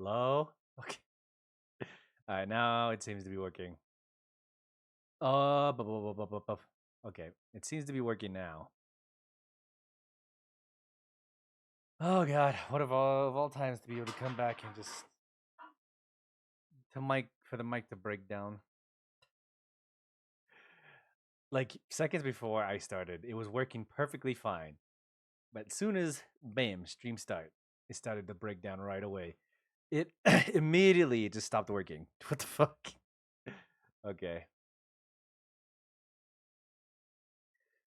Hello? Okay. Alright, now it seems to be working. Okay, it seems to be working now. Oh god, what of all times to be able to come back and just for the mic to break down. Like seconds before I started, it was working perfectly fine. But as soon as bam, stream start, it started to break down right away. It immediately just stopped working. What the fuck? Okay.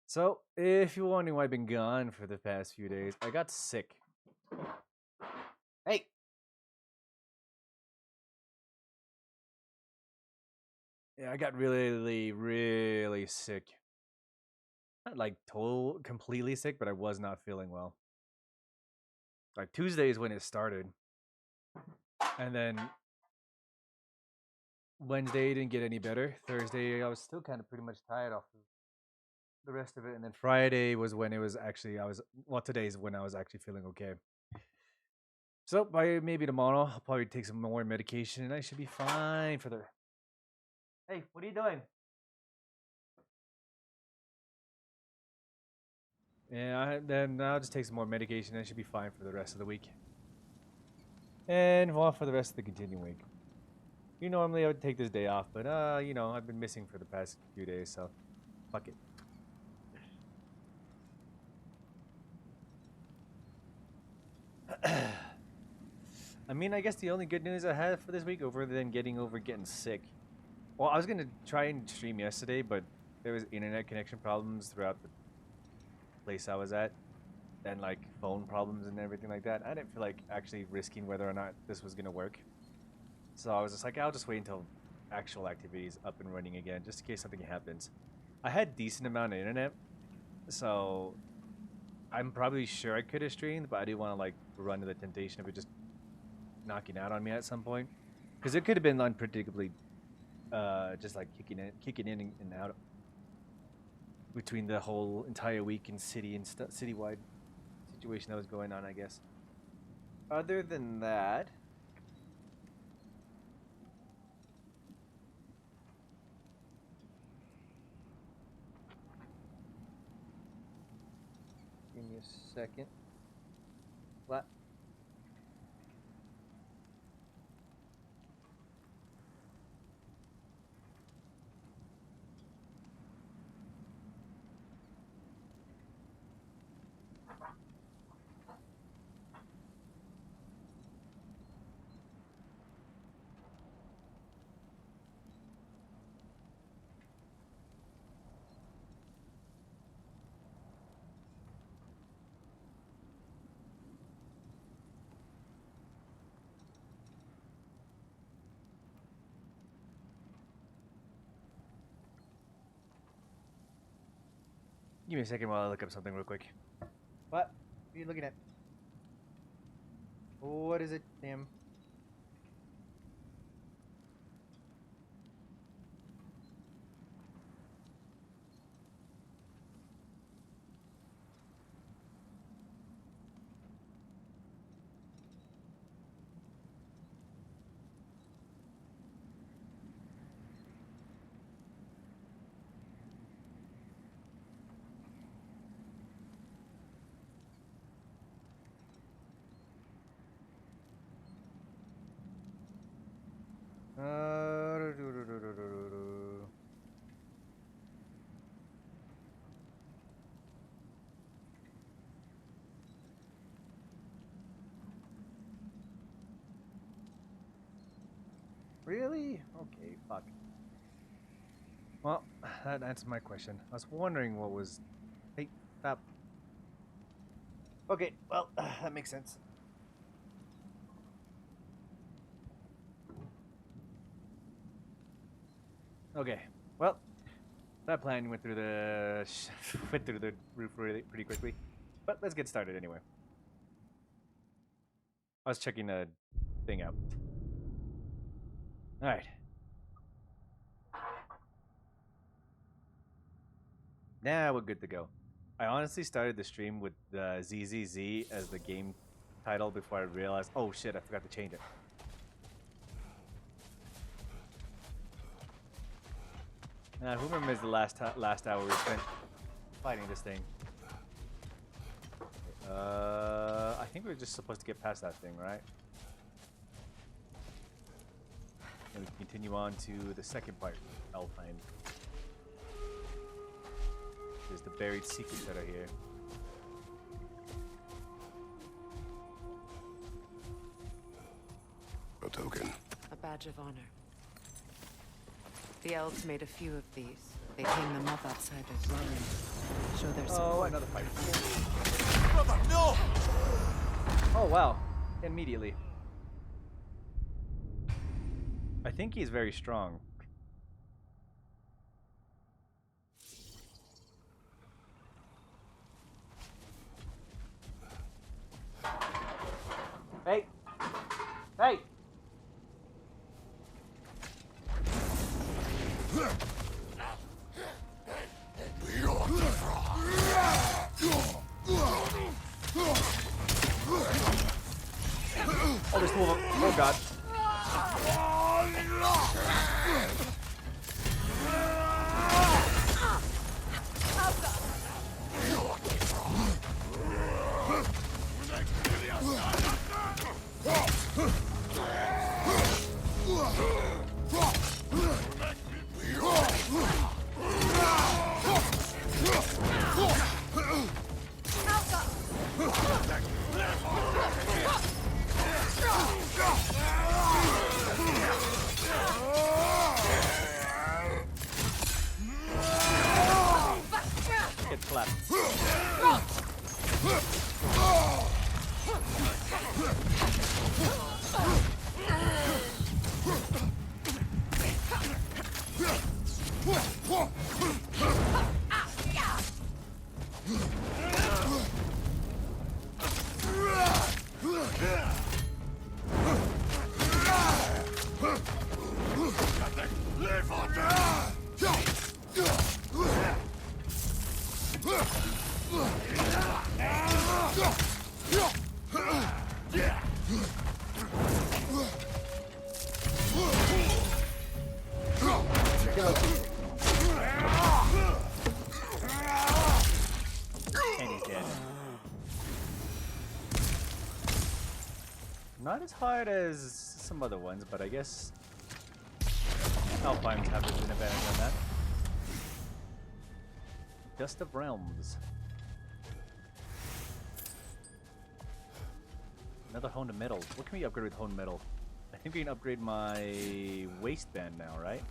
So, if you're wondering why I've been gone for the past few days, I got sick. Hey! Yeah, I got really, really sick. Not like total, completely sick, but I was not feeling well. Like Tuesday is when it started. And then Wednesday didn't get any better. Thursday, I was still kind of pretty much tired off of the rest of it. And then Friday was when it was actually, today's when I was actually feeling okay. So by maybe tomorrow, I'll probably take some more medication and I should be fine for the. Hey, what are you doing? Yeah, then I'll just take some more medication and I should be fine for the rest of the week. And well, for the rest of the continuing week. Normally I would take this day off, but I've been missing for the past few days, so fuck it. I mean, I guess the only good news I had for this week, over than getting sick. Well, I was gonna try and stream yesterday, but there was internet connection problems throughout the place I was at, and like phone problems and everything like that. I didn't feel like actually risking whether or not this was gonna work, so I was just like, I'll just wait until actual activities up and running again, just in case something happens. I had decent amount of internet, so I'm probably sure I could have streamed, but I didn't want to like run to the temptation of it just knocking out on me at some point, because it could have been unpredictably, just like kicking in and out between the whole entire week and citywide situation that was going on, I guess. Other than that, give me a second. What? Give me a second while I look up something real quick. What? What are you looking at? What is it, Tim? Really? Okay, fuck. Well, that answers my question. I was wondering what was. Hey, stop. Okay, well, that makes sense. Okay, well, that plan went through the went through the roof pretty quickly, but let's get started anyway. I was checking the thing out. All right. Now we're good to go. I honestly started the stream with the ZZZ as the game title before I realized, oh shit, I forgot to change it. Who remembers the last hour we spent fighting this thing? I think we're just supposed to get past that thing, right? And we can continue on to the second part, Alpine. There's the buried secrets that are here. A token. A badge of honor. The elves made a few of these. They hang them up outside their dwellings. Show their support. Oh, another fight. Brother, no! Oh, wow. Immediately. I think he's very strong. Hey! Hey! Oh, there's two of them. Oh, God. Get slapped. And he's dead. Not as hard as some other ones, but I guess Alpines have an advantage on that. Dust of Realms. Another honed metal. What can we upgrade with honed metal? I think we can upgrade my waistband now, right?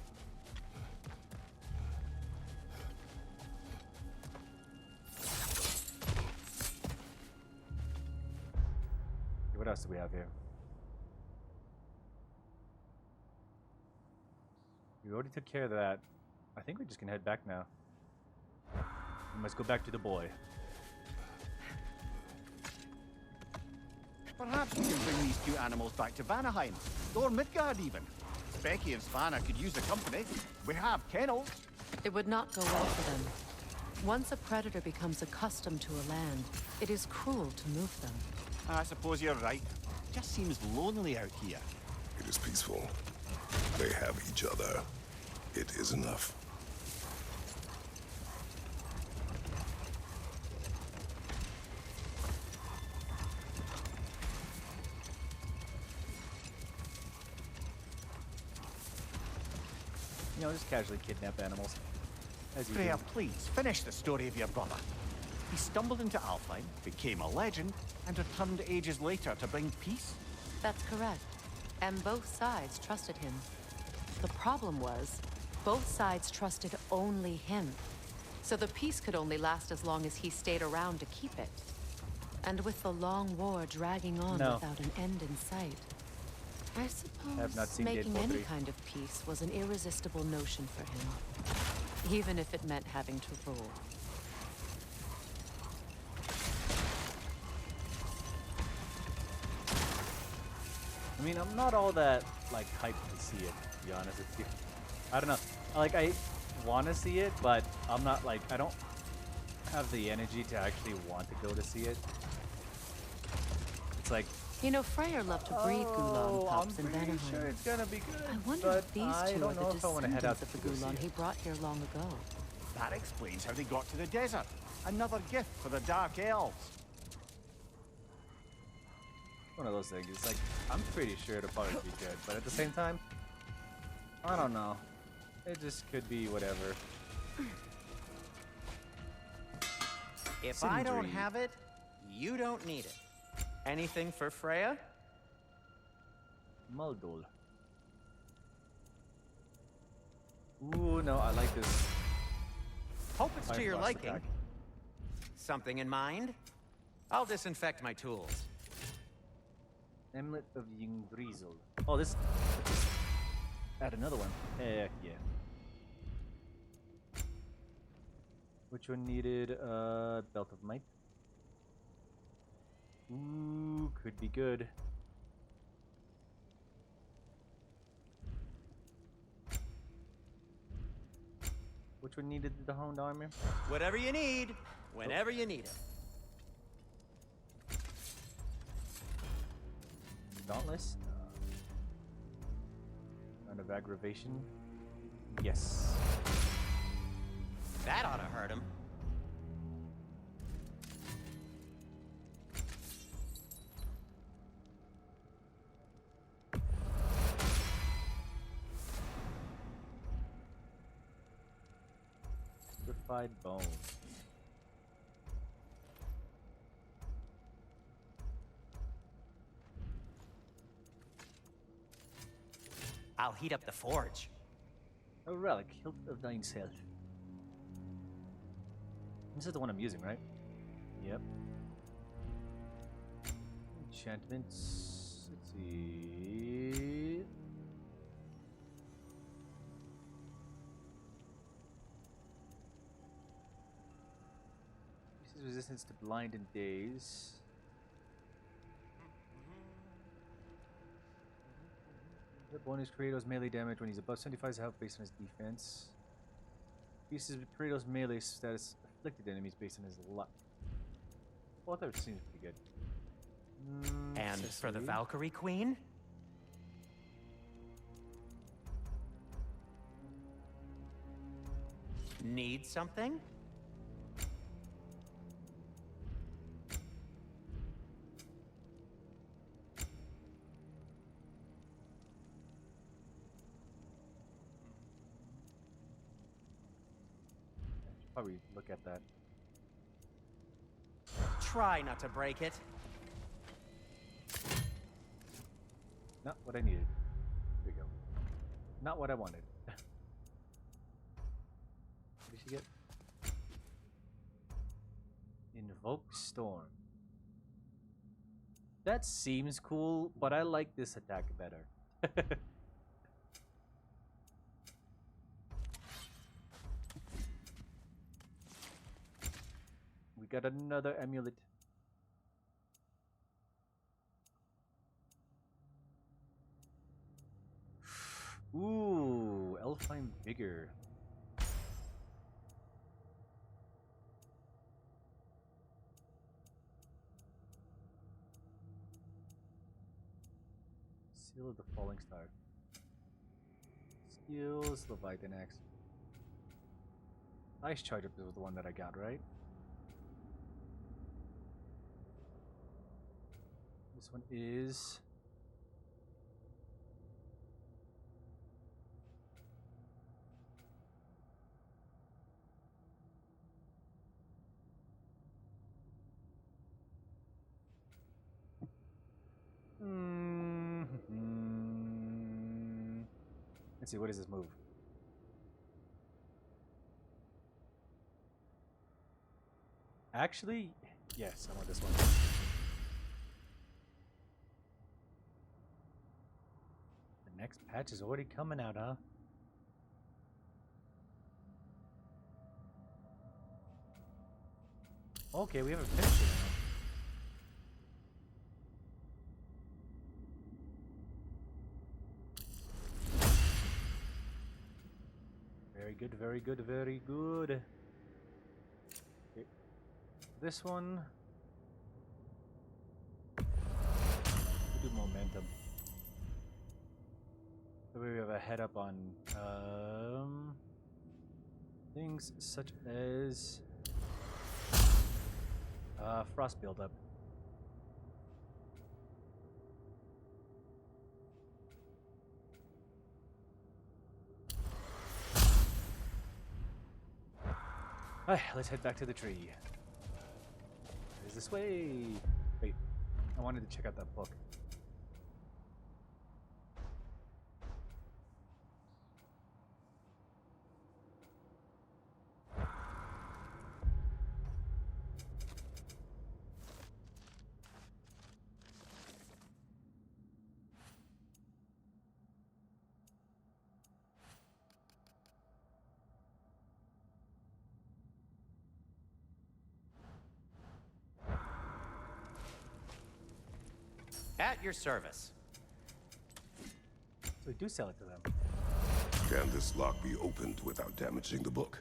What else do we have here? We already took care of that. I think we're just gonna head back now. We must go back to the boy. Perhaps we can bring these two animals back to Vanaheim, or Midgard even. Becky and Svanna could use the company. We have kennels. It would not go well for them. Once a predator becomes accustomed to a land, it is cruel to move them. I suppose you're right. Just seems lonely out here. It is peaceful. They have each other. It is enough. You know, just casually kidnap animals. As you Freya, do. please, finish the story of your brother. He stumbled into Alfheim, became a legend, and returned ages later to bring peace. That's correct. And both sides trusted him. The problem was, both sides trusted only him. So the peace could only last as long as he stayed around to keep it. And with the long war dragging on without an end in sight, I have not suppose seen making Deadpool any 3. kind of peace was an irresistible notion for him. Even if it meant having to rule. I mean, I'm not all that, like, hyped to see it, to be honest with you. I don't know. Like, I want to see it, but I'm not, like, I don't have the energy to actually want to go to see it. It's like, You know, Freya loved to breed Gulan pups in I'm pretty Vanaheim. sure it's gonna be good. I wonder but if these I two don't are the know if I want to head out descendants of the to go see Gulan it. he brought here long ago. That explains how they got to the desert. Another gift for the Dark Elves. One of those things. It's like, I'm pretty sure it'll probably be good, but at the same time, I don't know. It just could be whatever. If I don't Sindri. have it, you don't need it. Anything for Freya? Muldul. Ooh, no, I like this. Hope it's to your Fire Frost liking. attack. Something in mind? I'll disinfect my tools. Emlet of Yngdrizel. Oh, this. Add another one. Heck yeah. Which one needed? Belt of Might. Ooh, could be good. Which one needed the honed armor? Whatever you need, whenever you need it. Dauntless. Round of aggravation. Yes. That ought to hurt him. Purified bone. I'll heat up the forge. A relic, hilt of thine self. This is the one I'm using, right? Yep. Enchantments. Let's see. Increases resistance to blind and daze. The bonus Kratos melee damage when he's above 75 health based on his defense. Increases Kratos melee status afflicted enemies based on his luck. Well, that seems pretty good. And for the accessory. Valkyrie Queen? Need something? I should probably look at that. Try not to break it. Not what I needed. There we go. Not what I wanted. What did she get? Invoke Storm. That seems cool, but I like this attack better. We got another amulet. Ooh, Elfine Vigor. Seal of the Falling Star. Skills, Leviathan Axe. Ice Charge up was the one that I got, right? This one is... Let's see, what does this move? Actually, yes, I want this one. The next patch is already coming out, huh? Okay, we have a finisher now. Very good, very good, very good. Okay. This one. do momentum. So we have a head up on things such as frost buildup. Alright, let's head back to the tree. Is this way? Wait, I wanted to check out that book. At your service. So we do sell it to them. Can this lock be opened without damaging the book?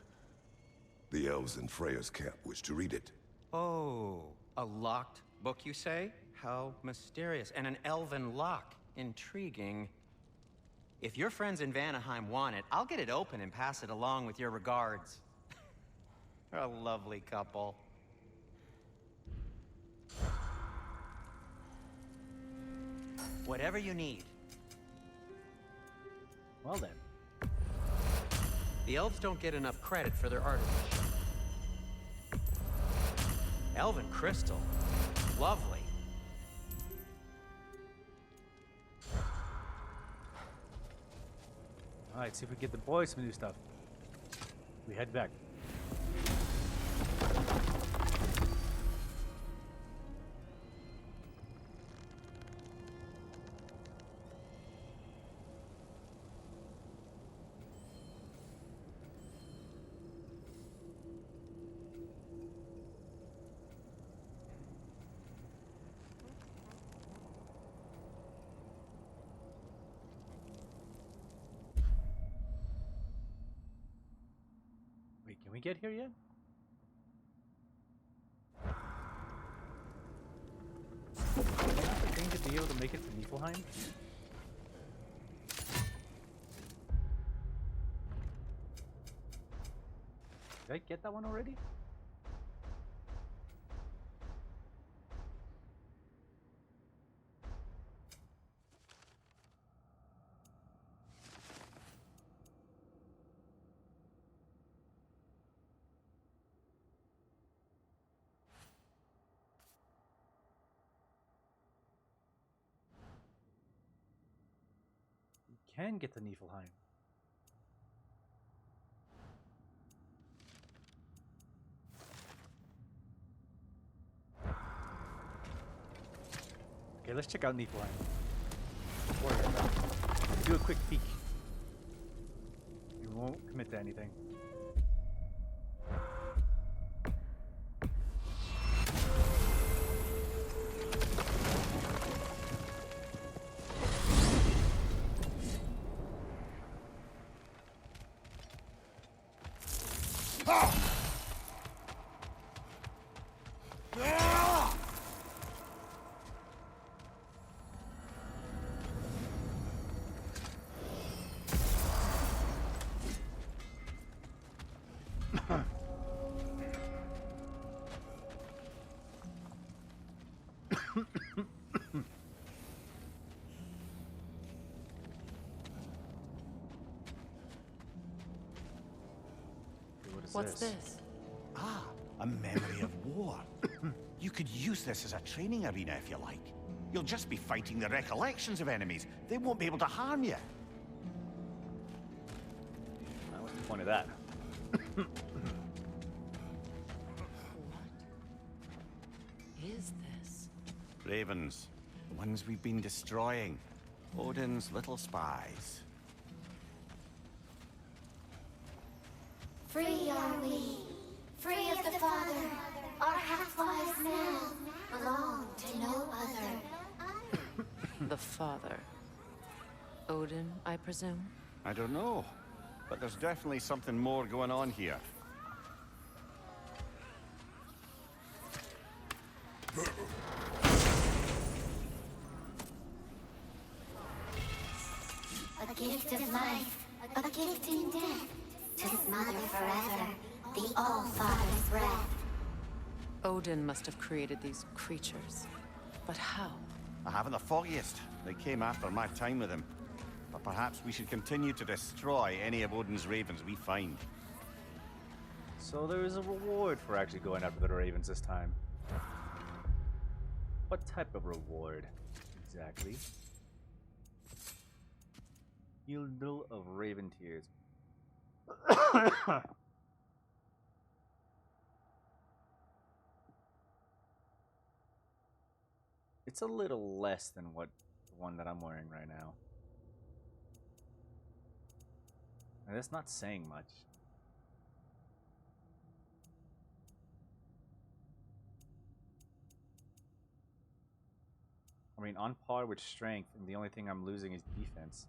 The elves in Freya's camp wish to read it. Oh, a locked book, you say? How mysterious. And an elven lock. Intriguing. If your friends in Vanaheim want it, I'll get it open and pass it along with your regards. A lovely couple. Whatever you need. Well then. The elves don't get enough credit for their artistry. Elven crystal. Lovely. Alright, see if we can get the boys some new stuff. We head back. Wait, can we get here yet? Is that the thing to be able to make it to Niflheim? Did I get that one already? Can get to Niflheim. Okay, let's check out Niflheim. Before we go. Do a quick peek. We won't commit to anything. What's this? Ah, a memory of war. You could use this as a training arena if you like. You'll just be fighting the recollections of enemies. They won't be able to harm you. What's the point of that? What is this? Ravens, the ones we've been destroying. Odin's little spies. Free are we, free of the Father. Our half-lives now belong to no other. The father. Odin, I presume? I don't know, but there's definitely something more going on here. gift of life, a gift in death, to smother forever the All-Father's breath. Odin must have created these creatures. But how? I haven't the foggiest. They came after my time with him. But perhaps we should continue to destroy any of Odin's ravens we find. So there is a reward for actually going after the ravens this time. What type of reward exactly? Yieldle of raven tears. It's a little less than what the one that I'm wearing right now. And that's not saying much. I mean, on par with strength, and the only thing I'm losing is defense.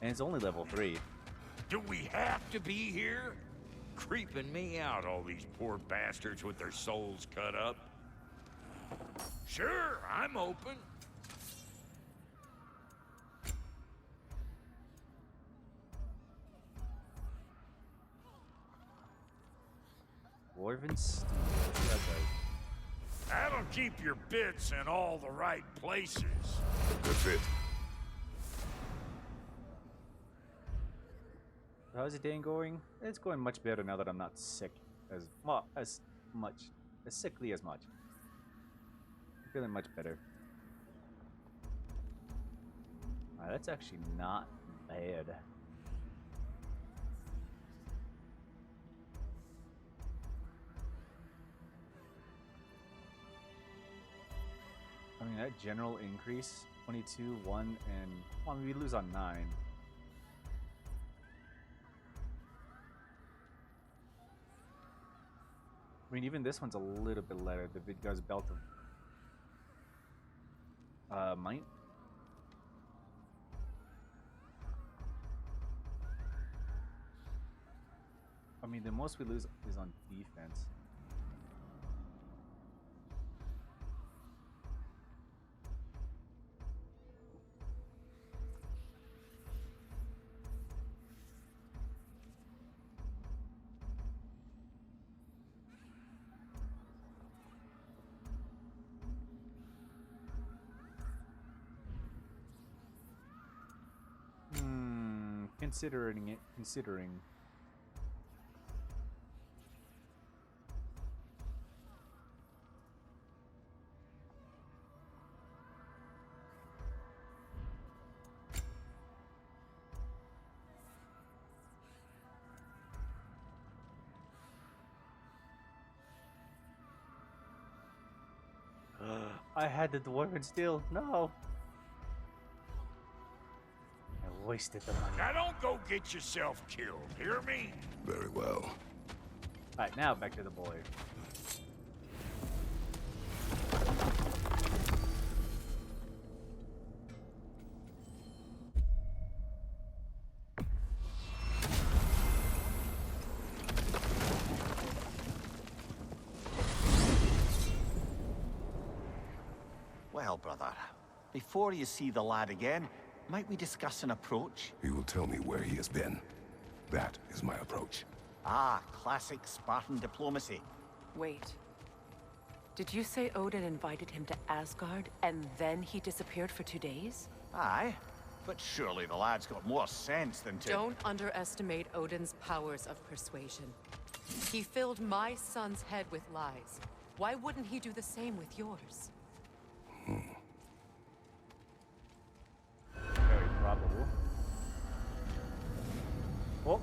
And it's only level 3. Do we have to be here? Creeping me out, all these poor bastards with their souls cut up. Sure, I'm open. Dwarven Steel. What's that do? That'll keep your bits in all the right places. Good fit. How's the day going? It's going much better now that I'm not sick as sickly as much. I'm feeling much better. That's actually not bad. I mean, that general increase, 22, 1, and... Well, I mean, we lose on 9. I mean, even this one's a little bit lighter. The Vidgar's Belt of... Might? I mean, the most we lose is on defense. Considering. I had the Dwarven Steel. No. I wasted the money. Now don't go get yourself killed, hear me? Very well. Alright, now back to the boy. Well, brother, before you see the lad again, might we discuss an approach? He will tell me where he has been. That is my approach. Ah, classic Spartan diplomacy. Wait. Did you say Odin invited him to Asgard, and then he disappeared for 2 days? Aye, but surely the lad's got more sense than to... Don't underestimate Odin's powers of persuasion. He filled my son's head with lies. Why wouldn't he do the same with yours? Very probable. Oh.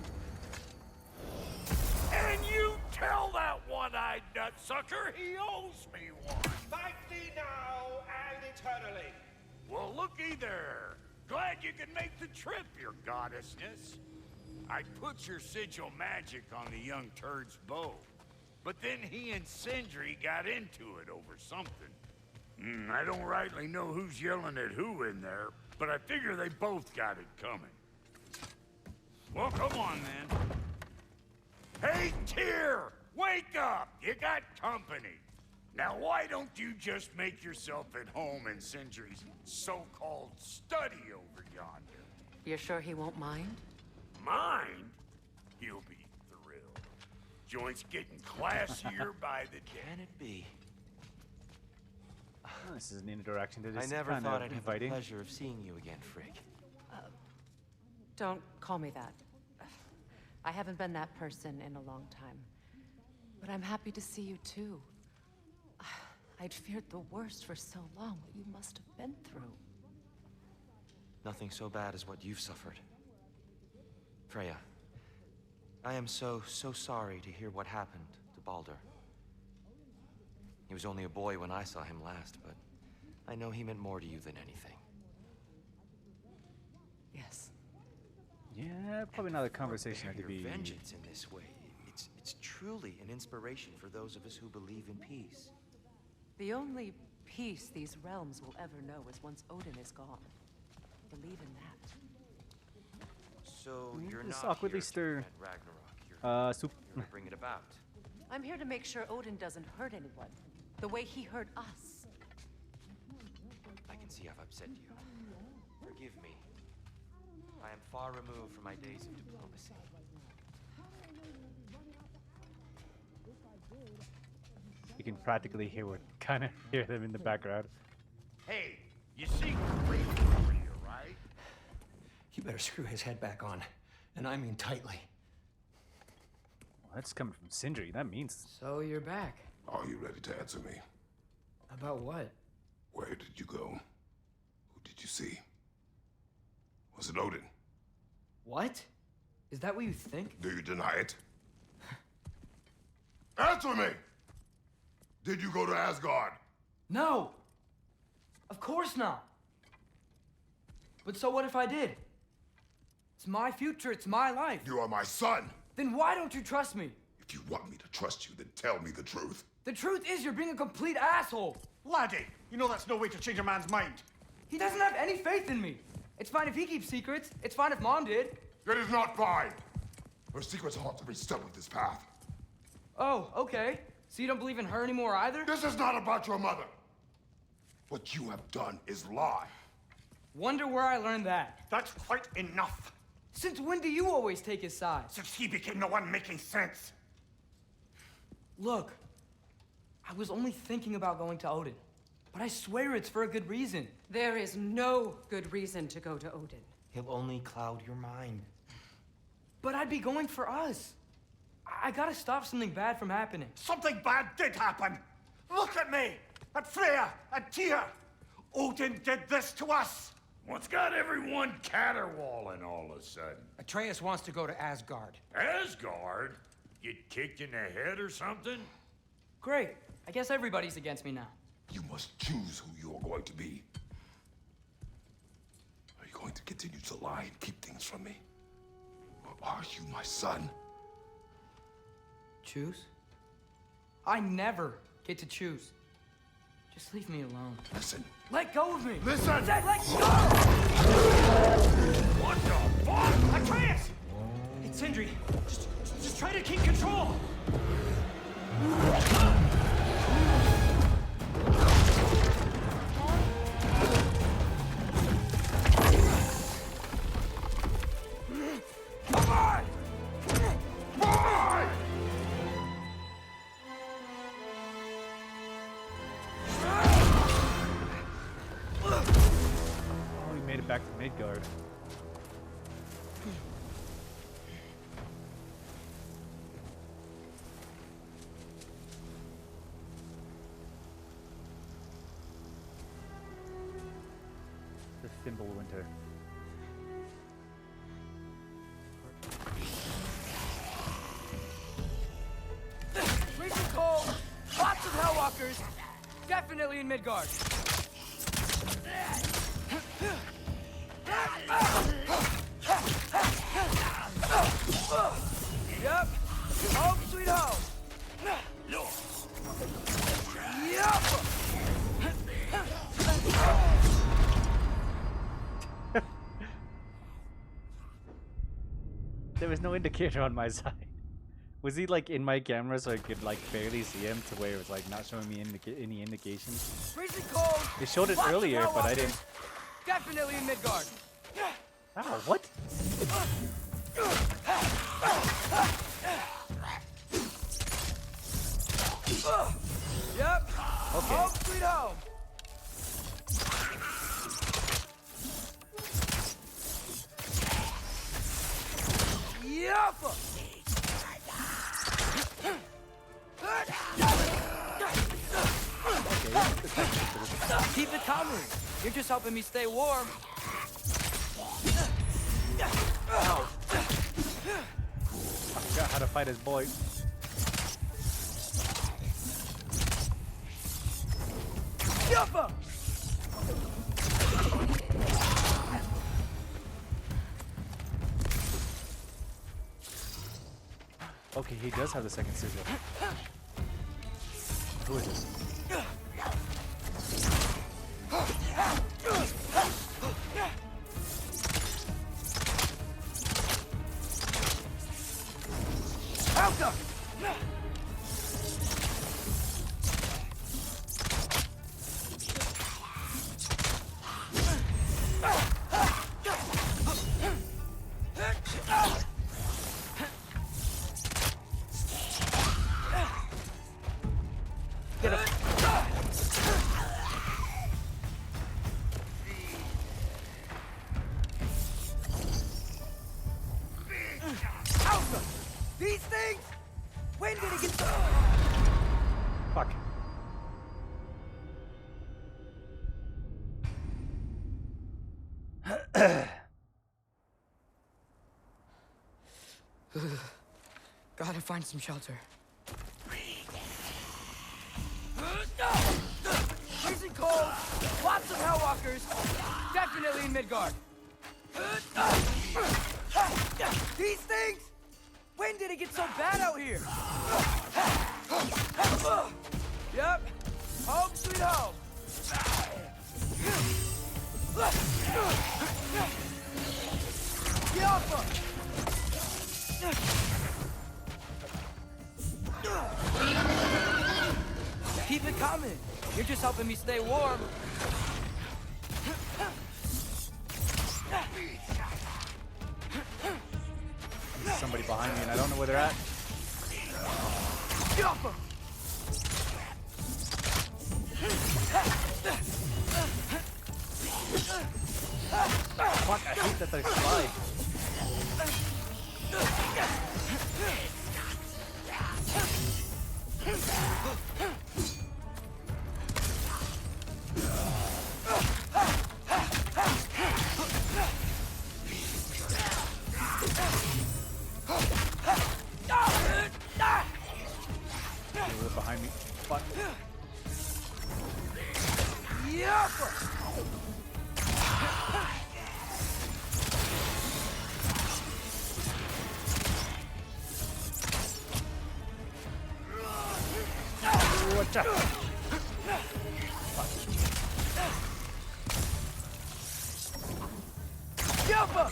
And you tell that one-eyed nutsucker he owes me one. Fight thee now and eternally. Well, looky there. Glad you could make the trip, your goddessness. I put your sigil magic on the young turd's bow, but then he and Sindri got into it over something. I don't rightly know who's yelling at who in there, but I figure they both got it coming. Well, come on, then. Hey, Tyr! Wake up! You got company. Now, why don't you just make yourself at home in Sindri's so-called study over yonder? You're sure he won't mind? Mind? He'll be thrilled. Joint's getting classier by the day. Can it be? Oh, this is an interaction that I is never kind thought of I'd have inviting. the pleasure of seeing you again, Frigg. Don't call me that. I haven't been that person in a long time. But I'm happy to see you too. I'd feared the worst for so long, what you must have been through. Nothing so bad as what you've suffered. Freya, I am so sorry to hear what happened to Baldur. He was only a boy when I saw him last, but I know he meant more to you than anything. Yes. Yeah, probably not a conversation that Your could be. vengeance in this way. It's truly an inspiration for those of us who believe in peace. The only peace these realms will ever know is once Odin is gone. Believe in that. So you're Just not awkwardly here to stir. prevent Ragnarok. Soup. You're to bring it about. I'm here to make sure Odin doesn't hurt anyone, the way he hurt us. I can see I've upset you. Forgive me. I am far removed from my days of diplomacy. You can practically kind of hear them in the background. Hey, you see Freya over here, right? You better screw his head back on, and I mean tightly. Well, that's coming from Sindri. That means So you're back. Are you ready to answer me? About what? Where did you go? Who did you see? Was it Odin? What? Is that what you think? Do you deny it? Answer me! Did you go to Asgard? No! Of course not! But so what if I did? It's my future, it's my life. You are my son! Then why don't you trust me? If you want me to trust you, then tell me the truth. The truth is you're being a complete asshole! Laddie, you know that's no way to change a man's mind. He doesn't have any faith in me. It's fine if he keeps secrets. It's fine if Mom did. It is not fine! Her secrets ought to be stuck with this path. Oh, okay. So you don't believe in her anymore either? This is not about your mother! What you have done is lie. Wonder where I learned that. That's quite enough. Since when do you always take his side? Since he became the one making sense. Look, I was only thinking about going to Odin. But I swear it's for a good reason. There is no good reason to go to Odin. He'll only cloud your mind. But I'd be going for us. I gotta stop something bad from happening. Something bad did happen. Look at me, at Freya, at Tyr. Odin did this to us. What's got everyone caterwauling all of a sudden? Atreus wants to go to Asgard. Asgard? Get kicked in the head or something? Great. I guess everybody's against me now. You must choose who you are going to be. Are you going to continue to lie and keep things from me? Or are you my son? Choose? I never get to choose. Just leave me alone. Listen. Let go of me! Listen! I said let go! What the fuck? Atreus! It's Sindri. Just try to keep control! Come on! Boy! oh, we made it back to Midgard. The Thimblewinter. Freezing cold, lots of Hellwalkers, definitely in Midgard. Yep, home sweet home. Yep. There was no indicator on my side. Was he like in my camera so I could like barely see him to where it was like not showing me any indications? Freezing cold. It showed it Lots of earlier, but I didn't. Definitely in Midgard. Ow, what? Yep. Okay. Home sweet home. Yep. Keep it coming. You're just helping me stay warm. I forgot how to fight his boy. Yuppa! Okay, he does have the second sigil. Who is this? Alka! Get him. Alka! These things? When did it get so... Fuck. Gotta find some shelter. Freezing cold, lots of Hellwalkers, definitely in Midgard. These things? When did it get so bad out here? Yep, home sweet home. Yoppa! Keep it coming. You're just helping me stay warm. There's somebody behind me and I don't know where they're at. Yoppa! Fuck, I hate that they slide. They're behind me. Fuck. Yoppa! Watch out. Yoppa!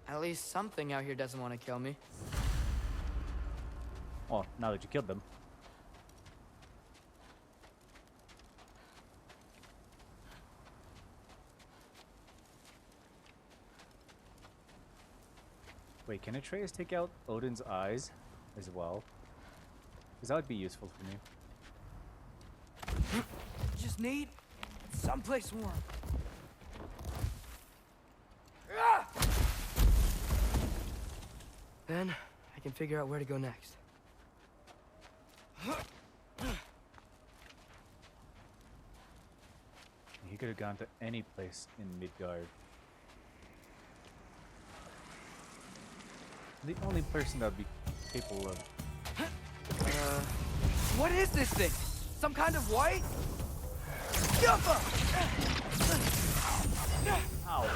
At least something out here doesn't want to kill me. Well, now that you killed them. Wait, can Atreus take out Odin's eyes as well? Because that would be useful for me. Just need someplace warm. Then I can figure out where to go next. He could have gone to any place in Midgard. The only person that would be capable of... What is this thing? Some kind of white? Yuppa! Ow.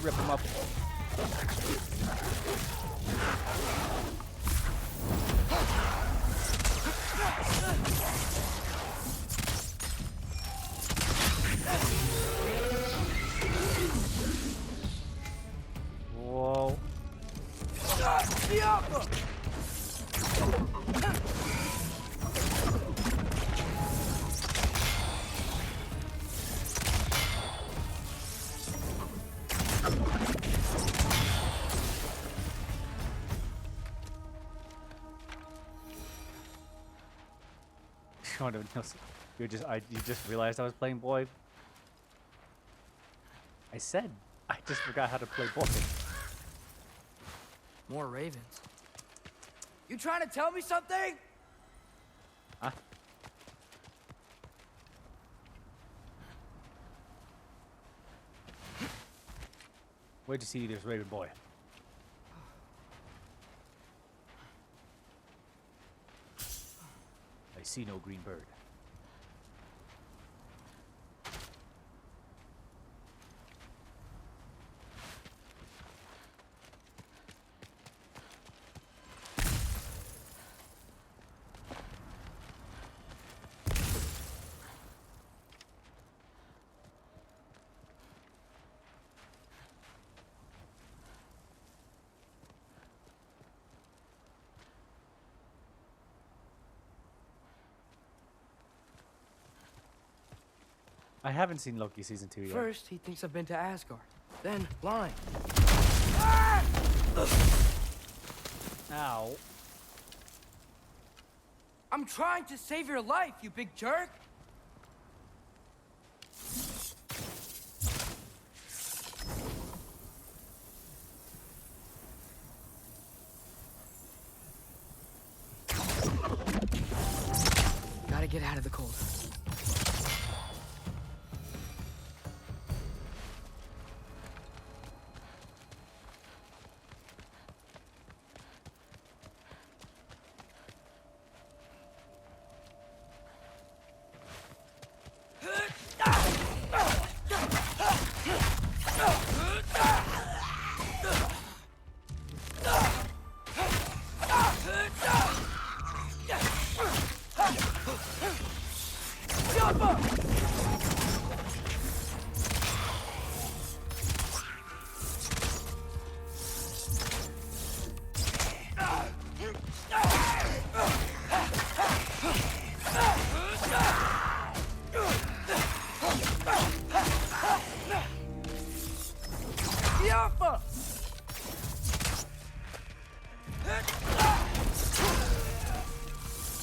rip him up. Whoa. Oh, no, you just realized I was playing boy. I said I just forgot how to play boy. More ravens. You trying to tell me something? Huh? Where'd you see this raven boy? I see no green bird. I haven't seen Loki season 2 yet. First, he thinks I've been to Asgard. Then, blind. Ow. I'm trying to save your life, you big jerk! Gotta get out of the cold.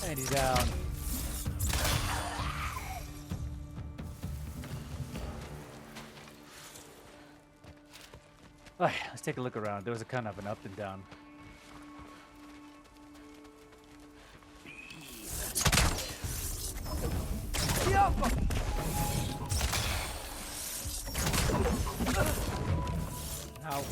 And he's down. Alright, let's take a look around. There was a kind of an up and down. Ow.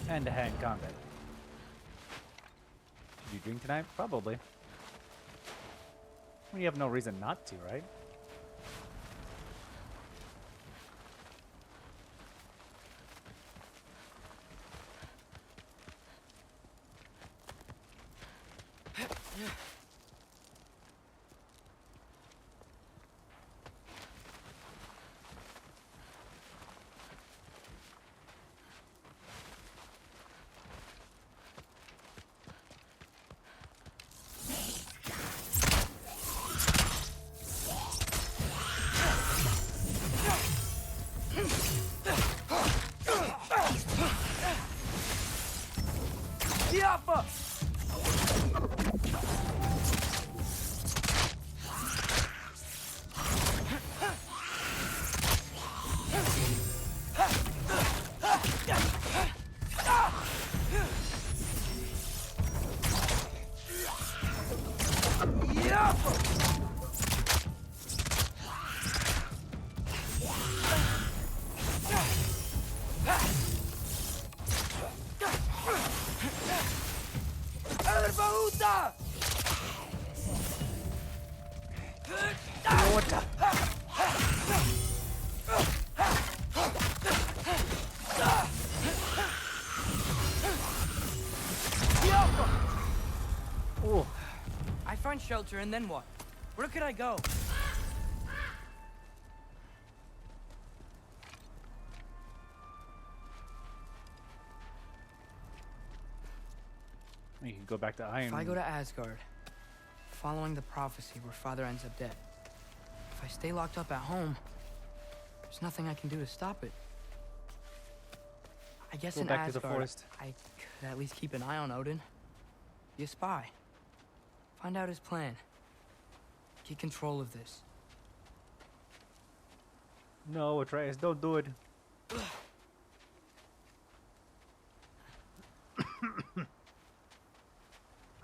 Hand-to-hand combat. Should you drink tonight? Probably. I mean, you have no reason not to, right? Oh, I find shelter and then what? Where could I go? you can go back to Iron. If I go to Asgard, following the prophecy where Father ends up dead, if I stay locked up at home, there's nothing I can do to stop it. I guess Go in back to the Asgard, forest. I could at least keep an eye on Odin. Be a spy. Find out his plan. Get control of this. No, Atreus, don't do it.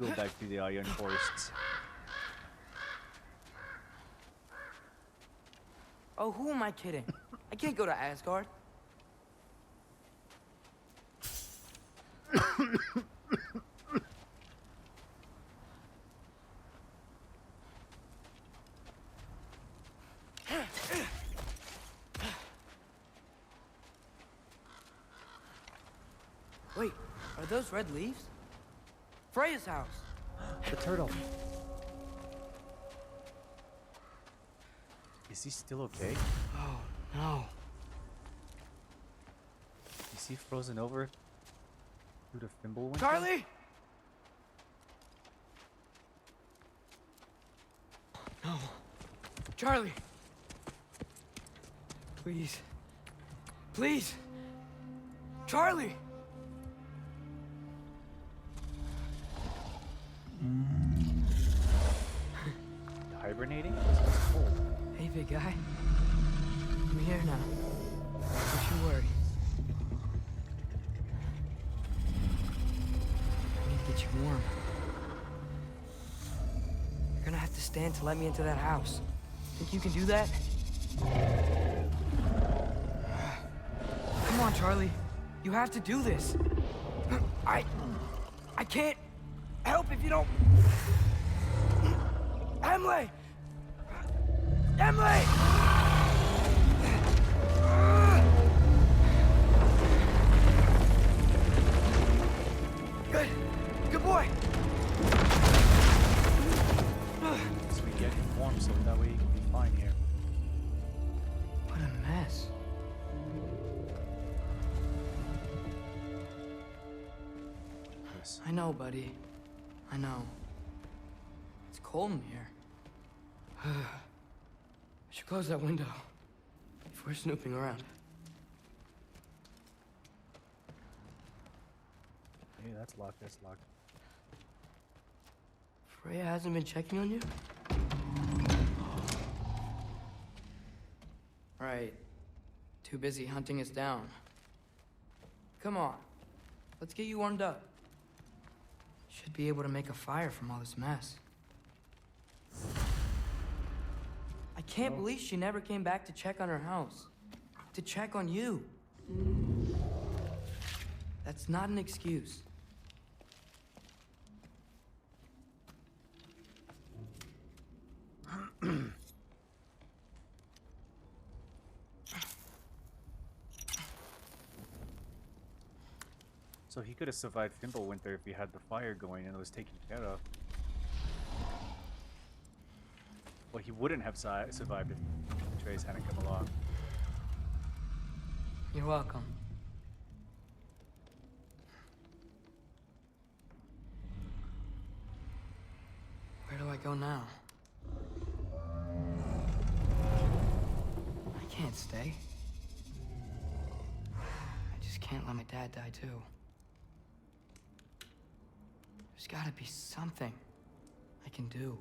Go back to the Iron Forests. Oh, who am I kidding? I can't go to Asgard. Wait, are those red leaves? Freya's house. The turtle. Is he still okay? Oh, no. Is he frozen over due to Fimbulwinter? Charlie! No. Charlie! Please. Please! Charlie! Hibernating? It's cold. Hey, big guy. I'm here now. Don't you worry. I need to get you warm. You're gonna have to stand to let me into that house. Think you can do that? Come on, Charlie. You have to do this. I can't help if you don't... Emily! Emily! Good. Good boy. So we get him warm so that way he can be fine here. What a mess. Yes. I know, buddy. I know. It's cold in here. I should close that window if we're snooping around. Hey, that's locked, that's locked. Freya hasn't been checking on you? Right. Too busy hunting us down. Come on. Let's get you warmed up. Should be able to make a fire from all this mess. I can't believe she never came back to check on her house. To check on you. That's not an excuse. So he could have survived Fimbulwinter if he had the fire going and it was taken care of. Well, he wouldn't have survived if Trace hadn't come along. You're welcome. Where do I go now? I can't stay. I just can't let my dad die too. There's gotta be something I can do.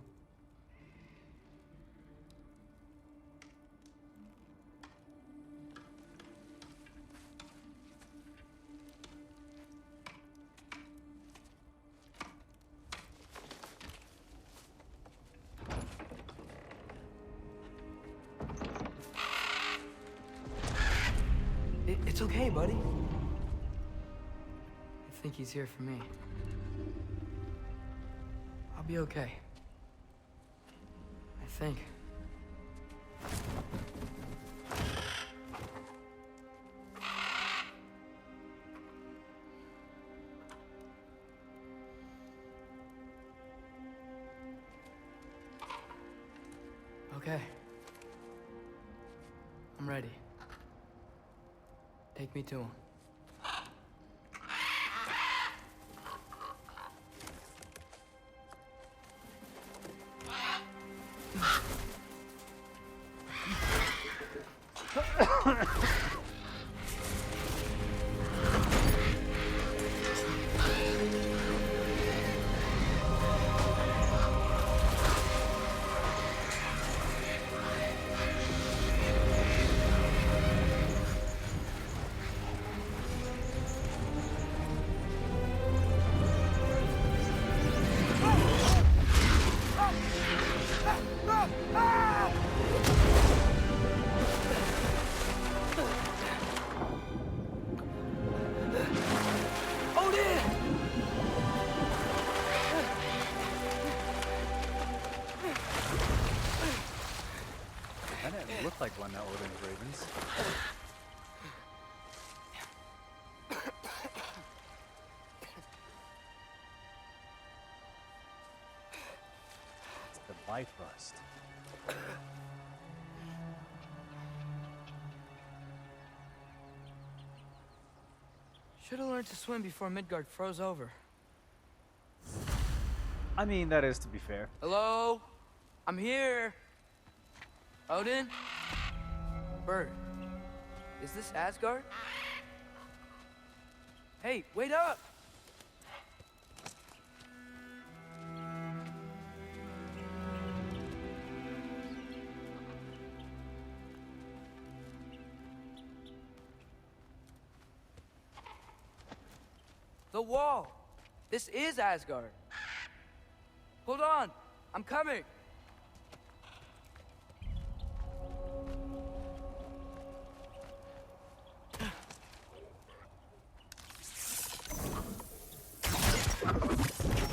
It's okay, buddy. I think he's here for me. be okay. I think. Okay. I'm ready. Take me to him. That didn't look like one of Odin's ravens. It's the Bifrost. Should have learned to swim before Midgard froze over. I mean, that is to be fair. Hello? I'm here. Odin? Bird. Is this Asgard? Hey, wait up! The wall! This is Asgard. Hold on! I'm coming!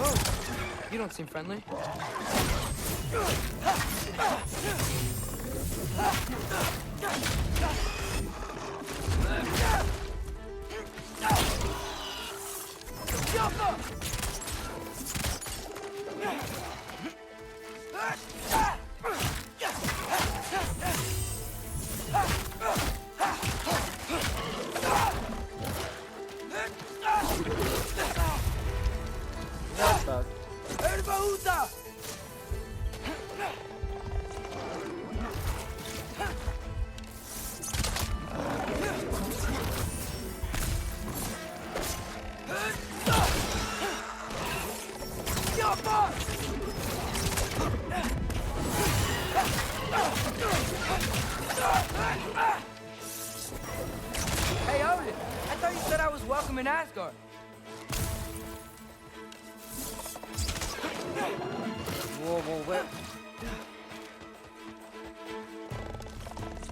Oh! You don't seem friendly. What the? Erbaúta! Hey, Odin! I thought you said I was welcome in Asgard. Whoa, whoa, where?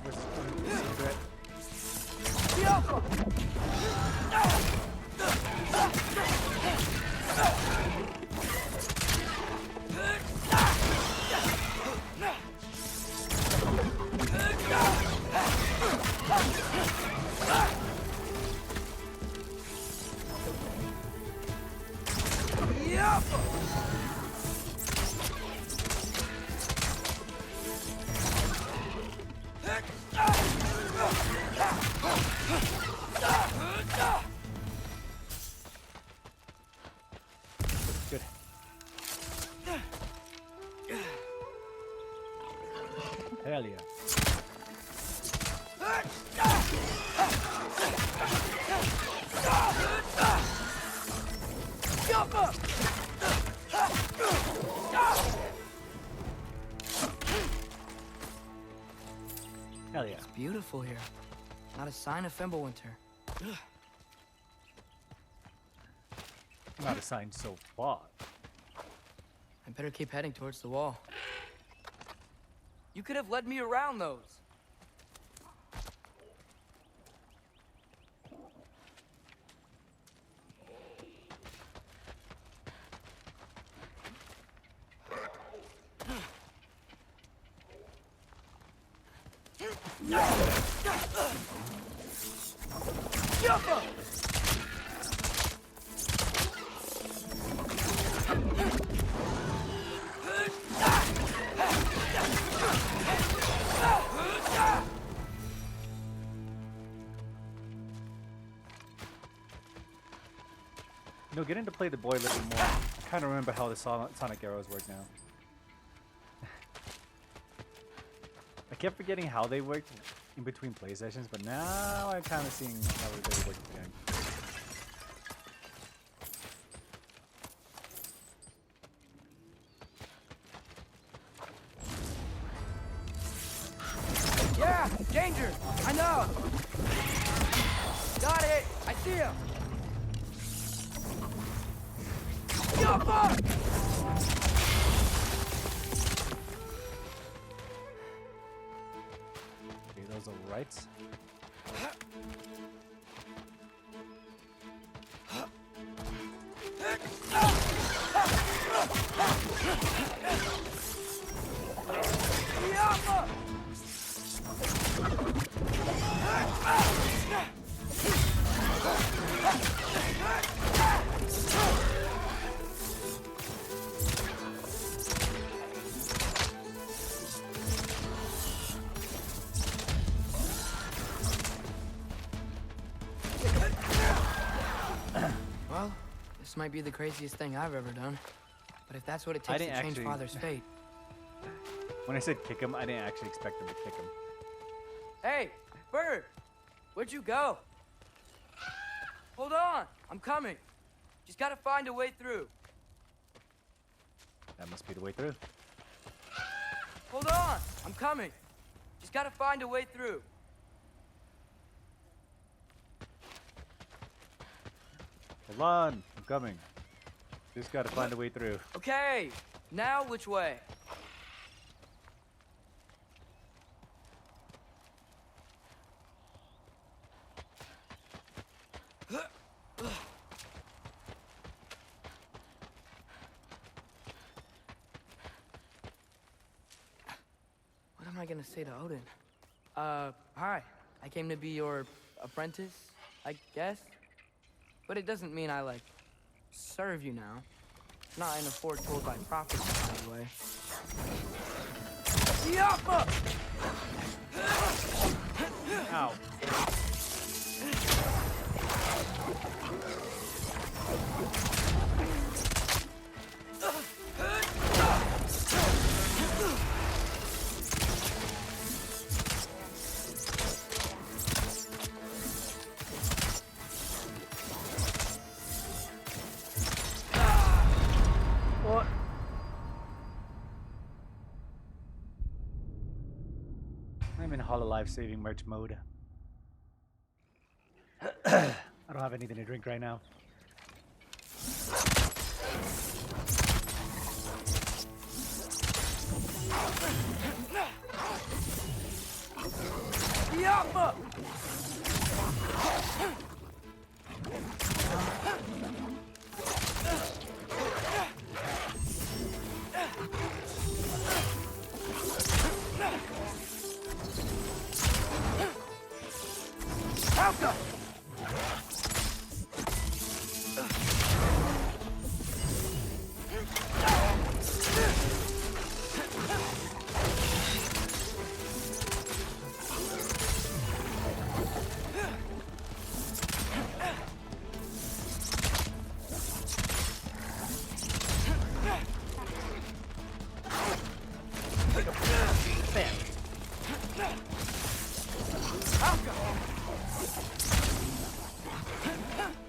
Where's the secret? Good. Hell yeah. Hell yeah. It's beautiful here. Not a sign of Fimbulwinter. Not a sign so far. I better keep heading towards the wall. You could have led me around those. You know, getting to play the boy a little bit more. I kind of remember how the Sonic arrows work now. I kept forgetting how they worked in between play sessions, but now I'm kind of seeing how they work again. Yeah, danger! I know! Got it! I see him! Yup! Okay, those are right. Well, this might be the craziest thing I've ever done. But if that's what it takes to didn't change actually- Father's fate... When I said kick him, I didn't actually expect him to kick him. Hey, Bird! Where'd you go? Hold on! I'm coming! Just gotta find a way through. That must be the way through. Hold on! I'm coming! Just gotta find a way through. Hold on, I'm coming. Just gotta find a way through. Okay, now which way? What am I gonna say to Odin? Hi. I came to be your apprentice, I guess? But it doesn't mean I, like, serve you now. Not in a foretold by prophecy kind of way. Yappa! Ow. What? I'm in Hololive saving merch mode. I don't have anything to drink right now. Yappa! Alka!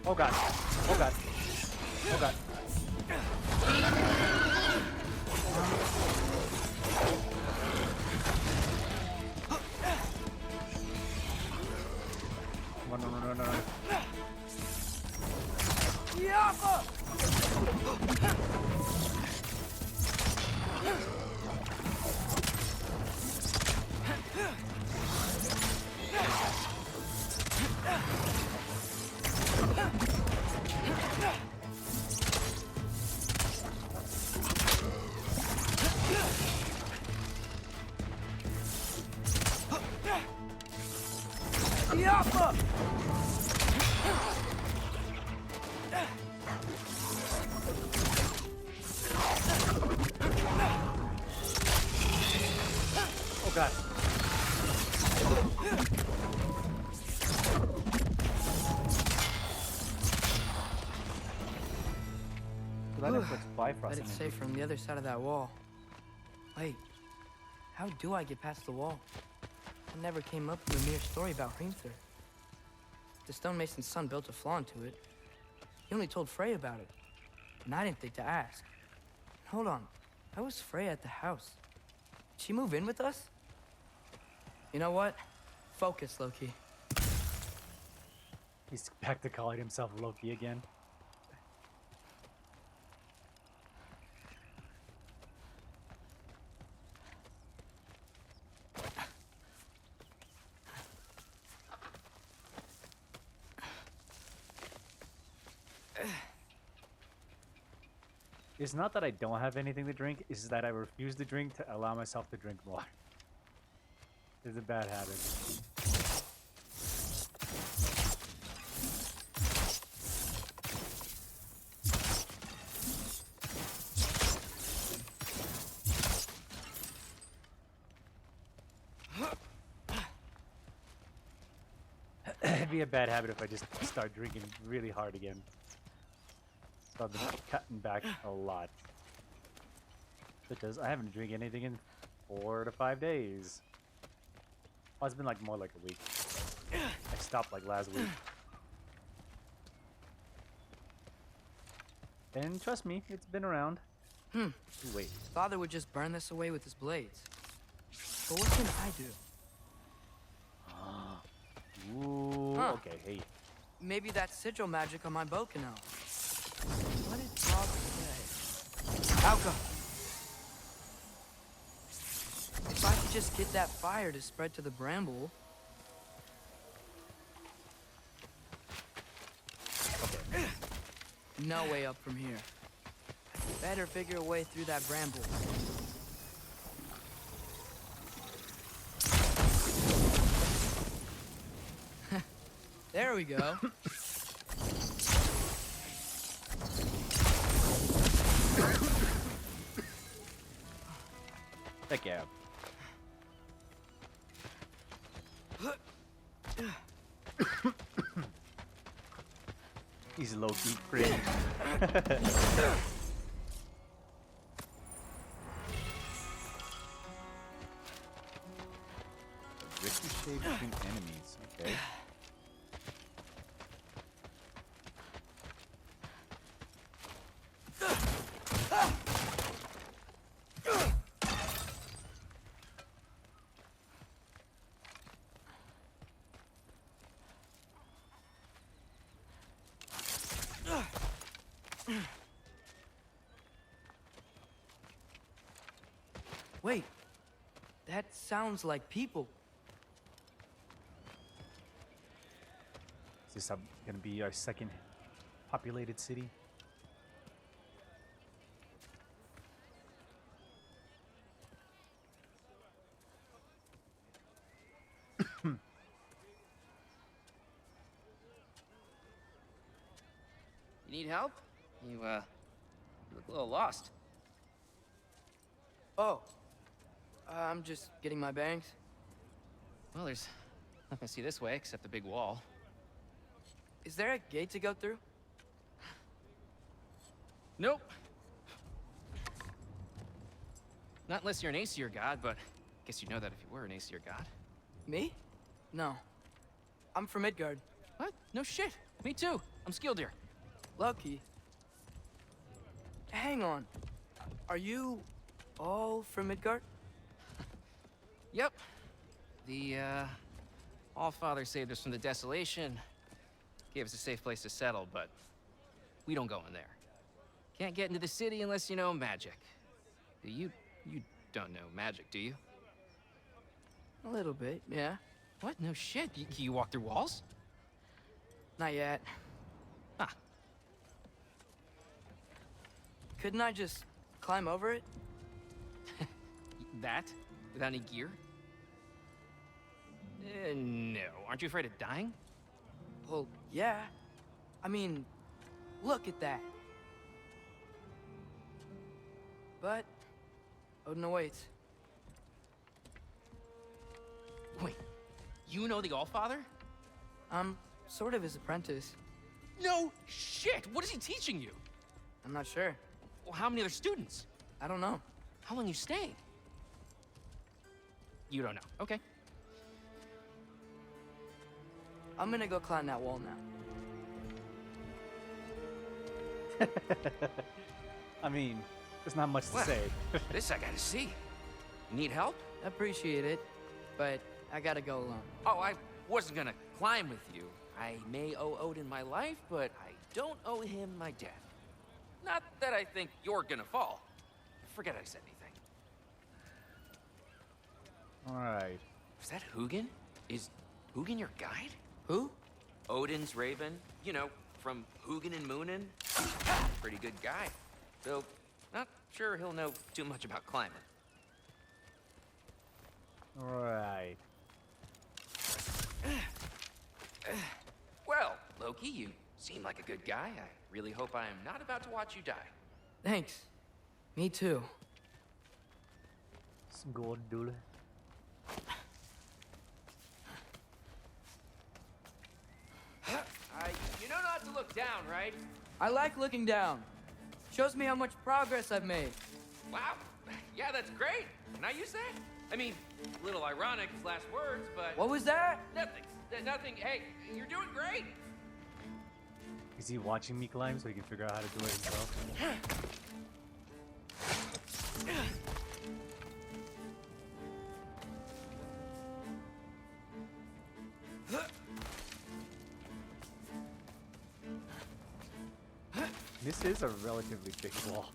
Oh god. Oh god. Oh god. No, no, no, no, no. Yappa! Yappa! Oh god. That inflicts Bifrost Bet it's energy. safer on the other side of that wall. Wait, how do I get past the wall? I never came up with a mere story about Hrimthur. The stonemason's son built a flaw into it. He only told Freya about it, and I didn't think to ask. Hold on, how was Freya at the house? Did she move in with us? You know what? Focus, Loki. He's back to calling himself Loki again. It's not that I don't have anything to drink, it's that I refuse to drink to allow myself to drink more. It's a bad habit. It'd be a bad habit if I just start drinking really hard again. So I've been cutting back a lot. Because I haven't drank anything in 4 to 5 days. Oh, it's been like more like a week. I stopped like last week. And trust me, it's been around. Ooh, wait. Father would just burn this away with his blades. But what can I do? Ooh, Huh. okay, hey. Maybe that sigil magic on my bow can help. What did Father say? Alka! If I could just get that fire to spread to the bramble... Okay. No way up from here. Better figure a way through that bramble. There we go. Heck yeah. He's low-key cringe. Ricochet between enemies, okay. Wait, that sounds like people. Is this gonna be our second populated city? You need help? You look a little lost. Oh, I'm just getting my bearings. Well, there's nothing to see this way except the big wall. Is there a gate to go through? Nope. Not unless you're an Aesir god, but I guess you'd know that if you were an Aesir god. Me? No. I'm from Midgard. What? No shit. Me too. I'm Skildir. Lucky. Hang on. Are you all from Midgard? Yep. The, Allfather saved us from the desolation. Gave us a safe place to settle, but we don't go in there. Can't get into the city unless you know magic. You don't know magic, do you? A little bit, yeah. What? No shit. You walk through walls? Not yet. Huh. Couldn't I just climb over it? That? Without any gear? No. aren't you afraid of dying? Well, yeah. I mean, look at that. But Odin awaits. Wait, you know the Allfather? I'm sort of his apprentice. No shit! What is he teaching you? I'm not sure. Well, how many other students? I don't know. How long you staying? You don't know. Okay. I'm gonna go climb that wall now. I mean, there's not much to Well, say. This I gotta see. You need help? Appreciate it, but I gotta go alone. Oh, I wasn't gonna climb with you. I may owe Odin my life, but I don't owe him my death. Not that I think you're gonna fall. Forget I said anything. Alright. Was that Hugin? Is Hugin your guide? Who? Odin's Raven. You know, from Hugin and Moonin. Pretty good guy. Though, not sure he'll know too much about climbing. Alright. Well, Loki, you seem like a good guy. I really hope I am not about to watch you die. Thanks. Me too. Some gold doodle. You know not to look down, right? I like looking down. Shows me how much progress I've made. Wow. Yeah, that's great. Can I use that? I mean, a little ironic, his last words, but... What was that? Nothing. Nothing. Hey, you're doing great. Is he watching me climb so he can figure out how to do it himself? This is a relatively big wall.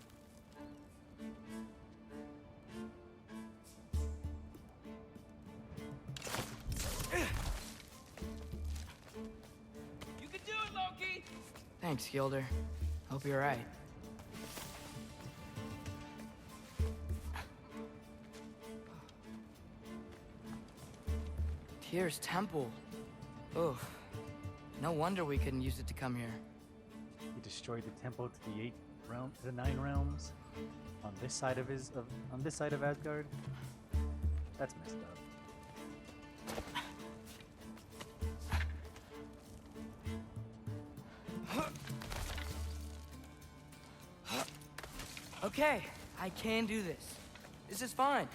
You can do it, Loki! Thanks, Gilder. Hope you're right. Tyr's temple. Oof. No wonder we couldn't use it to come here. He destroyed the temple to the 9 realms on this side of on this side of Asgard. That's messed up. Okay, I can do this. This is fine.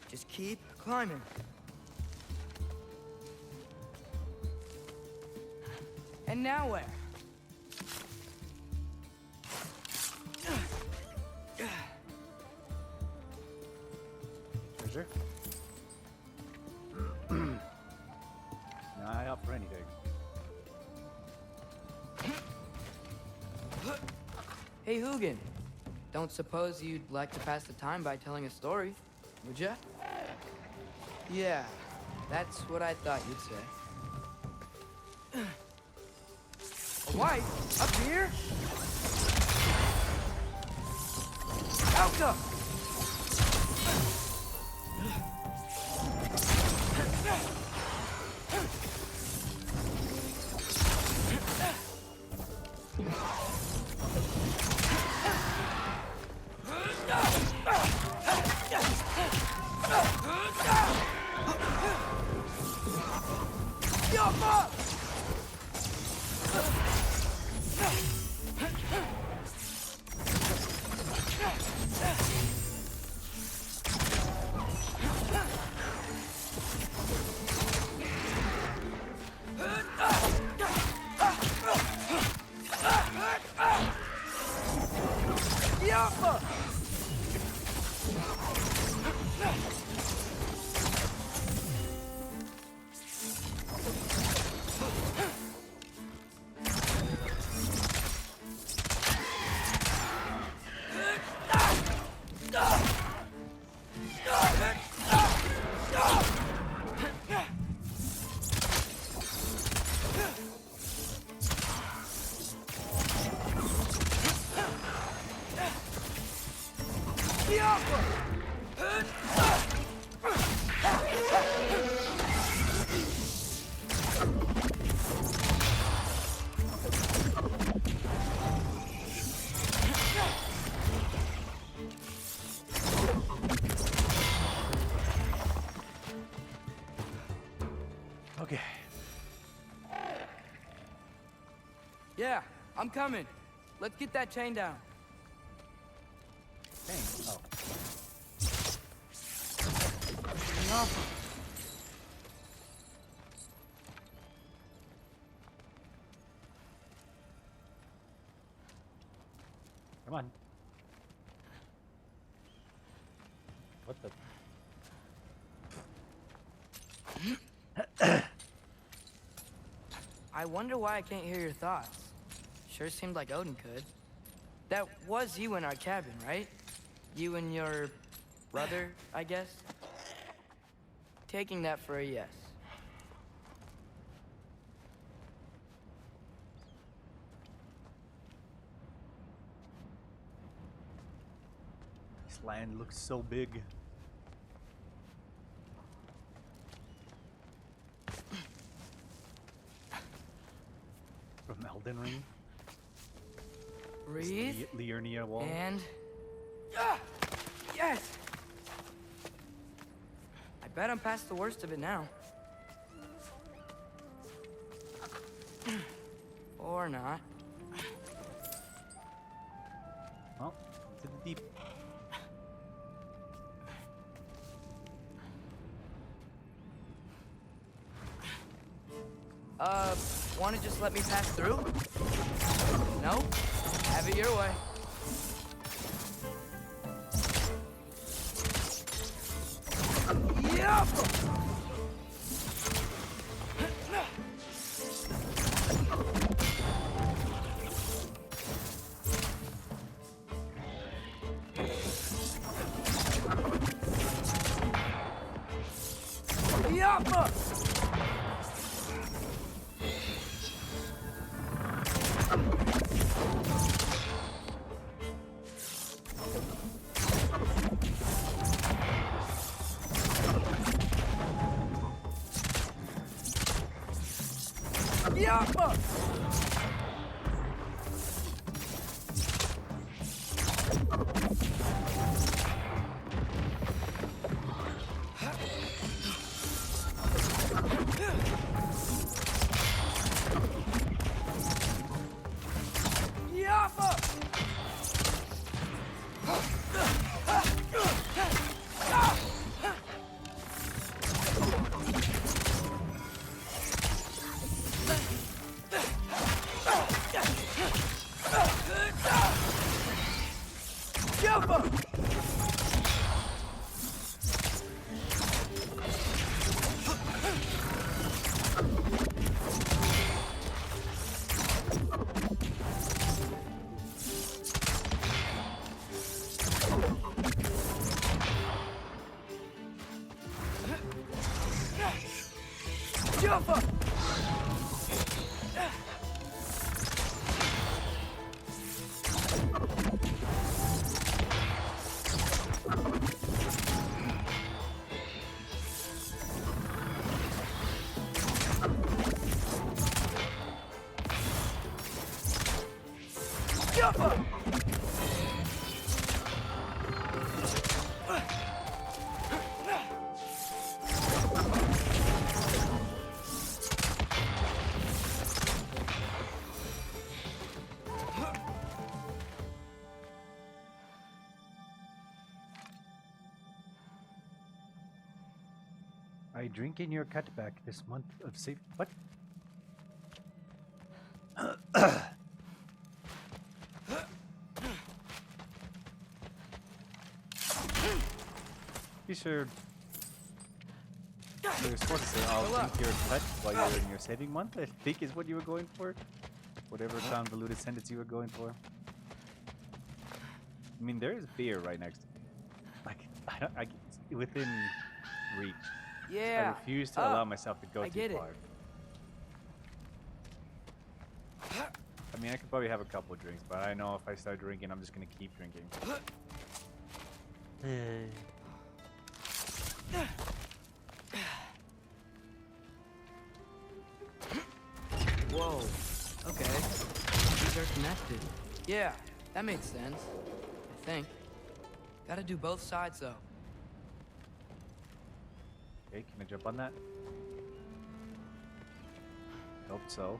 Just keep climbing. And now where? Treasure? Not up for anything. Hey, Hugin. Don't suppose you'd like to pass the time by telling a story, would ya? Yeah, that's what I thought you'd say. A wife? Up here? Alka! Okay. Yeah, I'm coming. Let's get that chain down. Dang. Oh. Come on. What the? I wonder why I can't hear your thoughts. Sure seemed like Odin could. That was you in our cabin, right? You and your brother, I guess? Taking that for a yes. This land looks so big. From Elden Ring. Breathe. Liurnia wall. And... Ah! Yes! I bet I'm past the worst of it now. Or not. Oh, into the deep. Wanna just let me pass through? No? Have it your way. Yup! Yup! Yup! I drink in your cutback this month of safe. What? You sure you were supposed to say, I'll drink your cut while you're in your saving month? I think is what you were going for. Whatever convoluted sentence you were going for. I mean, there is beer right next to me. Like, within reach. Yeah. I refuse to allow myself to go too far. I mean, I could probably have a couple of drinks, but I know if I start drinking, I'm just gonna keep drinking. Whoa. Okay. These are connected. Yeah, that makes sense. I think. Gotta do both sides, though. Okay, can I jump on that? Hope so.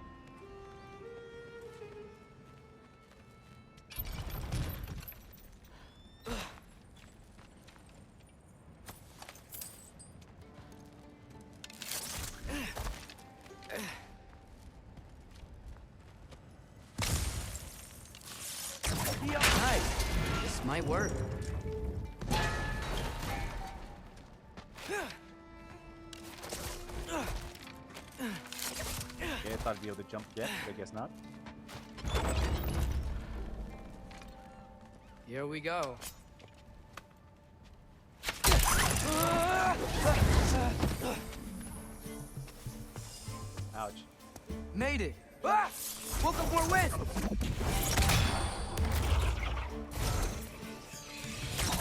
Nice. This might work. Okay, I thought I'd be able to jump yet, but I guess not. Here we go. Ouch. Made it. Ah! Woke up more wind.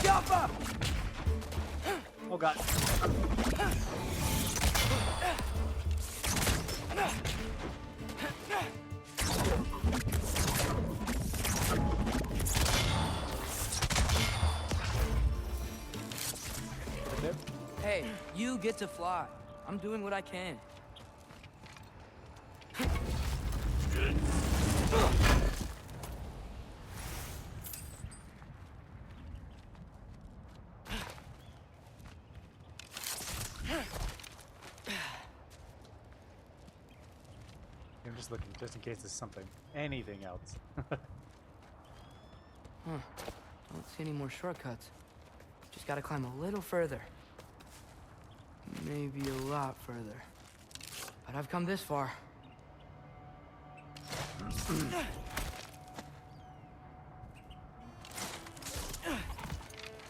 Jump up. Oh god. Hey, you get to fly. I'm doing what I can. I'm just looking, just in case there's something, anything else. Huh. Don't see any more shortcuts. Just gotta climb a little further. Maybe a lot further. But I've come this far.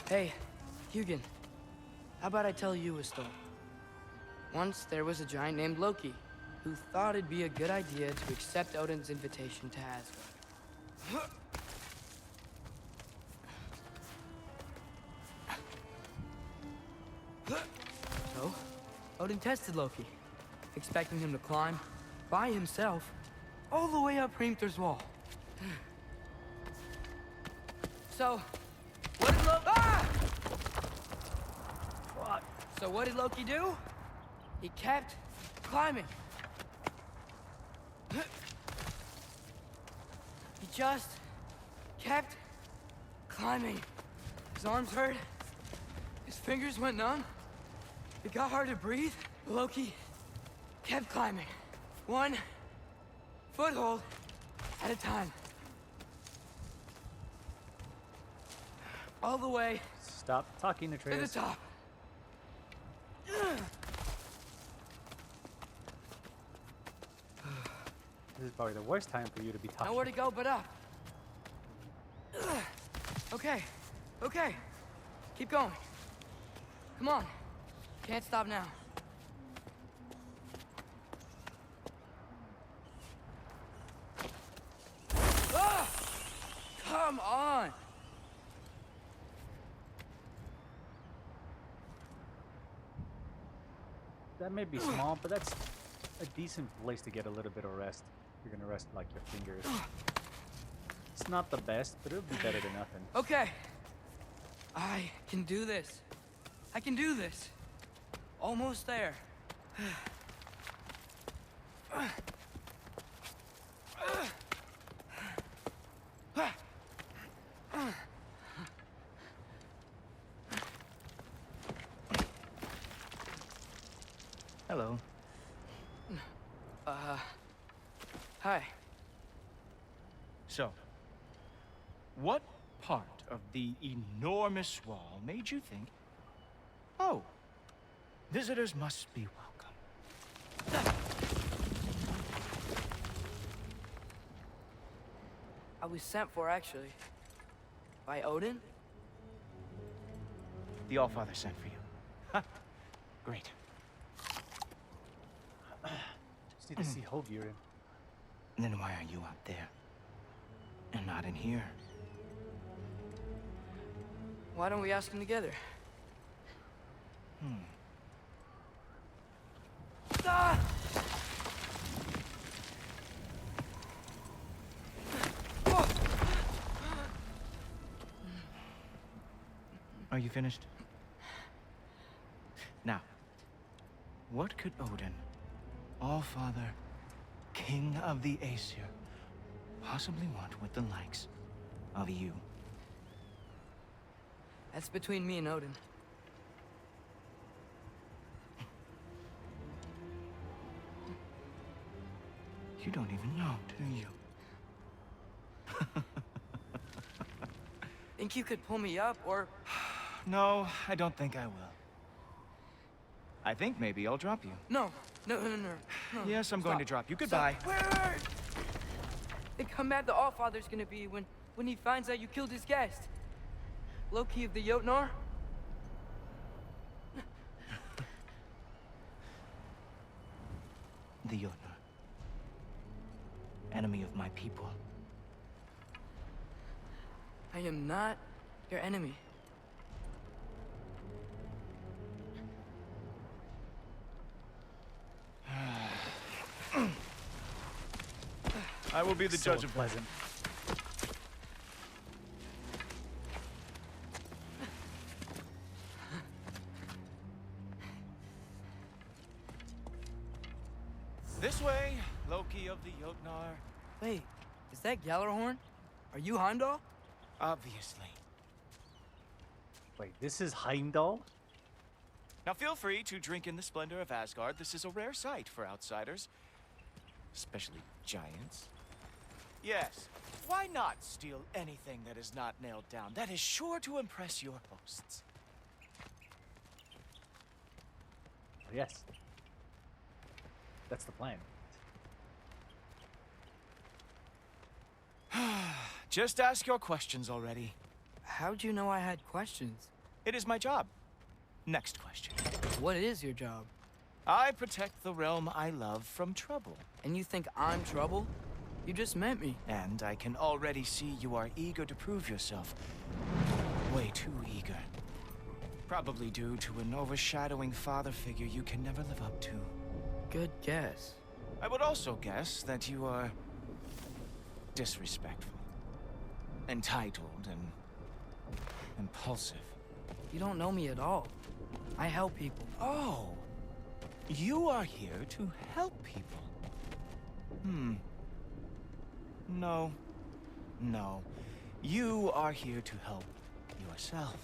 Hey, Hugin. How about I tell you a story? Once there was a giant named Loki who thought it'd be a good idea to accept Odin's invitation to Asgard. So, Odin tested Loki, expecting him to climb by himself all the way up Hrimthur's wall. So, what did Loki... Ah! What? So what did Loki do? He kept climbing. He just kept climbing. His arms hurt. His fingers went numb. It got hard to breathe. Loki kept climbing. One foothold at a time. All the way Stop talking, to the Atreus. top. This is probably the worst time for you to be talking. Nowhere to go but up. Okay, okay. Keep going. Come on. Can't stop now. Ah! Come on. That may be small, but that's a decent place to get a little bit of rest. You're gonna rest like your fingers. It's not the best, but it'll be better than nothing. Okay. I can do this. I can do this. Almost there. Hello. Hi. So, what part of the enormous wall made you think, oh, visitors must be welcome? I was sent for, actually. By Odin? The Allfather sent for you. Huh. Great. Just need to see Hovir. Then why are you out there? And not in here? Why don't we ask him together? Ah! Are you finished? Now, what could Odin, Allfather, king of the Aesir, possibly want with the likes of you. That's between me and Odin. You don't even know, do you? Think you could pull me up, or... No, I don't think I will. I think maybe I'll drop you. No. No. Yes, I'm going to drop you. Goodbye. Stop. Wait. Think how mad the Allfather's gonna be when he finds out you killed his guest. Loki of the Jotnar? The Jotnar. Enemy of my people. I am not your enemy. I will be the So judge of pleasant. This way, Loki of the Jotnar. Wait, is that Gjallarhorn? Are you Heimdall? Obviously. Wait, this is Heimdall? Now feel free to drink in the splendor of Asgard. This is a rare sight for outsiders. Especially giants. Yes, why not steal anything that is not nailed down? That is sure to impress your hosts. Yes. That's the plan. Just ask your questions already. How'd you know I had questions? It is my job. Next question. What is your job? I protect the realm I love from trouble. And you think I'm trouble? You just met me. And I can already see you are eager to prove yourself. Way too eager. Probably due to an overshadowing father figure you can never live up to. Good guess. I would also guess that you are disrespectful, entitled, and impulsive. You don't know me at all. I help people. Oh, you are here to help people. No. You are here to help yourself.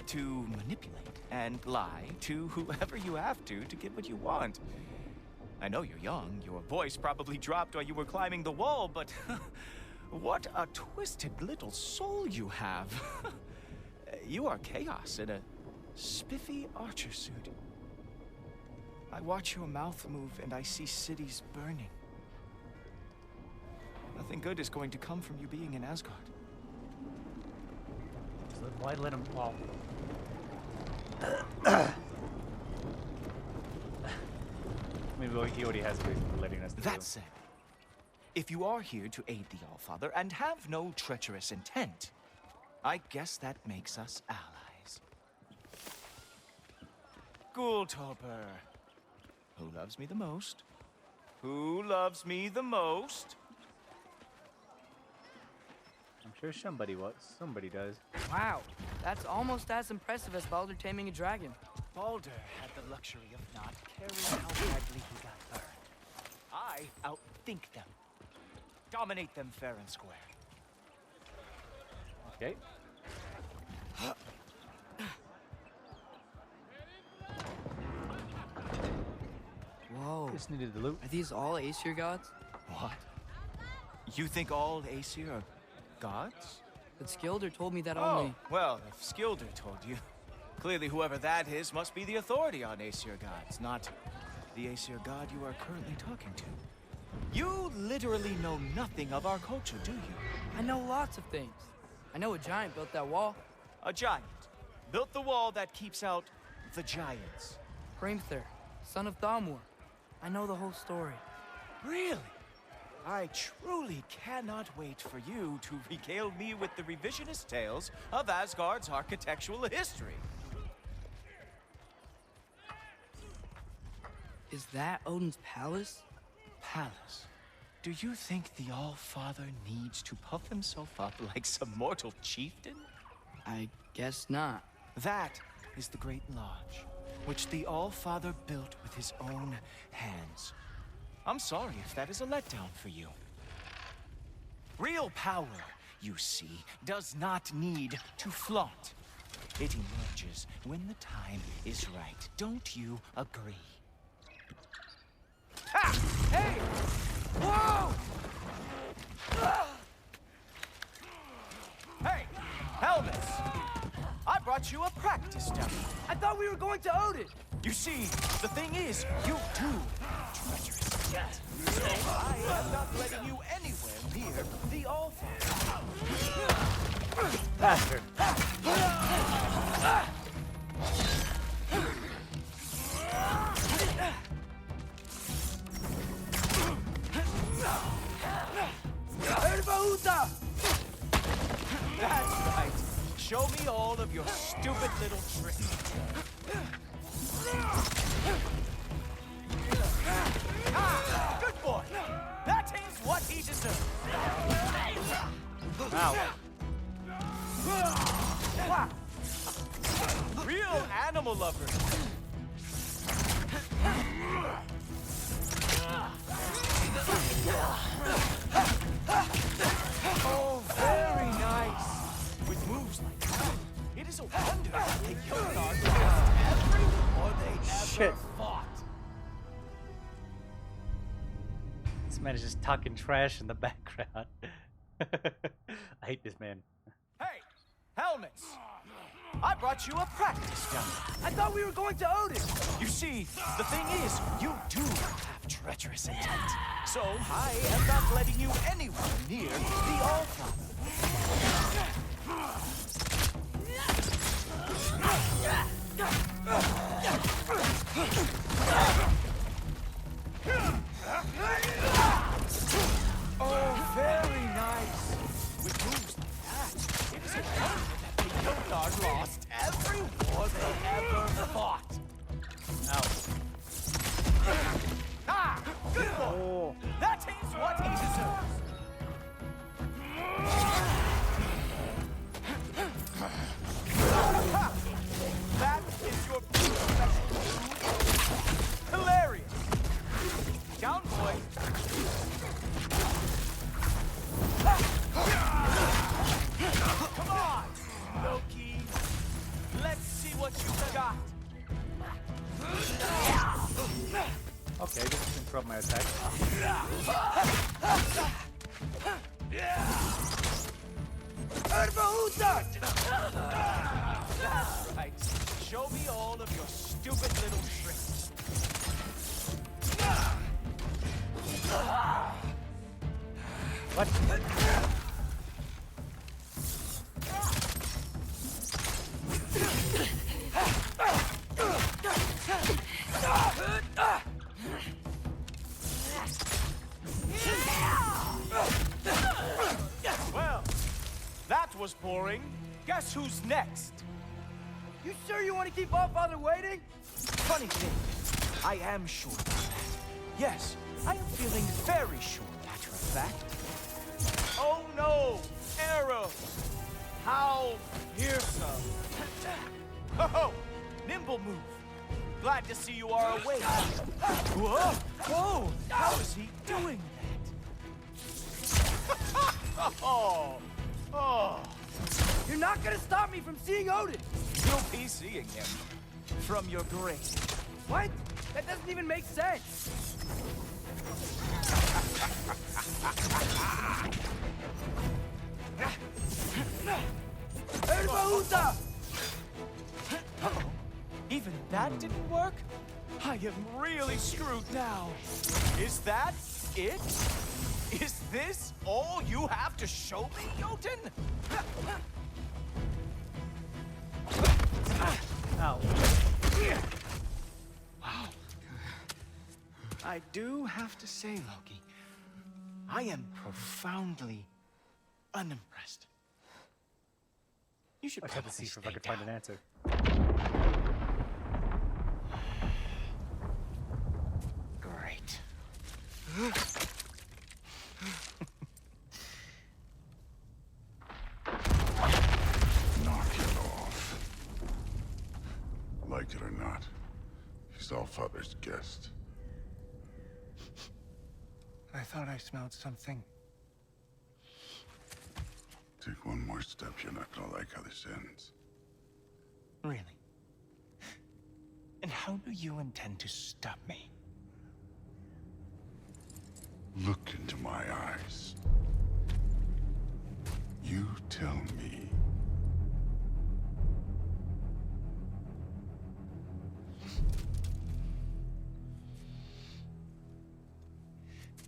To manipulate and lie to whoever you have to get what you want. I know you're young, your voice probably dropped while you were climbing the wall, but what a twisted little soul you have. You are chaos in a spiffy archer suit. I watch your mouth move and I see cities burning. Nothing good is going to come from you being in Asgard. So why let him fall? Maybe he already has a reason for letting us do. That said, if you are here to aid the Allfather and have no treacherous intent, I guess that makes us allies. Ghoultoper. Who loves me the most? Who loves me the most? I'm sure somebody does. Wow, that's almost as impressive as Baldur taming a dragon. Baldur had the luxury of not caring how badly he got burned. I outthink them. Dominate them fair and square. Okay. Whoa. Just needed the loot. Are these all Aesir gods? What? You think all Aesir are gods? But Skilder told me that Oh, only... well, if Skilder told you, clearly whoever that is must be the authority on Aesir gods, not the Aesir god you are currently talking to. You literally know nothing of our culture, do you? I know lots of things. I know a giant built that wall. A giant built the wall that keeps out the giants. Hrimthur, son of Thamur. I know the whole story. Really? I truly cannot wait for you to regale me with the revisionist tales of Asgard's architectural history. Is that Odin's palace? Palace? Do you think the All-Father needs to puff himself up like some mortal chieftain? I guess not. That is the Great Lodge, which the All-Father built with his own hands. I'm sorry if that is a letdown for you. Real power, you see, does not need to flaunt. It emerges when the time is right. Don't you agree? Ha! Hey! Whoa! Hey, helmets! I brought you a practice dummy. I thought we were going to Odin. You see, the thing is, you do have treacherous yet. So I am not letting you anywhere near the Allfather. Bastard. That's right. Show me all of your stupid little tricks. Ah, good boy. That is what he deserves. Wow. Real animal lovers. Oh, very nice. With moves like that, it is a wonder that they killed our lost every war they ever fought. This man is just talking trash in the background. I hate this man. Hey, helmets! I brought you a practice dummy. I thought we were going to Odin. You see, the thing is, you do have treacherous intent. So I am not letting you anywhere near the Allfather. Oh, very nice. With moves like that, it is a wonder that the Yodar lost every war they ever fought. Ow. Ah, good boy. Oh. That is what he deserves. Ha! That is your special move. Hilarious. Down, boy. Come on, Loki. Let's see what you got. Okay, this is interrupt my attack. That's right. Show me all of your stupid little tricks. What? Well, that was boring. Guess who's next? You sure you want to keep Allfather waiting? Funny thing, I am sure about that. Yes, I am feeling very sure, matter of fact. Oh no! Arrows! How fearsome! Oh, nimble move. Glad to see you are awake. Whoa! Whoa! How is he doing that? Oh! You're not gonna stop me from seeing Odin. You'll be seeing him from your grave. What? That doesn't even make sense. Uh-oh. Even that didn't work? I am really screwed now. Is that it? Is this all you have to show me, Jotun? Ow. Wow. I do have to say, Loki, I am profoundly unimpressed. You should I have to see if I can find an answer. Great. Knock it off. Like it or not, he's Allfather's guest. I thought I smelled something. Take one more step, you're not gonna like how this ends. Really? And how do you intend to stop me? Look into my eyes. You tell me.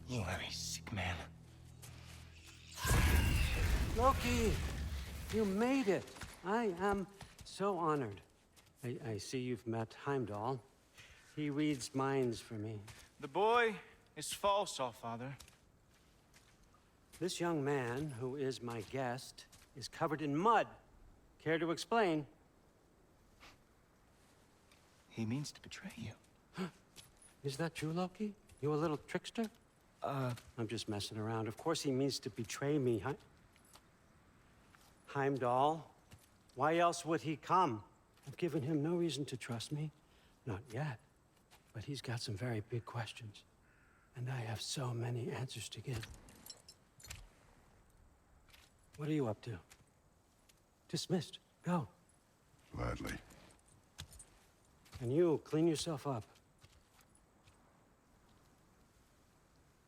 You are a sick man. Loki, you made it. I am so honored. I see you've met Heimdall. He reads minds for me. The boy is false, Allfather. This young man, who is my guest, is covered in mud. Care to explain? He means to betray you. Is that true, Loki? You a little trickster? I'm just messing around. Of course he means to betray me, huh? Heimdall? Why else would he come? I've given him no reason to trust me. Not yet. But he's got some very big questions. And I have so many answers to give. What are you up to? Dismissed. Go. Gladly. And you, clean yourself up.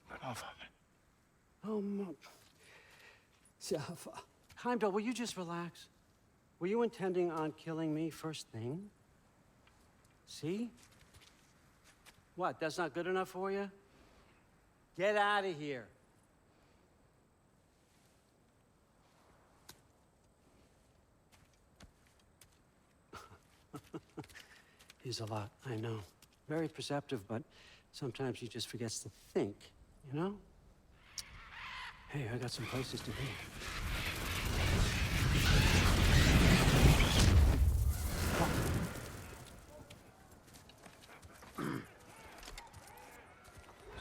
But Allfather. Oh, Heimdall, will you just relax? Were you intending on killing me first thing? See? What, that's not good enough for you? Get out of here. He's a lot, I know. Very perceptive, but sometimes he just forgets to think, you know? Hey, I got some places to be.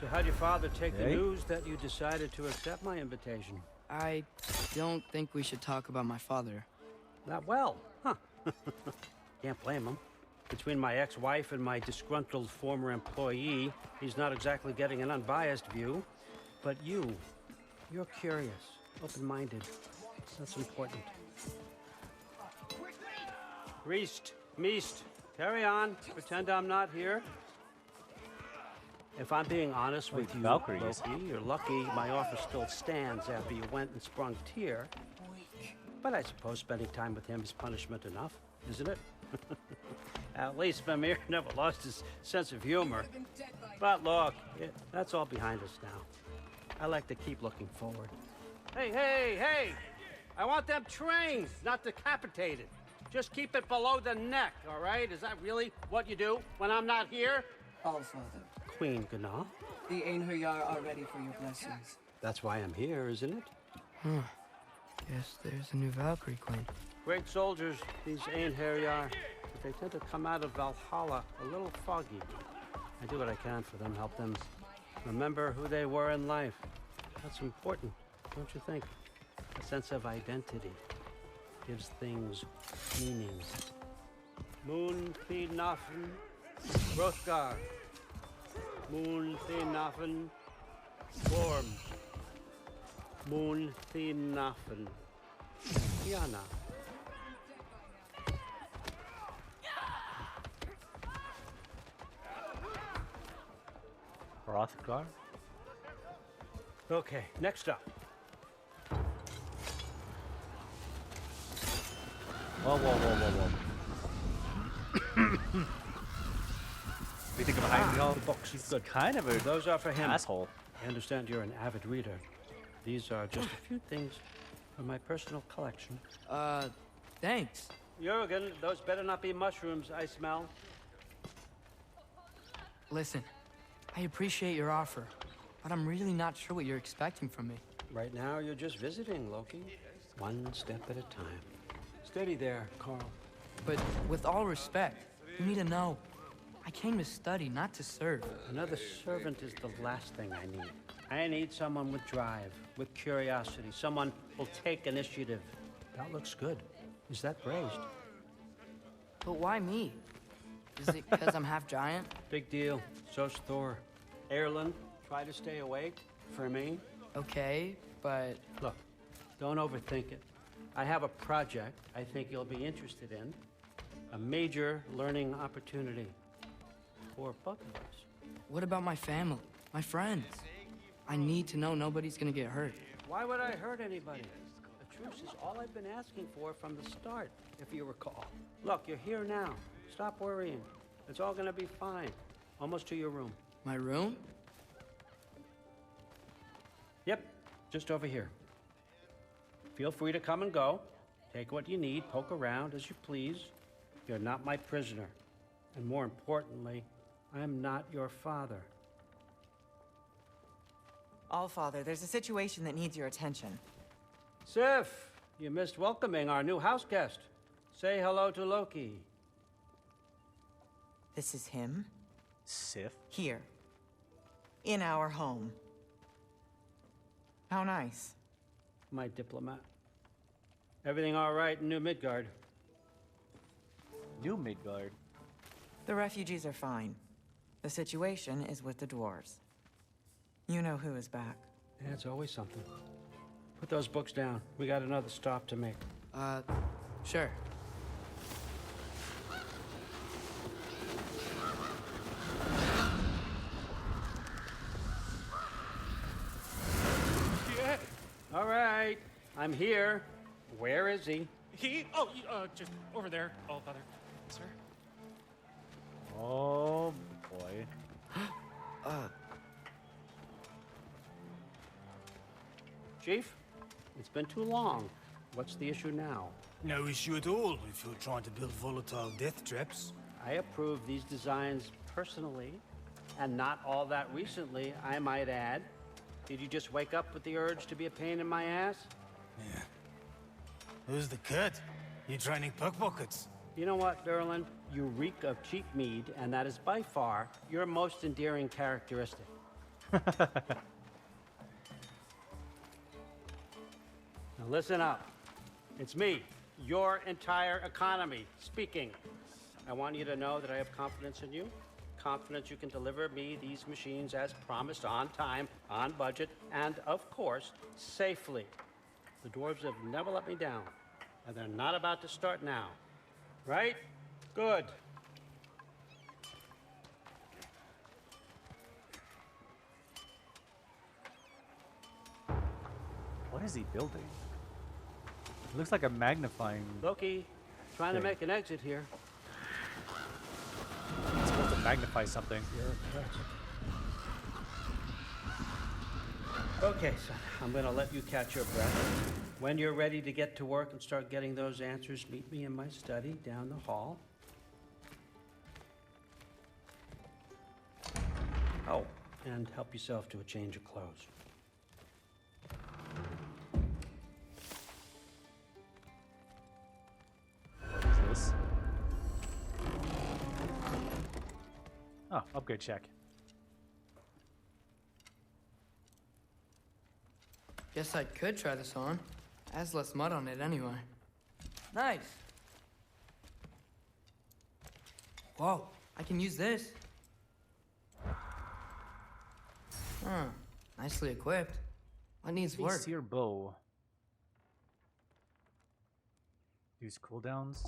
So how'd your father take the news that you decided to accept my invitation? I don't think we should talk about my father. Not well, huh? Can't blame him. Between my ex-wife and my disgruntled former employee, he's not exactly getting an unbiased view. But you're curious, open-minded. That's important. Reist, Meest, carry on. Pretend I'm not here. If I'm being honest with you, Valkyrie. Loki, you're lucky my offer still stands after you went and sprung Tyr. But I suppose spending time with him is punishment enough, isn't it? At least Mimir never lost his sense of humor. But look, that's all behind us now. I like to keep looking forward. Hey! I want them trained, not decapitated. Just keep it below the neck, all right? Is that really what you do when I'm not here? Allfather, Queen Gná. the Einherjar are ready for your blessings. That's why I'm here, isn't it? Guess there's a new Valkyrie Queen. Great soldiers, these Einherjar. But they tend to come out of Valhalla a little foggy. I do what I can for them, help them remember who they were in life. That's important, don't you think? A sense of identity gives things meaning. Moon Thinafen, Hrothgar. Moon Thinafen, Gorm. Moon Thinafen, Tiana. Hrothgar? Okay, next up. Whoa. We think of Heimdall. The books. He's kind of a Those are for him. asshole. I understand you're an avid reader. These are just a few things from my personal collection. Thanks. Jurgen, those better not be mushrooms I smell. Listen, I appreciate your offer, but I'm really not sure what you're expecting from me. Right now, you're just visiting, Loki. One step at a time. Steady there, Carl. But with all respect, you need to know, I came to study, not to serve. Another servant is the last thing I need. I need someone with drive, with curiosity, someone who'll take initiative. That looks good. Is that praised? But why me? Is it because I'm half giant? Big deal. So's Thor. Erlen, Try to stay awake for me. Okay, but Look, don't overthink it. I have a project I think you'll be interested in. A major learning opportunity for both of us. what about my family? My friends? I need to know nobody's gonna get hurt. Why would I hurt anybody? A truce is all I've been asking for from the start, if you recall. Look, you're here now. Stop worrying. It's all gonna be fine. Almost to your room. My room? Yep, just over here. Feel free to come and go. Take what you need, poke around as you please. You're not my prisoner. And more importantly, I'm not your father. Allfather, there's a situation that needs your attention. Sif, you missed welcoming our new house guest. Say hello to Loki. This is him? Sif? Here. In our home. How nice. My diplomat. Everything all right in New Midgard? New Midgard? The refugees are fine. The situation is with the dwarves. You know who is back. Yeah, it's always something. Put those books down. We got another stop to make. Sure. Yeah. All right. I'm here. Where is he? Just over there, Allfather. Sir? Oh, boy. Chief, it's been too long. What's the issue now? No issue at all if you're trying to build volatile death traps. I approve these designs personally, and not all that recently, I might add. Did you just wake up with the urge to be a pain in my ass? Yeah. Who's the cut? You training pickpockets? You know what, Derlin? You reek of cheap mead, and that is by far your most endearing characteristic. Now listen up. It's me, your entire economy, speaking. I want you to know that I have confidence in you. Confidence you can deliver me these machines as promised, on time, on budget, and of course, safely. The dwarves have never let me down, and they're not about to start now. Right? Good. What is he building? It looks like a magnifying... Loki, trying to make an exit here. It's supposed to magnify something. Okay, son, I'm gonna let you catch your breath. When you're ready to get to work and start getting those answers, meet me in my study down the hall. Oh, and help yourself to a change of clothes. What is this? Oh, upgrade check. Guess I could try this on. Has less mud on it anyway. Nice. Whoa, I can use this. Huh, nicely equipped. What needs work? Your bow. Use cooldowns.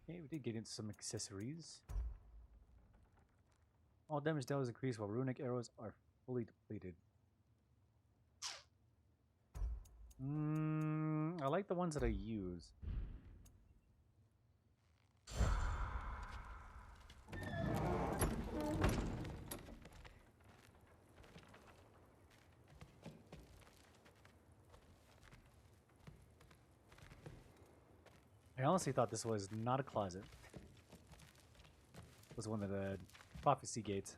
Okay, we did get into some accessories. All damage dealt is increased while runic arrows are fully depleted. I like the ones that I use. I honestly thought this was not a closet. It was one of the prophecy gates.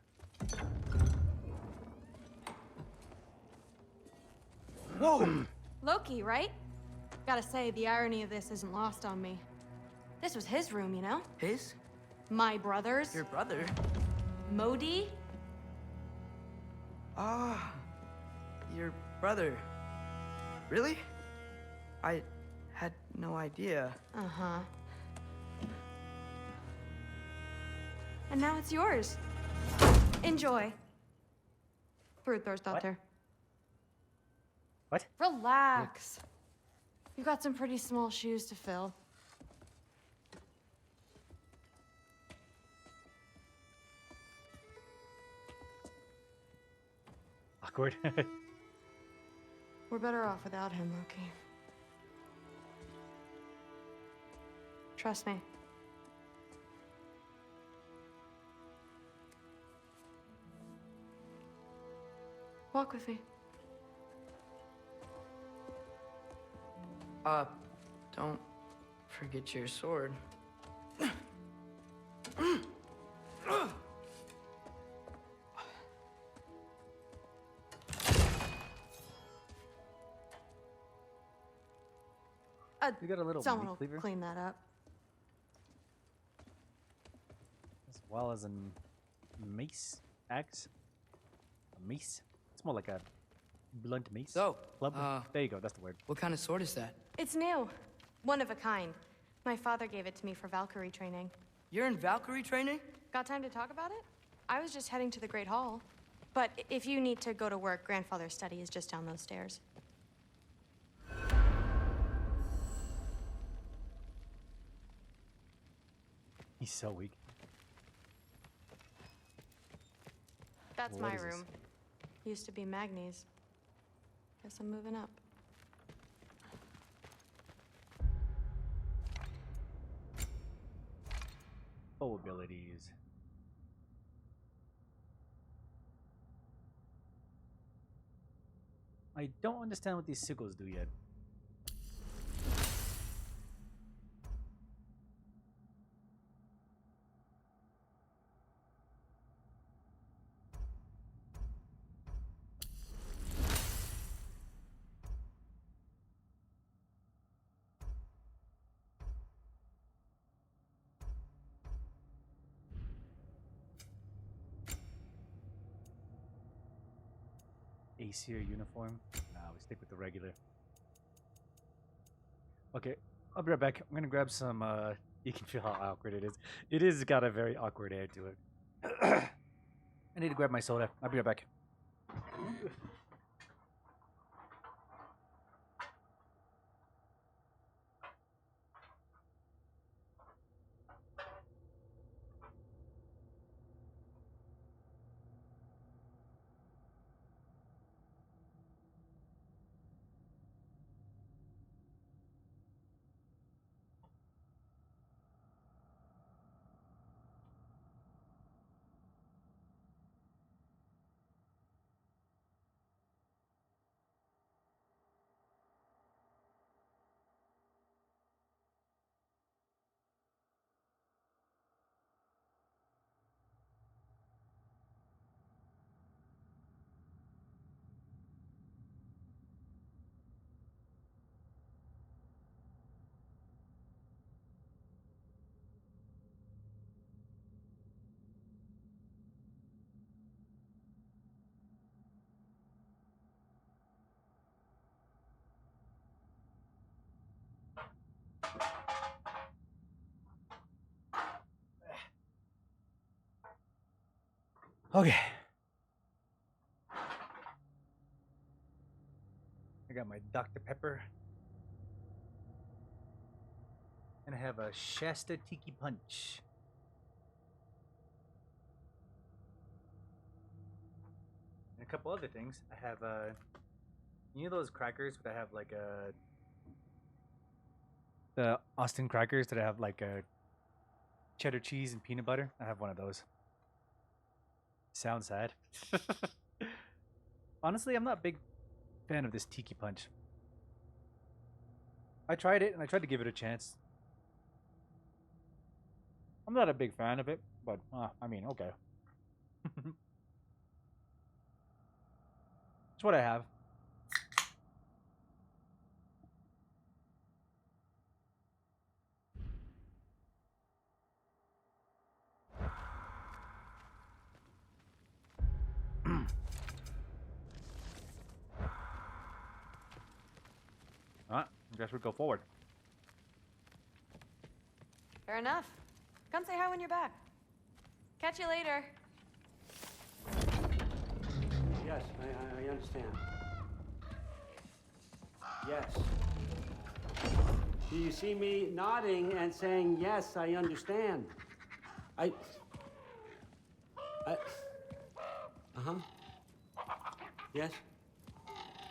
Whoa! Loki, right? Gotta say, the irony of this isn't lost on me. This was his room, you know? His? My brother's. Your brother? Modi? Ah, your brother. Really? I had no idea. Uh-huh. And now it's yours. Enjoy. Brudthor's What? Relax. You've got some pretty small shoes to fill. Awkward. We're better off without him, Loki. Trust me. Walk with me. Don't forget your sword. You got a little Someone meat will cleaver? clean that up. As well as a mace axe. A mace? It's more like a blunt mace. So, Club? There you go, that's the word. What kind of sword is that? It's new. One of a kind. My father gave it to me for Valkyrie training. You're in Valkyrie training? Got time to talk about it? I was just heading to the Great Hall. But if you need to go to work, Grandfather's study is just down those stairs. He's so weak. That's What my is this? room. Used to be Magni's. Guess I'm moving up. Oh, abilities. I don't understand what these sickles do yet. Acer uniform? Nah, we stick with the regular. Okay, I'll be right back. I'm gonna grab some, you can feel how awkward it is. It is got a very awkward air to it. I need to grab my soda. I'll be right back. Okay. I got my Dr. Pepper. And I have a Shasta Tiki Punch. And a couple other things. I have, you know those crackers that have like a... The Austin crackers that have like a cheddar cheese and peanut butter? I have one of those. Sounds sad. Honestly, I'm not a big fan of this Tiki Punch. I tried it and I tried to give it a chance. I'm not a big fan of it, but I mean, okay. It's what I have. I guess we go forward. Fair enough. Come say hi when you're back. Catch you later. Yes, I understand. Yes. Do you see me nodding and saying, yes, I understand? Uh-huh. Yes?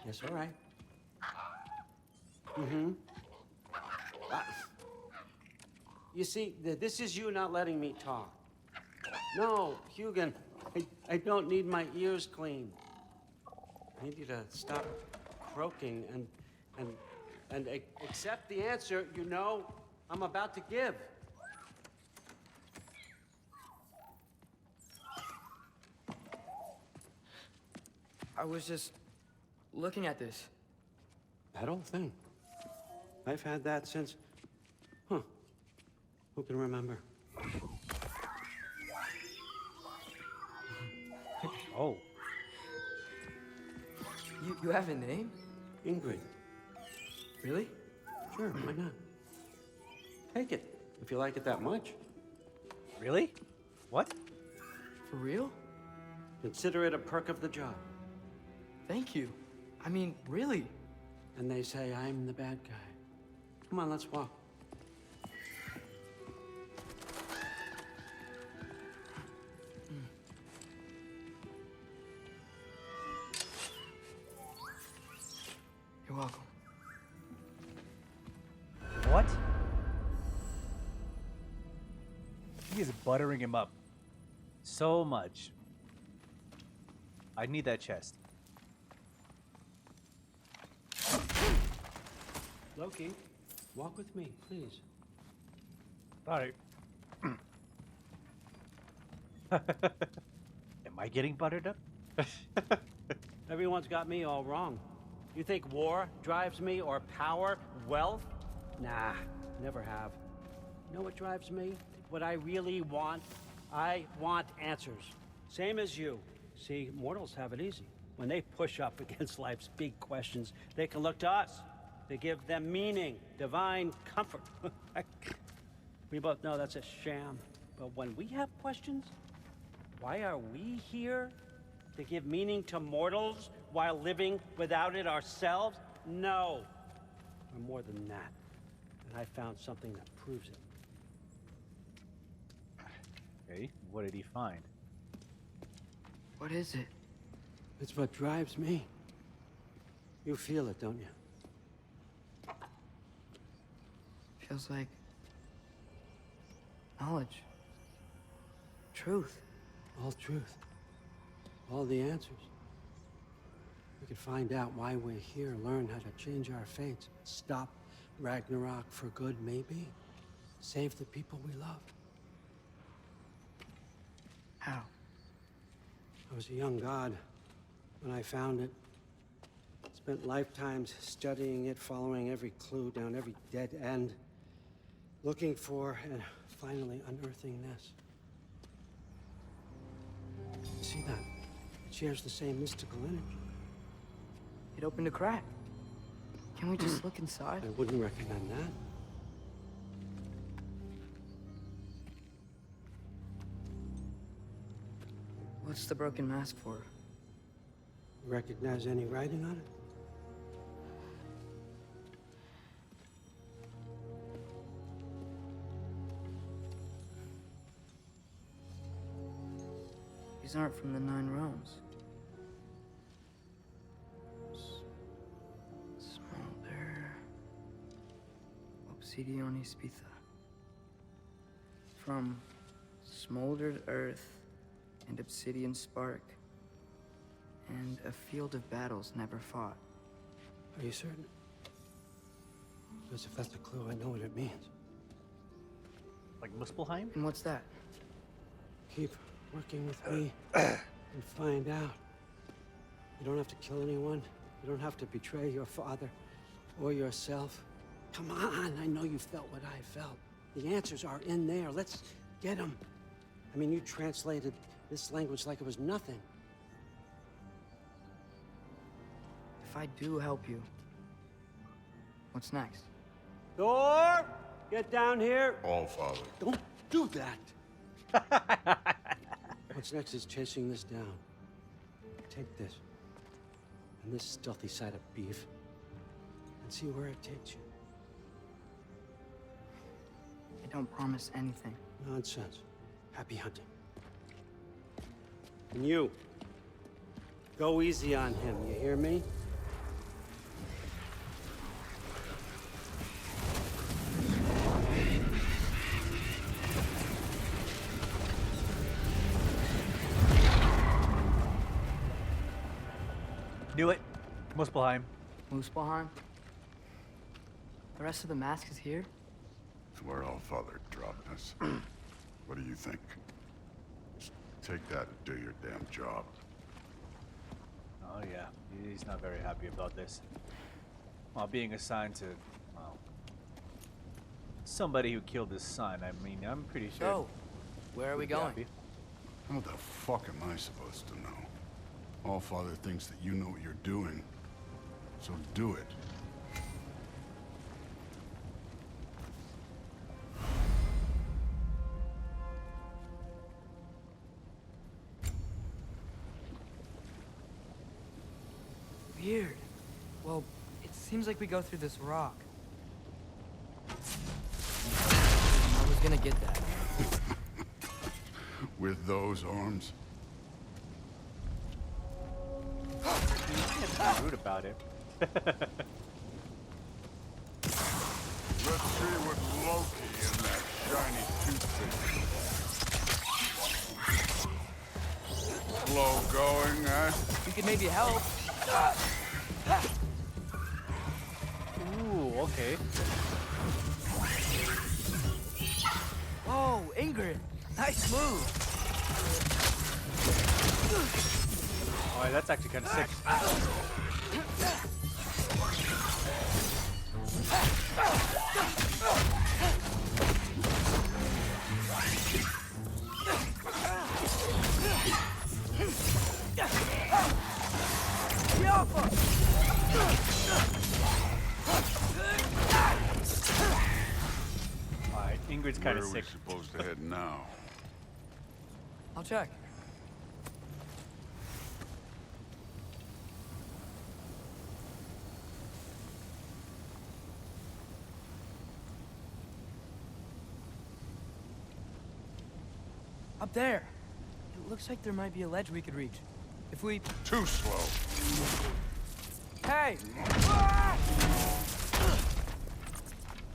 Yes, all right. Mm-hmm. You see, this is you not letting me talk. No, Hugin, I don't need my ears cleaned. I need you to stop croaking and accept the answer you know I'm about to give. I was just looking at this. That old thing. I've had that since... Huh. Who can remember? Oh. You have a name? Ingrid. Really? Sure, why not? Take it, if you like it that much. Really? What? For real? Consider it a perk of the job. Thank you. I mean, really. And they say I'm the bad guy. Come on, let's walk. You're welcome. What? He is buttering him up so much. I need that chest. Loki, walk with me, please. Sorry. Am I getting buttered up? Everyone's got me all wrong. You think war drives me, or power, wealth? Nah, never have. You know what drives me? What I really want? I want answers. Same as you. See, mortals have it easy. When they push up against life's big questions, they can look to us. They give them meaning, divine comfort. We both know that's a sham. But when we have questions, why are we here? To give meaning to mortals while living without it ourselves? No. We're more than that. And I found something that proves it. Okay, what did he find? What is it? It's what drives me. You feel it, don't you? Feels like knowledge. Truth. All truth. All the answers. We could find out why we're here, learn how to change our fates, stop Ragnarok for good, maybe. Save the people we love. How? I was a young god when I found it. Spent lifetimes studying it, following every clue down every dead end, looking for and finally unearthing this. You see that? It shares the same mystical energy. It opened a crack. Can we just look inside? I wouldn't recommend that. What's the broken mask for? Recognize any writing on it? These aren't from the 9 realms. Smolder. Obsidione Spitha. From smoldered earth and obsidian spark. And a field of battles never fought. Are you certain? Because if that's a clue, I know what it means. Like Muspelheim? And what's that? Keep working with me and find out. You don't have to kill anyone. You don't have to betray your father or yourself. Come on, I know you felt what I felt. The answers are in there. Let's get them. I mean, you translated this language like it was nothing. if I do help you, what's next? Thor, get down here. All Father. Don't do that. What's next is chasing this down. Take this and this stealthy side of beef and see where it takes you. I don't promise anything. Nonsense. Happy hunting. And you, go easy on him, you hear me? Knew it. Muspelheim. Muspelheim? The rest of the mask is here? It's where All Father dropped us. What do you think? Just take that and do your damn job. Oh yeah, he's not very happy about this. Well, being assigned to, well, somebody who killed his son. I mean, I'm pretty sure. So, where are we going? Happy. How the fuck am I supposed to know? All Father thinks that you know what you're doing, so do it. Weird. Well, it seems like we go through this rock. I was gonna get that. With those arms? Can't be rude about it. Let's see what's Loki in that shiny toothpick. Slow going, eh? You could maybe help. Ooh, okay. Oh, Ingrid. Nice move. Alright, that's actually kind of sick. Alright, Ingrid's kind of sick. Where are we supposed to head now? I'll check. Up there. It looks like there might be a ledge we could reach. If we... Too slow. Hey!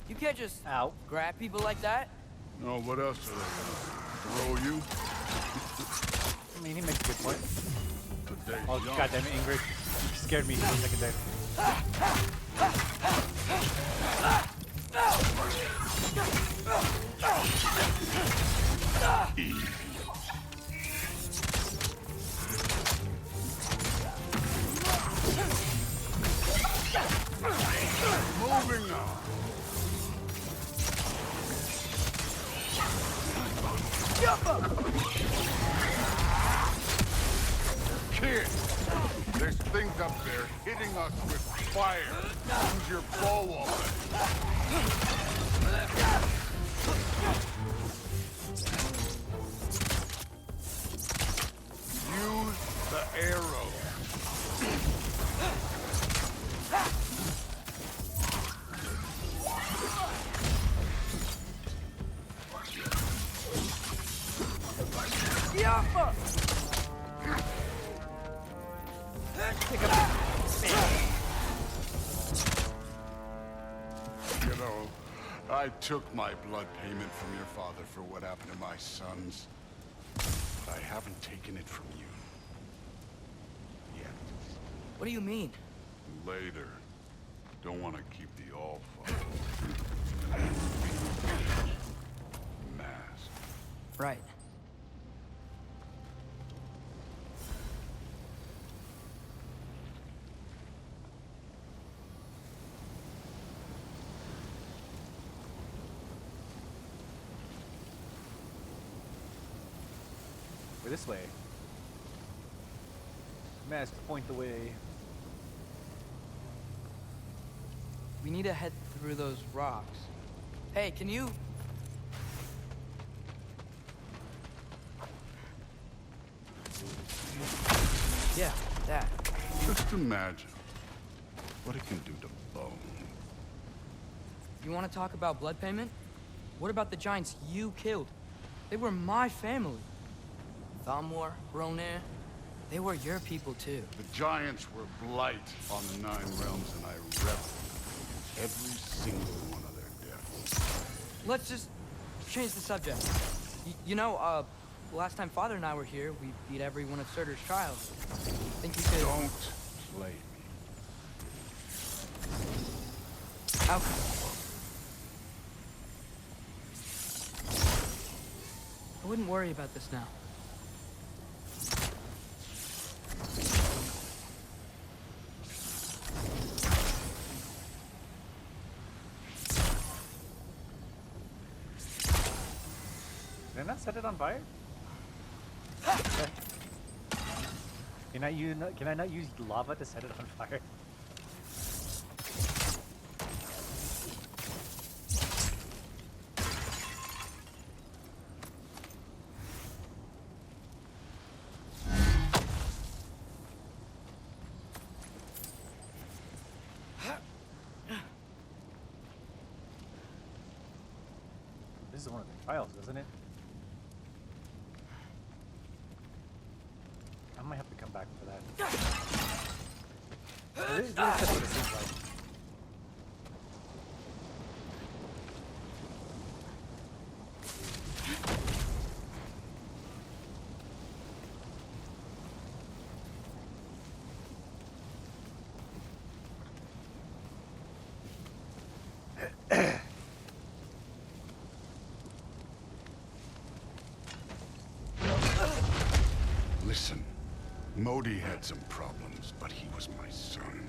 You can't just grab people like that. No, what else are they gonna throw you? I mean, he makes a good point. Today's Oh, young. goddamn it, Ingrid. You scared me for a second there. Moving on. Kid, there's things up there hitting us with fire. Use your bow already. Use the arrow. You know, I took my blood payment from your father for what happened to my sons. But I haven't taken it from you. Yet. What do you mean? Later. Don't want to keep the All-Father. Mask. Right. Go this way. Mask, point the way. We need to head through those rocks. Hey, can you... Yeah, that. Just imagine what it can do to bone. You want to talk about blood payment? What about the giants you killed? They were my family. Thamor, Ronir, they were your people too. The giants were blight on the 9 realms, and I reveled in every single one of their deaths. Let's just change the subject. Last time Father and I were here, we beat every one of Surtur's trials. Think you could... Don't play me. How... I wouldn't worry about this now. Did I not set it on fire? Can I not use lava to set it on fire? This is one of the trials, isn't it? I might have to come back for that. This is just what it seems like. Listen, Modi had some problems, but he was my son.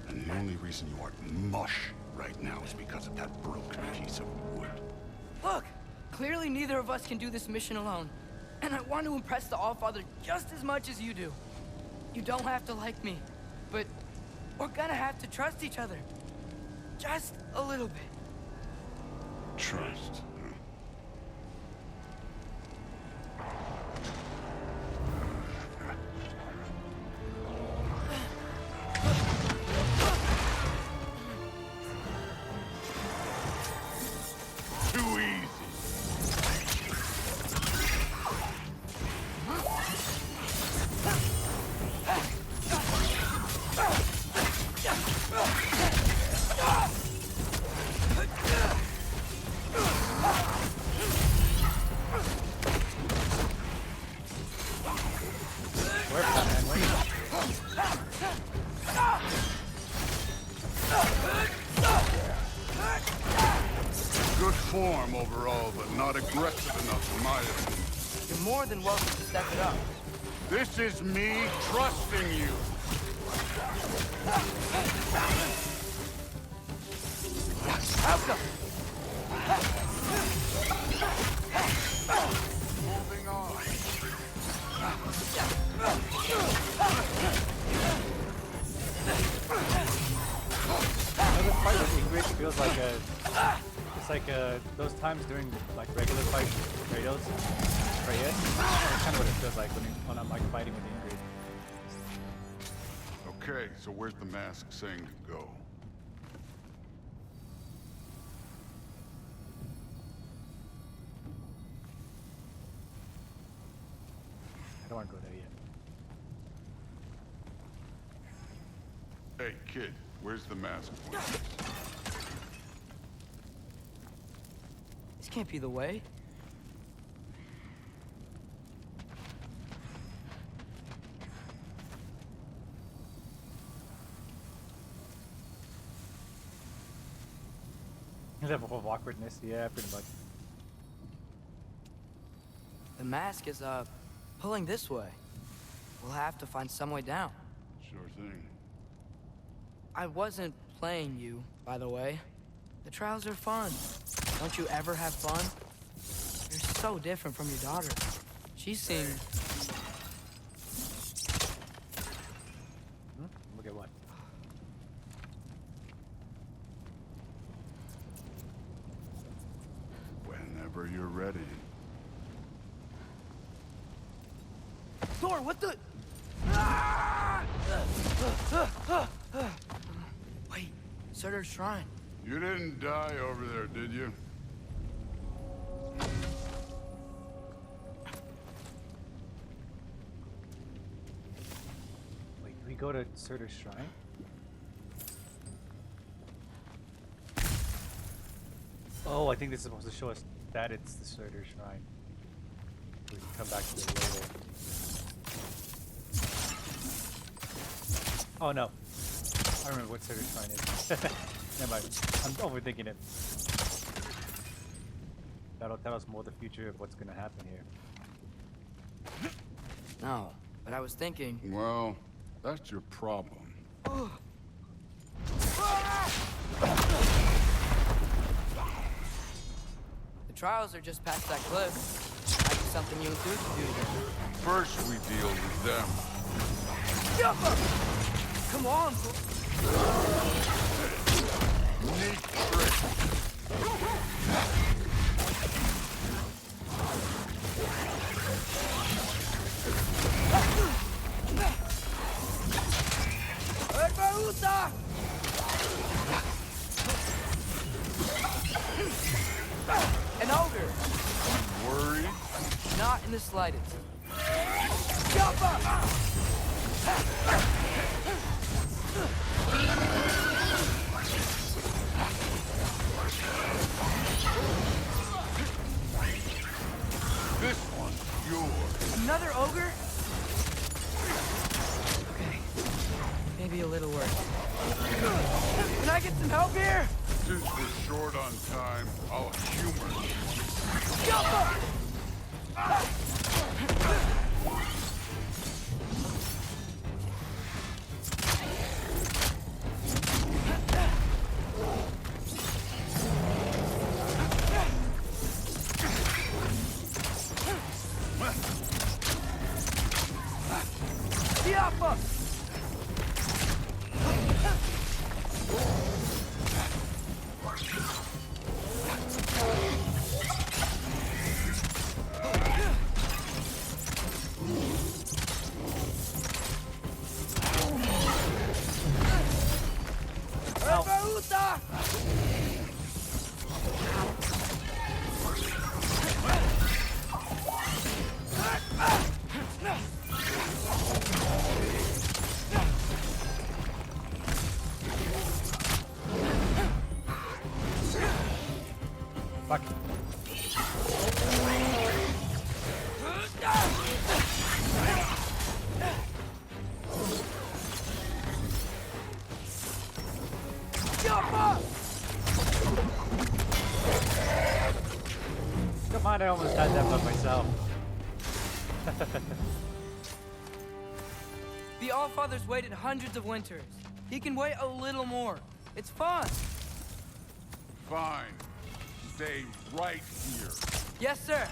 And the only reason you aren't mush right now is because of that broken piece of wood. Look! Clearly neither of us can do this mission alone. And I want to impress the Allfather just as much as you do. You don't have to like me, but we're gonna have to trust each other. Just a little bit. Trust. Too easy. Good form overall, but not aggressive enough in my opinion. You're more than welcome to step it up. This is me trusting you. Outcome! Moving on. Another fight with Ingrid feels like it's like those times during like regular fights with Kratos, Freya. That's kind of what it feels like when I'm like fighting with Ingrid. Okay, so where's the mask saying to go? I don't want to go there yet. Hey, kid, where's the mask pointing? This can't be the way. Level of awkwardness, yeah, pretty much. The mask is, pulling this way. We'll have to find some way down. Sure thing. I wasn't playing you, by the way. The trials are fun. Don't you ever have fun? You're so different from your daughter. She seemed... Look at what? you're ready. Thor, what the? Wait, Surtur's shrine. You didn't die over there, did you? Wait, do we go to Surtur's shrine? Oh, I think this is supposed to show us that it's the Surtur shrine. We can come back to it later. Oh no. I remember what Surtur shrine is. Never mind. I'm overthinking it. That'll tell us more the future of what's gonna happen here. No, but I was thinking. Well, that's your problem. The trials are just past that cliff. Might be something you and Dude can do together. First, we deal with them. Come on! Neat trick. An ogre! Worried? Not in the slightest. This one's yours. Another ogre? Okay. Maybe a little worse. Can I get some help here? Since we're short on time, I'll humor you. Fuck. Come on, I almost had that by myself. The Allfather's waited hundreds of winters. He can wait a little more. It's fun. Fine. Stay right here. Yes, sir.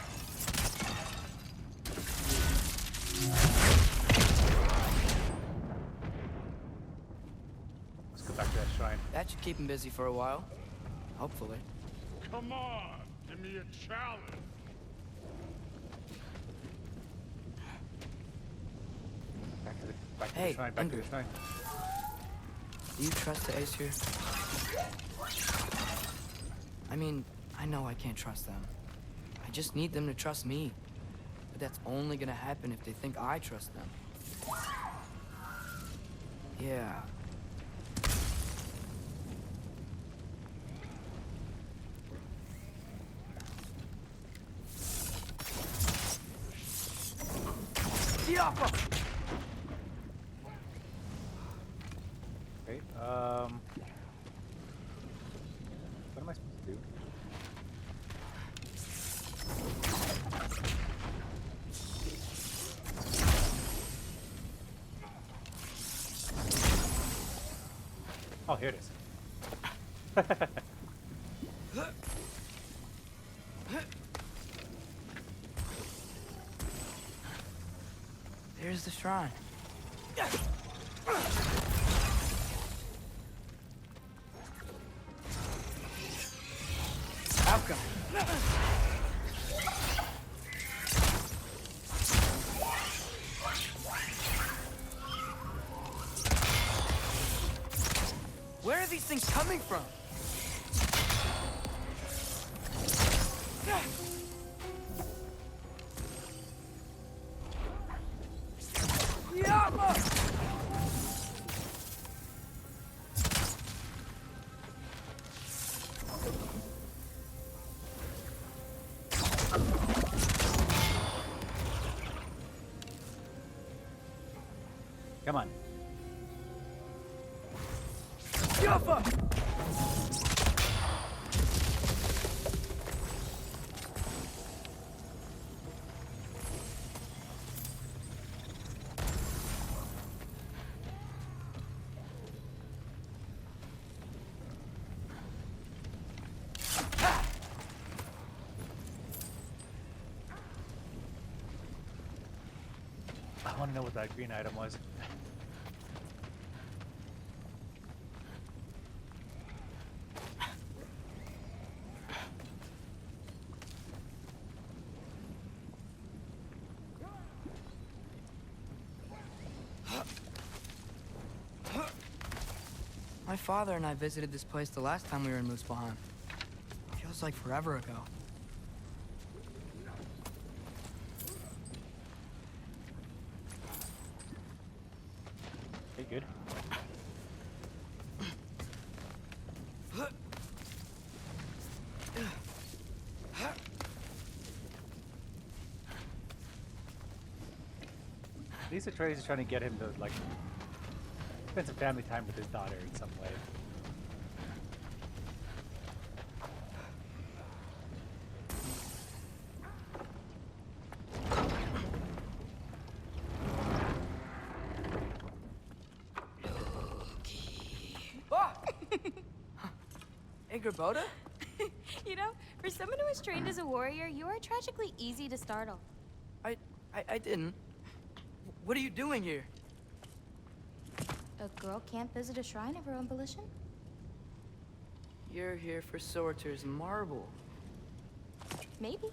Let's go back to that shrine. That should keep him busy for a while. Hopefully. Come on, give me a challenge. Back to Hey, the shrine, back to Unger. the shrine. Do you trust the Aesir? I mean, I know I can't trust them. I just need them to trust me. But that's only gonna happen if they think I trust them. Yeah. Okay, what am I supposed to do? Oh, here it is. There's the shrine. Outcome. these things coming from? Yama! Come on. Yaffa! I want to know what that green item was. My father and I visited this place the last time we were in Muspelheim. Feels like forever ago. Okay, good. At least Atreus is trying to get him to, like, spend some family time with his daughter in some way. Hey, Gerboda? You know, for someone who was trained as a warrior, you are tragically easy to startle. I didn't. What are you doing here? A girl can't visit a shrine of her own volition? You're here for Sorter's marble. Maybe.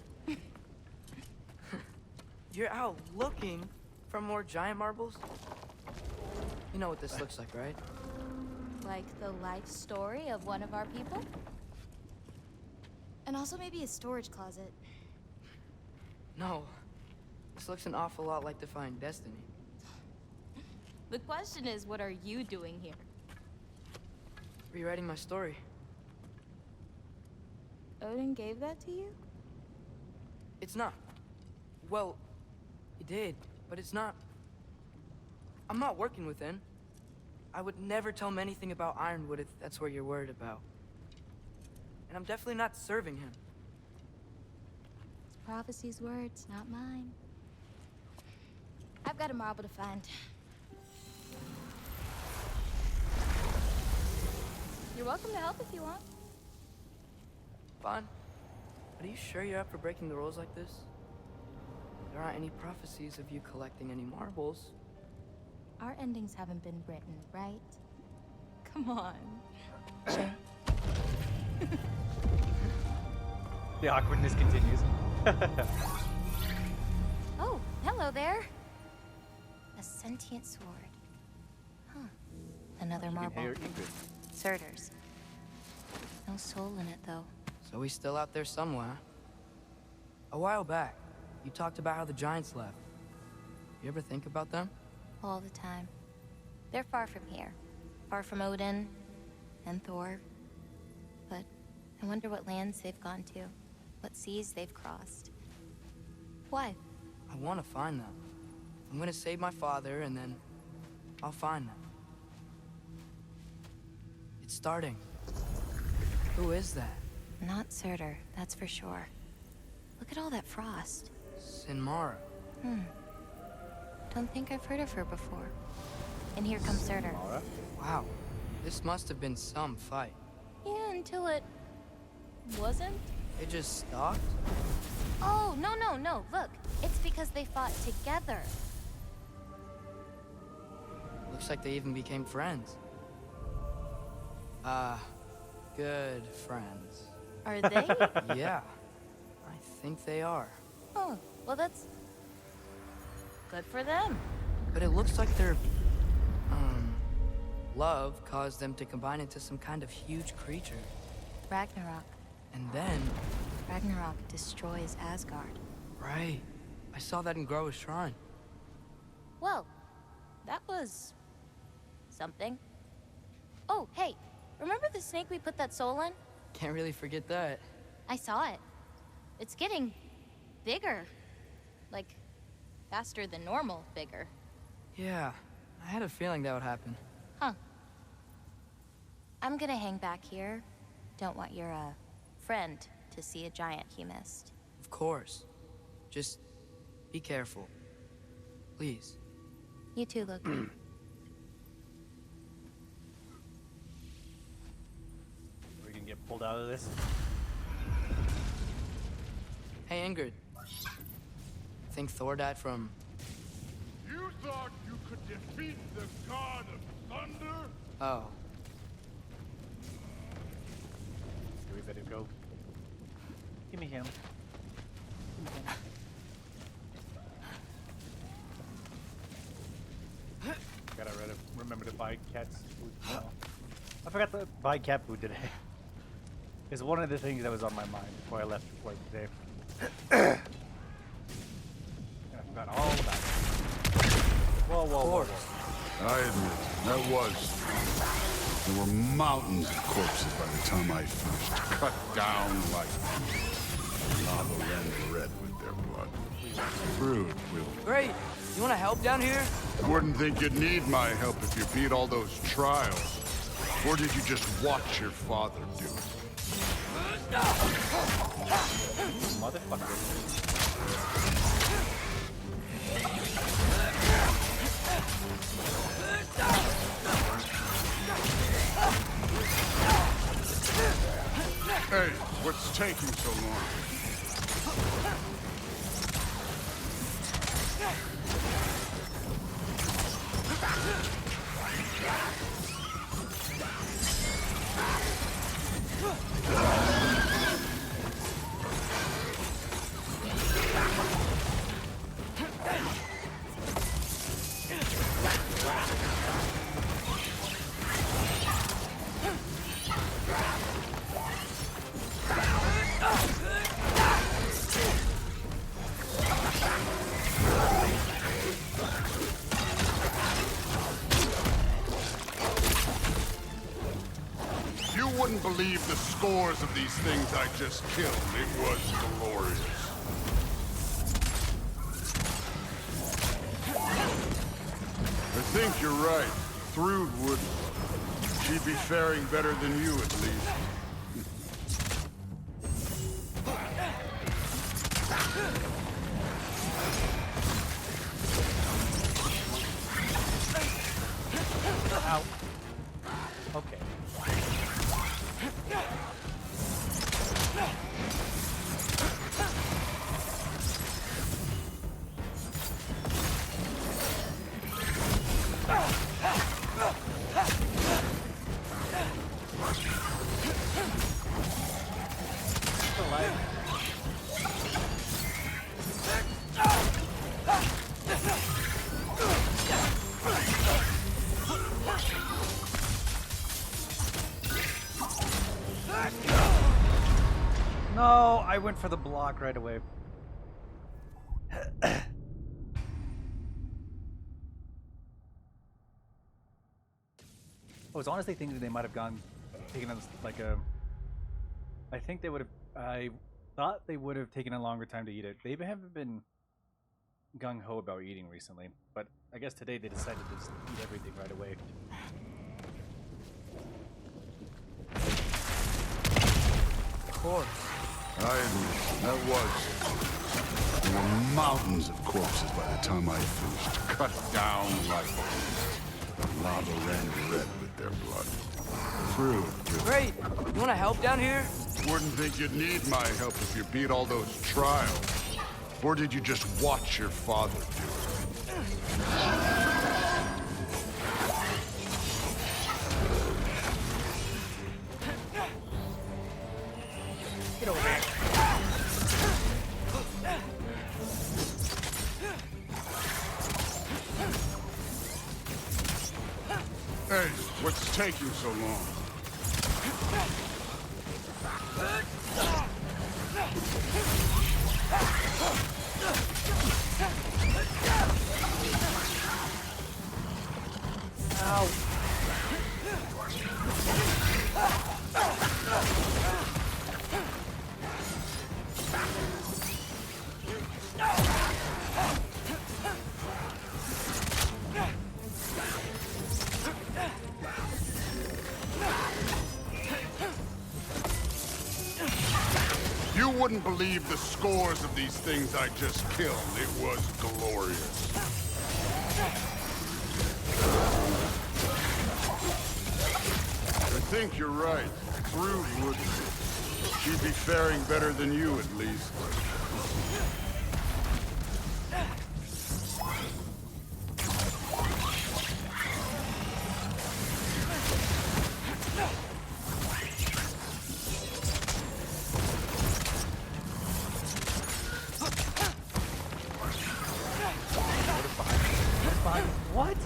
You're out looking for more giant marbles? You know what this looks like, right? Like the life story of one of our people? And also maybe a storage closet. No. This looks an awful lot like Defying Destiny. The question is, what are you doing here? Rewriting my story. Odin gave that to you? It's not. Well, he did, but it's not. I'm not working with him. I would never tell him anything about Ironwood if that's what you're worried about. And I'm definitely not serving him. It's prophecy's words, not mine. I've got a marble to find. You're welcome to help if you want. Fine. But are you sure you're up for breaking the rules like this? There aren't any prophecies of you collecting any marbles. Our endings haven't been written, right? Come on. Sure. The awkwardness continues. Oh, hello there. A sentient sword. Huh. Another marble. Surtur's. No soul in it, though. So he's still out there somewhere. A while back, you talked about how the giants left. You ever think about them? All the time. They're far from here. Far from Odin and Thor. But I wonder what lands they've gone to. What seas they've crossed. Why? I want to find them. I'm gonna save my father, and then I'll find them. It's starting. Who is that? Not Surtur, that's for sure. Look at all that frost. Sinmara. Don't think I've heard of her before. And here comes Surtur. Wow. This must have been some fight. Yeah, until it... wasn't? It just stopped? Oh, no. Look, it's because they fought together. Looks like they even became friends. Good friends. Are they? Yeah. I think they are. Oh, well that's... good for them. But it looks like they're, love caused them to combine into some kind of huge creature. Ragnarok. And then... Ragnarok destroys Asgard. Right. I saw that in Groa's shrine. Well, that was... something. Oh, hey, remember the snake we put that soul in? Can't really forget that. I saw it. It's getting... bigger. Like, faster than normal bigger. Yeah, I had a feeling that would happen. Huh. I'm gonna hang back here. Don't want your, friend to see a giant he missed. Of course. Just be careful. Please. You too, Loki. We're gonna get pulled out of this. Hey, Ingrid. Think Thor died from... You thought you could defeat the god of thunder? Oh. Can we let him go? Give me him. Give me him. Gotta remember to buy cats food. No. I forgot to buy cat food today. It's one of the things that was on my mind before I left work today. And I forgot all about it. Whoa, whoa, whoa, whoa. I admit, there were mountains of corpses by the time I finished. Cut down like lava ran red with their blood. Crude, Will. Great. You want to help down here? I wouldn't think you'd need my help if you beat all those trials. Or did you just watch your father do it? Motherfucker. Hey, what's taking so long? You wouldn't believe the scores of these things I just killed. It was glorious. I think you're right. Thrud would... She'd be faring better than you, at least. Ow. Okay. No, I went for the block right away. I was honestly thinking they might have taken us like a. I think they would have. I thought they would have taken a longer time to eat it. They haven't been gung ho about eating recently, but I guess today they decided to just eat everything right away. Of course. I admit, that was... There were mountains of corpses by the time I finished. Cut down like... Lava ran red with their blood. Crude. Great. You want to help down here? Wouldn't think you'd need my help if you beat all those trials. Or did you just watch your father do it? Get over there. Hey, What's taking so long? Ow. You wouldn't believe the scores of these things I just killed. It was glorious. I think you're right. Brood wouldn't. She'd be faring better than you, at least. What?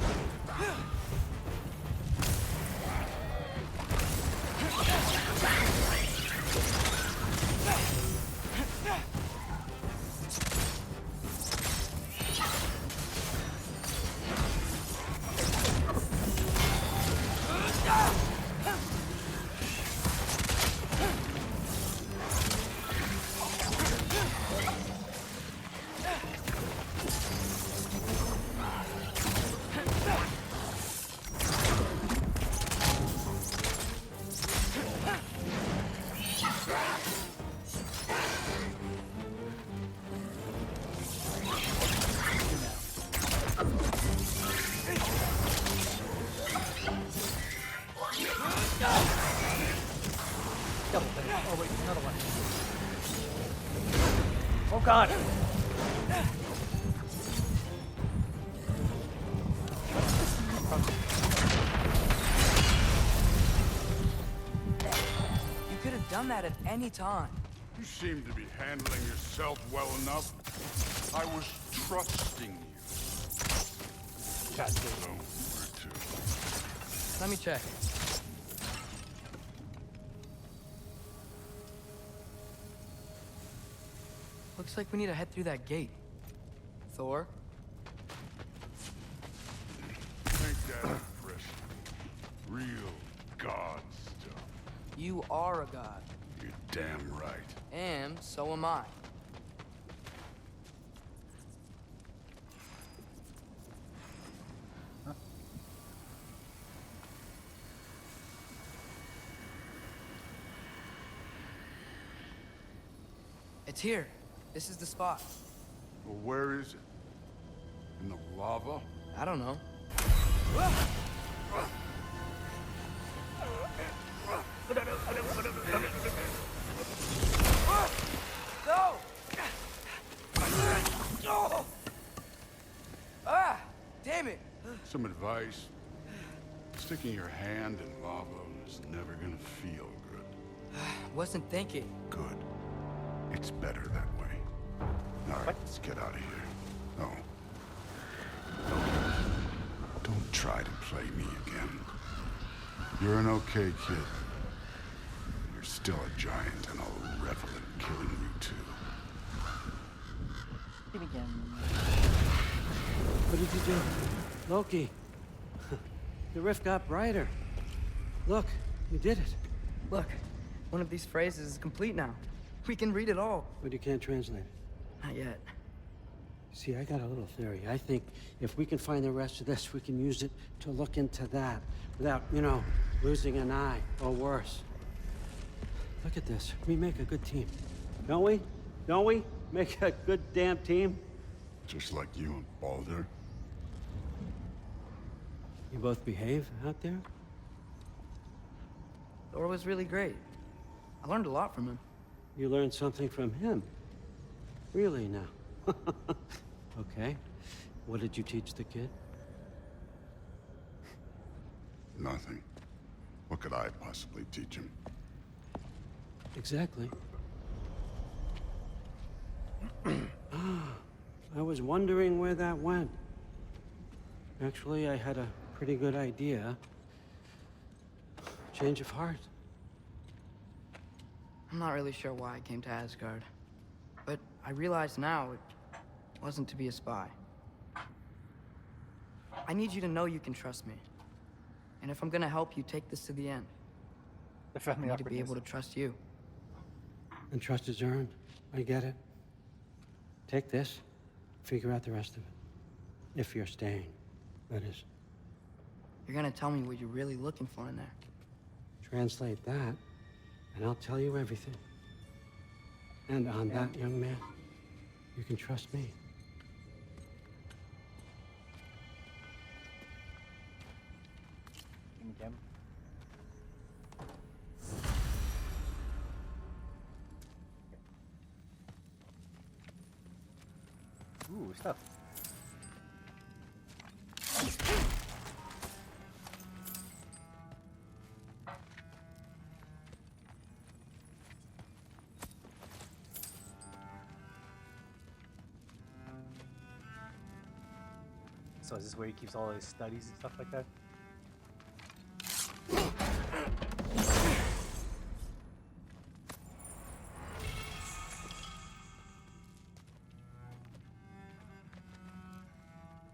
Double thing. Oh wait, another one. Oh god! You could have done that at any time. You seem to be handling yourself well enough. I was trusting you. Cascade. So, where to? Let me check. Looks like we need to head through that gate. Thor? Ain't that impressive? Real god stuff. You are a god. You're damn right. And so am I. It's here. This is the spot. Well, where is it? In the lava? I don't know. No! Ah! Damn it! Some advice. Sticking your hand in lava is never gonna feel good. Wasn't thinking. Good. It's better that way. All right, let's get out of here. Oh. Don't try to play me again. You're an okay kid. You're still a giant, and I'll revel in killing you too. What did you do? Loki. The rift got brighter. Look, you did it. Look, one of these phrases is complete now. We can read it all. But you can't translate it. Not yet. See, I got a little theory. I think if we can find the rest of this, we can use it to look into that without, you know, losing an eye or worse. Look at this. We make a good team. Don't we? Don't we? Make a good damn team? Just like you and Baldur. You both behave out there? Thor was really great. I learned a lot from him. You learned something from him? Really now? Okay. What did you teach the kid? Nothing. What could I possibly teach him? Exactly. I was wondering where that went. Actually, I had a pretty good idea. change of heart. I'm not really sure why I came to Asgard, but I realize now it wasn't to be a spy. I need you to know you can trust me. And if I'm gonna help you take this to the end, The family I need to be awkwardness. able to trust you. And trust is earned. I get it. Take this, figure out the rest of it. If you're staying, that is. You're gonna tell me what you're really looking for in there. Translate that, and I'll tell you everything. And on that, young man, you can trust me. In-game. Ooh, stuff. So is this where he keeps all his studies and stuff like that?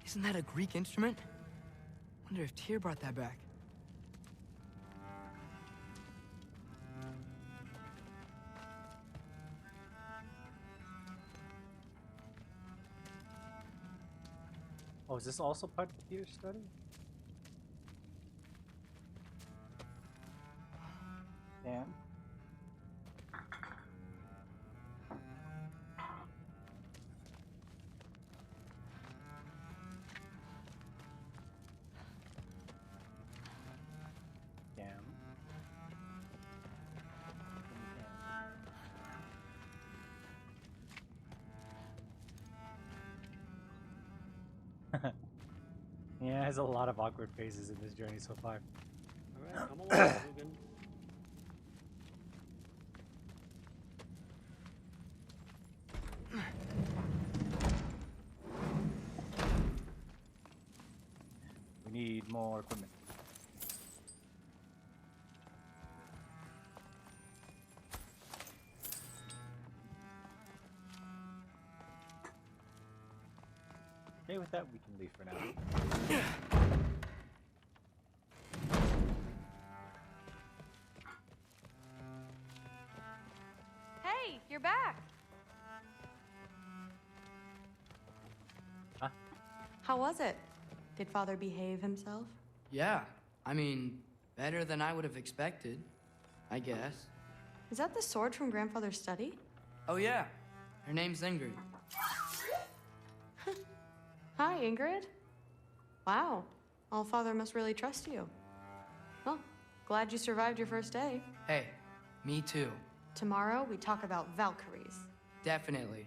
Isn't that a Greek instrument? Wonder if Tyr brought that back. Oh, is this also part of the theater study? Damn. Damn. Yeah, it has a lot of awkward phases in this journey so far. All right, come along, Logan. We need more equipment. Okay, with that, we can leave for now. Hey, you're back. Huh? How was it? Did Father behave himself? Yeah, I mean, better than I would have expected, I guess. Is that the sword from Grandfather's study? Oh yeah, her name's Ingrid. Hi, Ingrid. Wow, Allfather must really trust you. Well, glad you survived your first day. Hey, me too. Tomorrow, we talk about Valkyries. Definitely.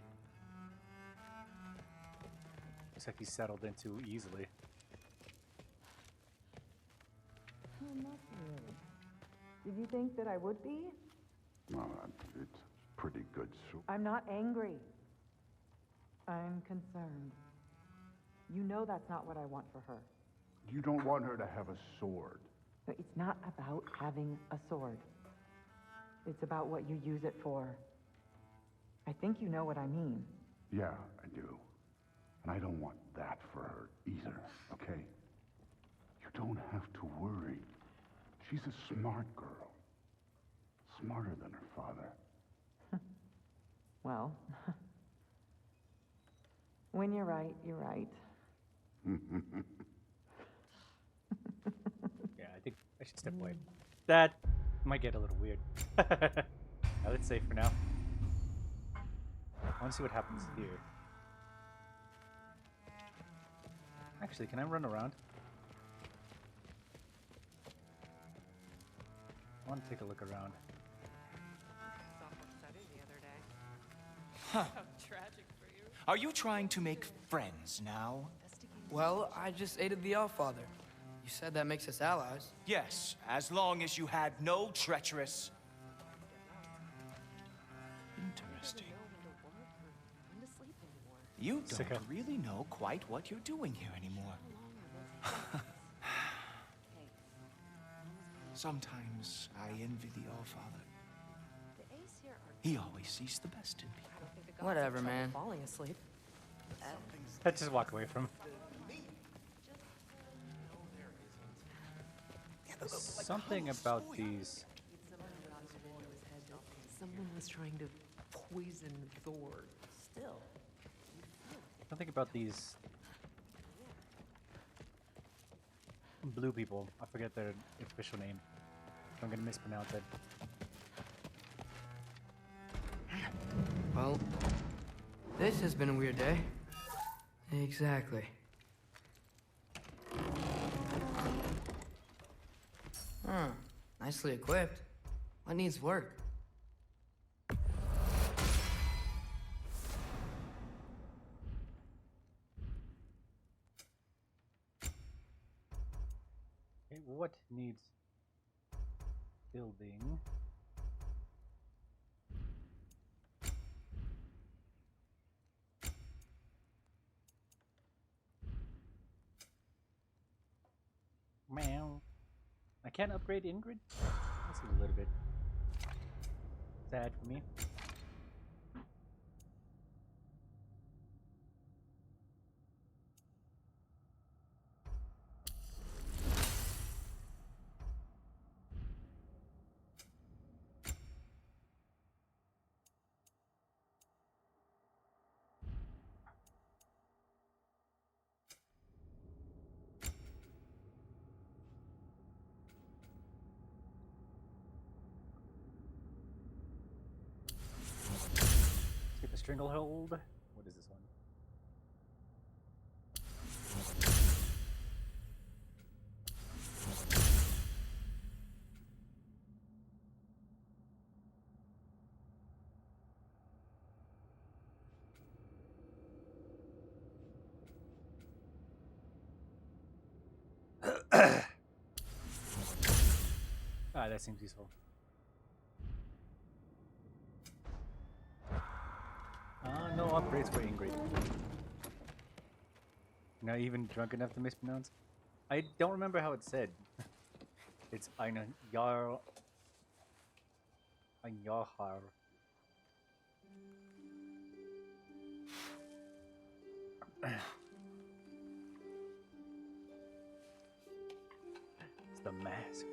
Looks like he's settled in too easily. Did you think that I would be? Well, it's pretty good soup. I'm not angry. I'm concerned. You know that's not what I want for her. You don't want her to have a sword. But it's not about having a sword. It's about what you use it for. I think you know what I mean. Yeah, I do. And I don't want that for her either, okay? You don't have to worry. She's a smart girl. Smarter than her father. Well, when you're right, you're right. Yeah, I think I should step away. That might get a little weird. Let's save for now. I want to see what happens here. Actually, can I run around? I want to take a look around. Huh. Are you trying to make friends now? Well, I just aided the Allfather. You said that makes us allies. Yes, as long as you had no treacherous... Interesting. You don't really know quite what you're doing here anymore. Sometimes I envy the Allfather. He always sees the best in people. Whatever, man. Falling asleep. Let's just walk away from him. Something about these. Someone was trying to poison Thor. Still. Something about these blue people. I forget their official name. I'm gonna mispronounce it. Well, this has been a weird day. Exactly. Huh. Nicely equipped. What needs work? Okay, what needs building? Meow. I can't upgrade Ingrid? That's a little bit sad for me. Let's get the stranglehold. What is this one? Ah, that seems useful. No upgrades for Ingrid. Not even drunk enough to mispronounce? I don't remember how it's said. It's Aina Yar. Ayahar. It's the mask.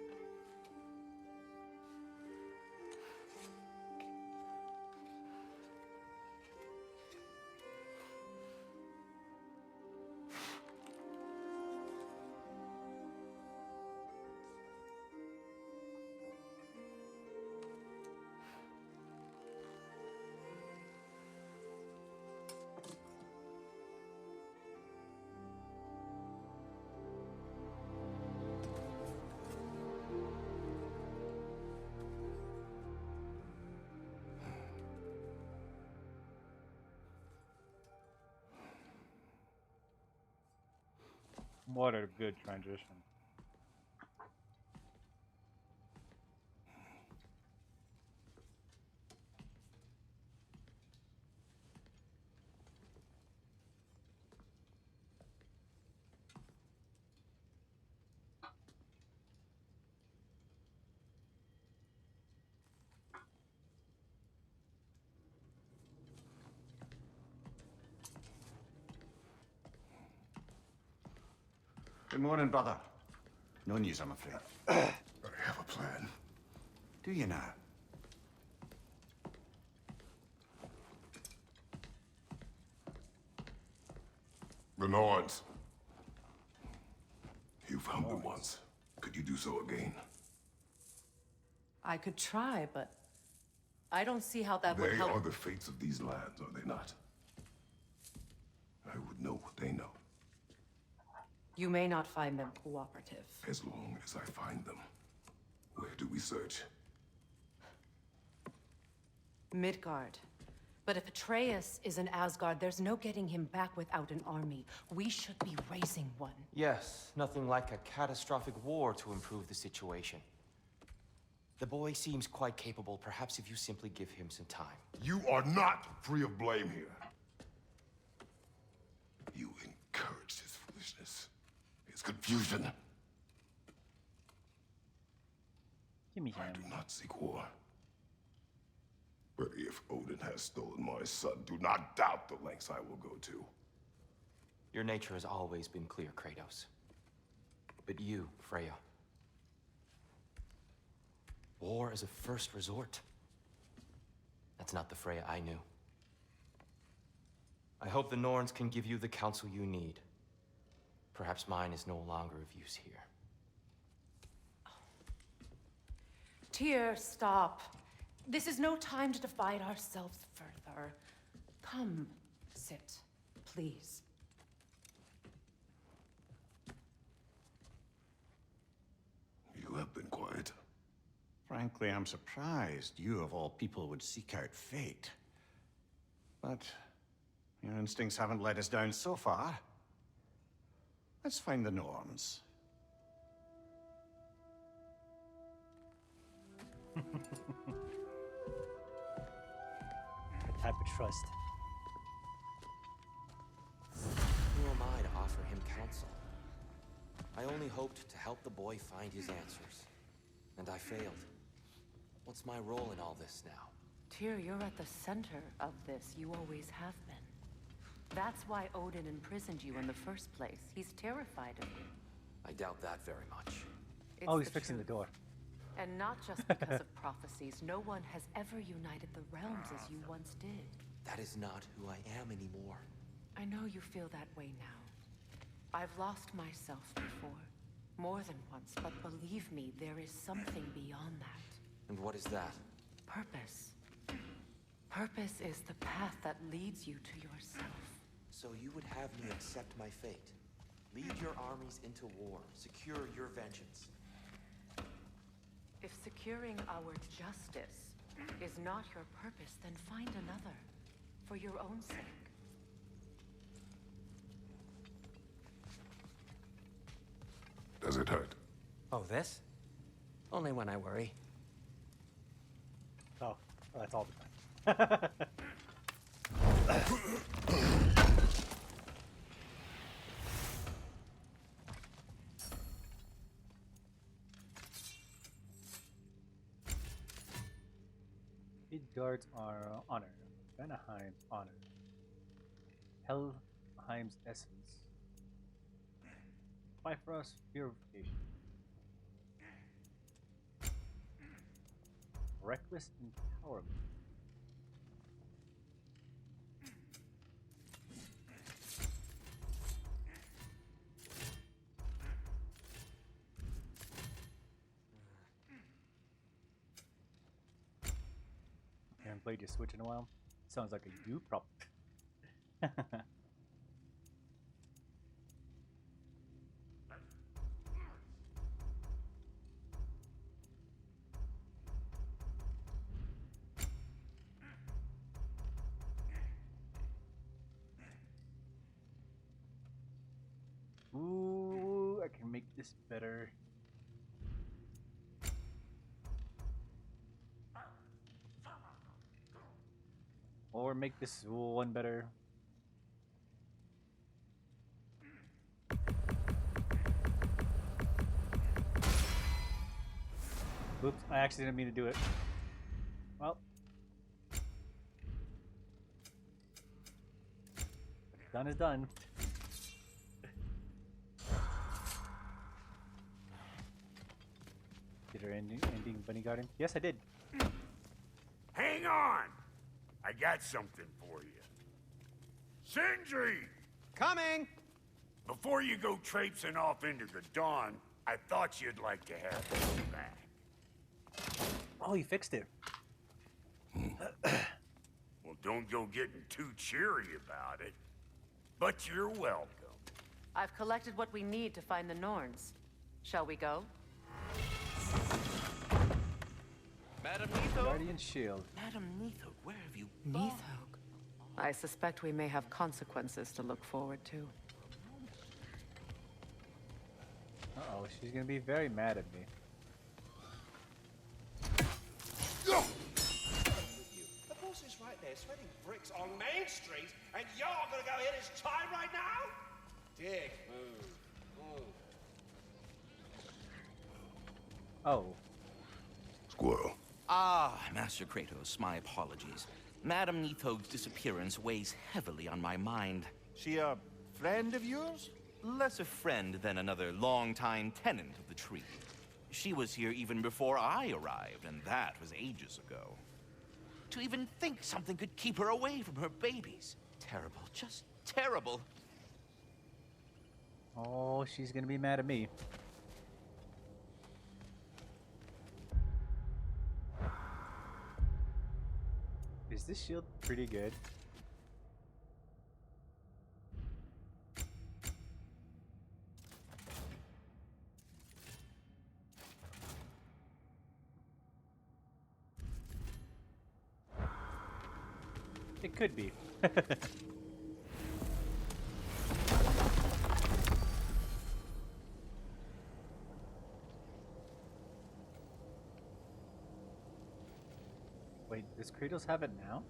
What a good transition. Good morning, brother. No news, I'm afraid. I have a plan. Do you now? Renards. You found them once. Could you do so again? I could try, but I don't see how that would They help. are the fates of these lands, are they not? I would know what they know. You may not find them cooperative. As long as I find them. Where do we search? Midgard. But if Atreus is in Asgard, there's no getting him back without an army. We should be raising one. Yes, nothing like a catastrophic war to improve the situation. The boy seems quite capable. Perhaps if you simply give him some time. You are not free of blame here. You encouraged his foolishness, his confusion. me I do not seek war. But if Odin has stolen my son, do not doubt the lengths I will go to. Your nature has always been clear, Kratos. But you, Freya. War is a first resort. That's not the Freya I knew. I hope the Norns can give you the counsel you need. Perhaps mine is no longer of use here. Tyr, stop. This is no time to divide ourselves further. Come, sit, please. You have been quiet. Frankly, I'm surprised you of all people would seek out fate. But your instincts haven't let us down so far. Let's find the Norns. The type of trust. Who am I to offer him counsel? I only hoped to help the boy find his answers. And I failed. What's my role in all this now? Tyr, you're at the center of this. You always have been. That's why Odin imprisoned you in the first place. He's terrified of you. I doubt that very much. It's Oh, he's the fixing truth. the door. And not just because of prophecies. No one has ever united the realms as you once did. That is not who I am anymore. I know you feel that way now. I've lost myself before. More than once, but believe me, there is something beyond that. And what is that? Purpose. Purpose is the path that leads you to yourself. So you would have me accept my fate? Lead your armies into war, secure your vengeance. If securing our justice is not your purpose, then find another. For your own sake. Does it hurt? Oh, this? Only when I worry. Oh, that's all the time. Midgard's are honor. Vanaheim's honor. Helheim's essence. Bifrost purification. Reckless empowerment. I haven't played your Switch in a while. Sounds like a you problem. Ooh, I can make this better. Or make this one better. Oops, I actually didn't mean to do it. Well. Done is done. Did her ending bunny garden? Yes, I did. Hang on! I got something for you. Sindri! Coming! Before you go traipsing off into the dawn, I thought you'd like to have this back. Oh, you fixed it. Well, don't go getting too cheery about it. But you're welcome. I've collected what we need to find the Norns. Shall we go? Madam Neitho? Guardian shield. Madam Neitho, where have you Neithog. I suspect we may have consequences to look forward to. Uh-oh, she's gonna be very mad at me. The boss is right there, sweating bricks on Main Street, and you're gonna go hit his time right now? Dick, move. Oh. Ah, Master Kratos, my apologies. Madame Nithog's disappearance weighs heavily on my mind. She a friend of yours? Less a friend than another longtime tenant of the tree. She was here even before I arrived, and that was ages ago. To even think something could keep her away from her babies. Terrible, just terrible. Oh, she's gonna be mad at me. Is this shield pretty good? It could be. Wait, does Kratos have it now?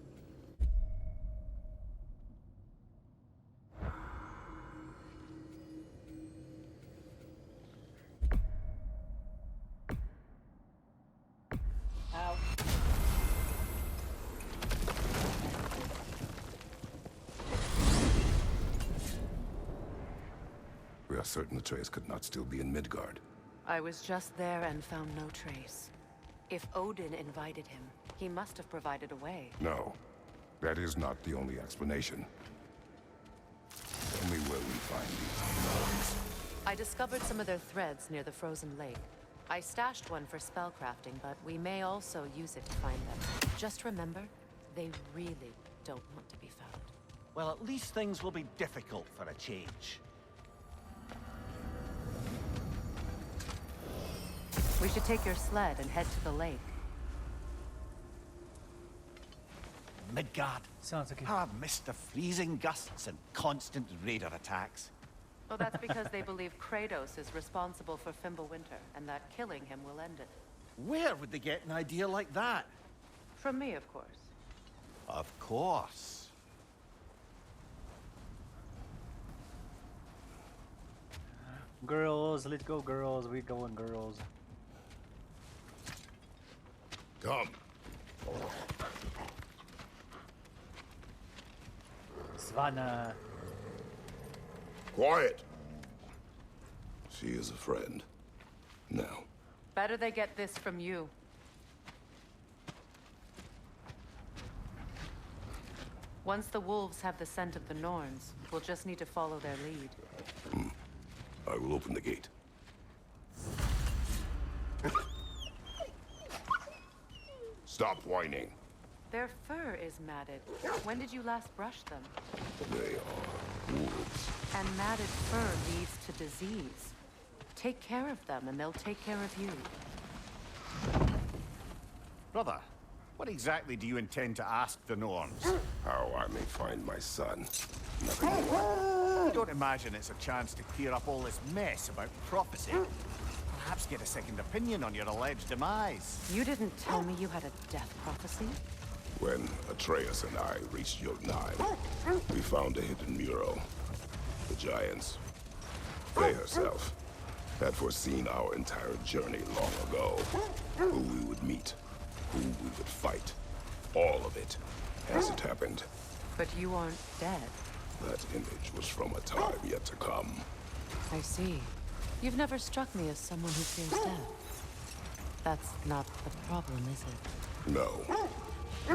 Ow. We are certain Atreus could not still be in Midgard. I was just there and found no trace. If Odin invited him, he must have provided a way. No, that is not the only explanation. Tell me where we find these nodes. I discovered some of their threads near the frozen lake. I stashed one for spellcrafting, but we may also use it to find them. Just remember, they really don't want to be found. Well, at least things will be difficult for a change. We should take your sled and head to the lake. Midgard. Sounds like I've missed the freezing gusts and constant raider attacks. Well, that's because they believe Kratos is responsible for Fimbulwinter, and that killing him will end it. Where would they get an idea like that? From me, of course. Of course. Girls, let's go girls. We going girls. Come. Svanna. Quiet. She is a friend. Now. Better they get this from you. Once the wolves have the scent of the Norns, we'll just need to follow their lead. I will open the gate. Stop whining. Their fur is matted. When did you last brush them? They are wolves. And matted fur leads to disease. Take care of them, and they'll take care of you. Brother, what exactly do you intend to ask the Norns? How I may find my son. Nothing more. I don't imagine it's a chance to clear up all this mess about prophecy. Perhaps get a second opinion on your alleged demise. You didn't tell me you had a death prophecy? When Atreus and I reached Jotunheim, we found a hidden mural. The giants, Freya herself, had foreseen our entire journey long ago. Who we would meet, who we would fight. All of it, as it happened. But you aren't dead. That image was from a time yet to come. I see. You've never struck me as someone who fears death. That's not the problem, is it? No.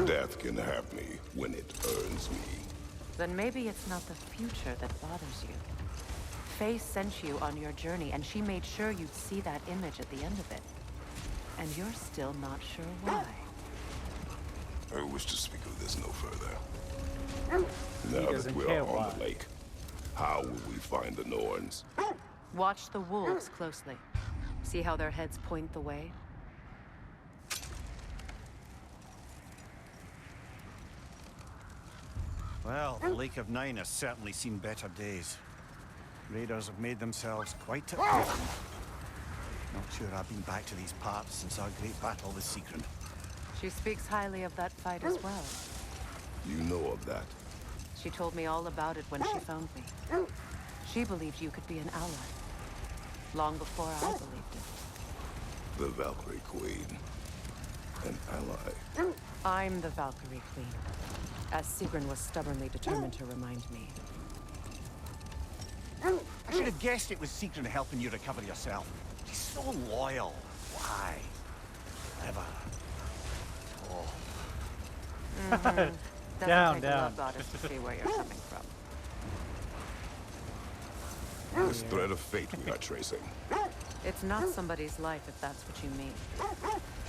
Death can have me when it earns me. Then maybe it's not the future that bothers you. Faye sent you on your journey, and she made sure you'd see that image at the end of it. And you're still not sure why. I wish to speak of this no further. Now that we are on the lake, how will we find the Norns? Watch the wolves closely. See how their heads point the way? Well, the Lake of Nine has certainly seen better days. Raiders have made themselves quite at home. Not sure I've been back to these parts since our great battle with Sigrun. She speaks highly of that fight as well. You know of that? She told me all about it when she found me. She believed you could be an ally. Long before I believed it. The Valkyrie Queen. an ally. I'm the Valkyrie Queen, as Sigrun was stubbornly determined to remind me. I should have guessed it was Sigrun helping you recover yourself. She's so loyal. Why? Never. Oh. Doesn't Down, take a down. love goddess to see where you're coming from. This thread of fate we are tracing. It's not somebody's life, if that's what you mean.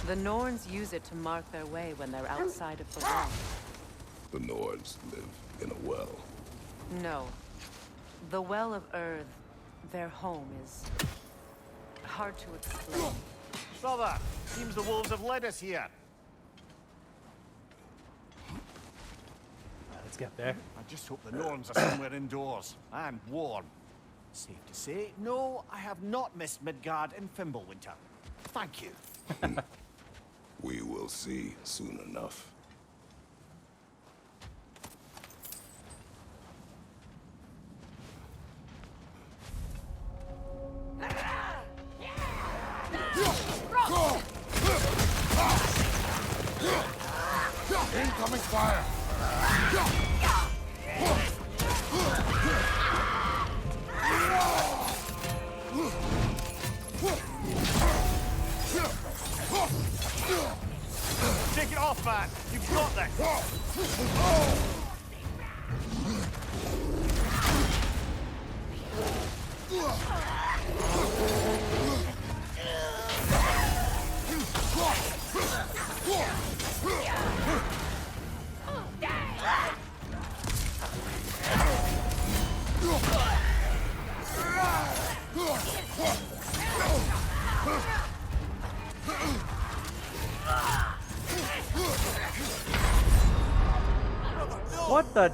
The Norns use it to mark their way when they're outside of the wall. The Nords live in a well. No. The Well of Earth, their home, is hard to explain. Brother, seems the wolves have led us here. Let's get there. I just hope the Norns are somewhere indoors and warm. Safe to say, no, I have not missed Midgard in Fimbulwinter. Thank you. We will see soon enough. Incoming fire! Take it off, man. You've got this. What the?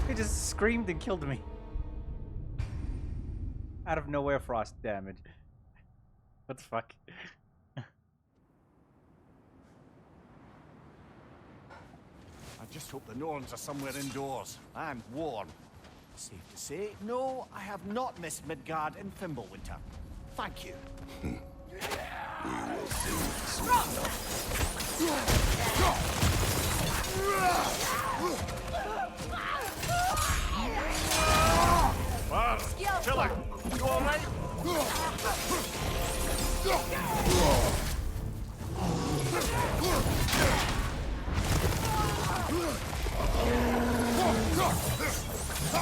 He just screamed and killed me. Out of nowhere, frost damage. What the fuck? I just hope the Norns are somewhere indoors and warm. Safe to say, no, I have not missed Midgard in Fimbulwinter. Thank you. We will see soon enough. Well, Killer, you all right?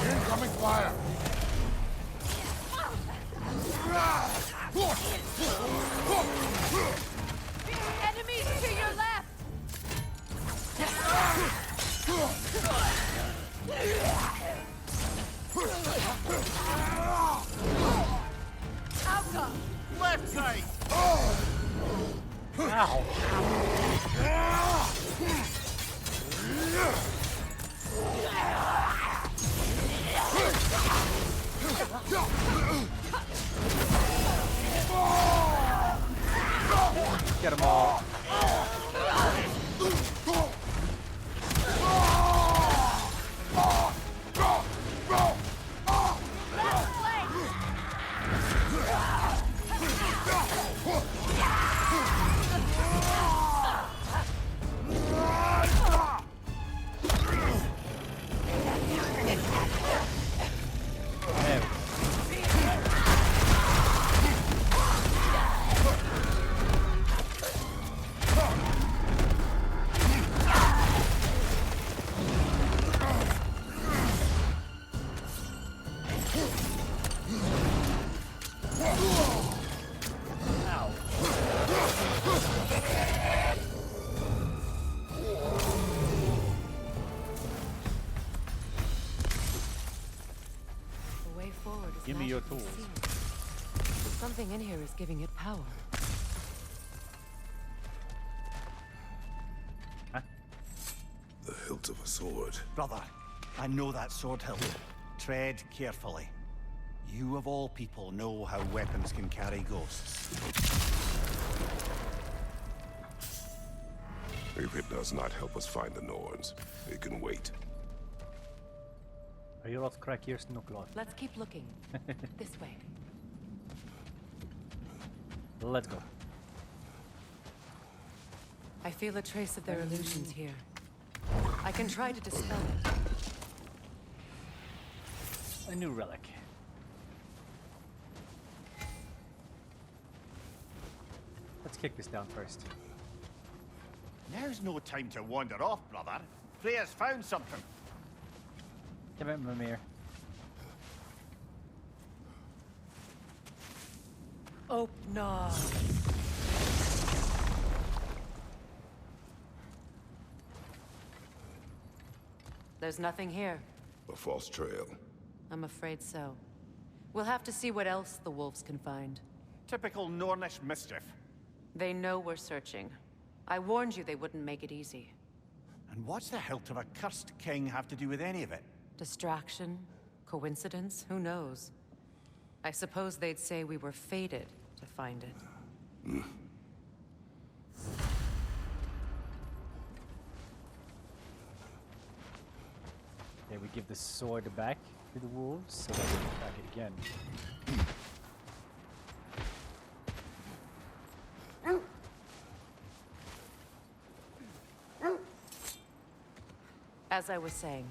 Incoming fire! Enemies to your left! Alka! Left side! Ow. Get them all. The way forward is Give me your magically tools. sealed. Something in here is giving it power. The hilt of a sword. Brother, I know that sword hilt. Tread carefully. You of all people know how weapons can carry ghosts. If it does not help us find the Norns, it can wait. Are you not crack your snookloth? Let's keep looking. This way. Let's go. I feel a trace of their illusions here. I can try to dispel it. A new relic. Let's kick this down first. Now's no time to wander off, brother. Freya's found something. Give it, Mimir. Oh, no. There's nothing here. A false trail. I'm afraid so. We'll have to see what else the wolves can find. Typical Nornish mischief. They know we're searching. I warned you they wouldn't make it easy. And what's the hilt of a cursed king have to do with any of it? Distraction? Coincidence? Who knows? I suppose they'd say we were fated to find it. Okay, we give the sword back to the wolves so that we can track it again. As I was saying,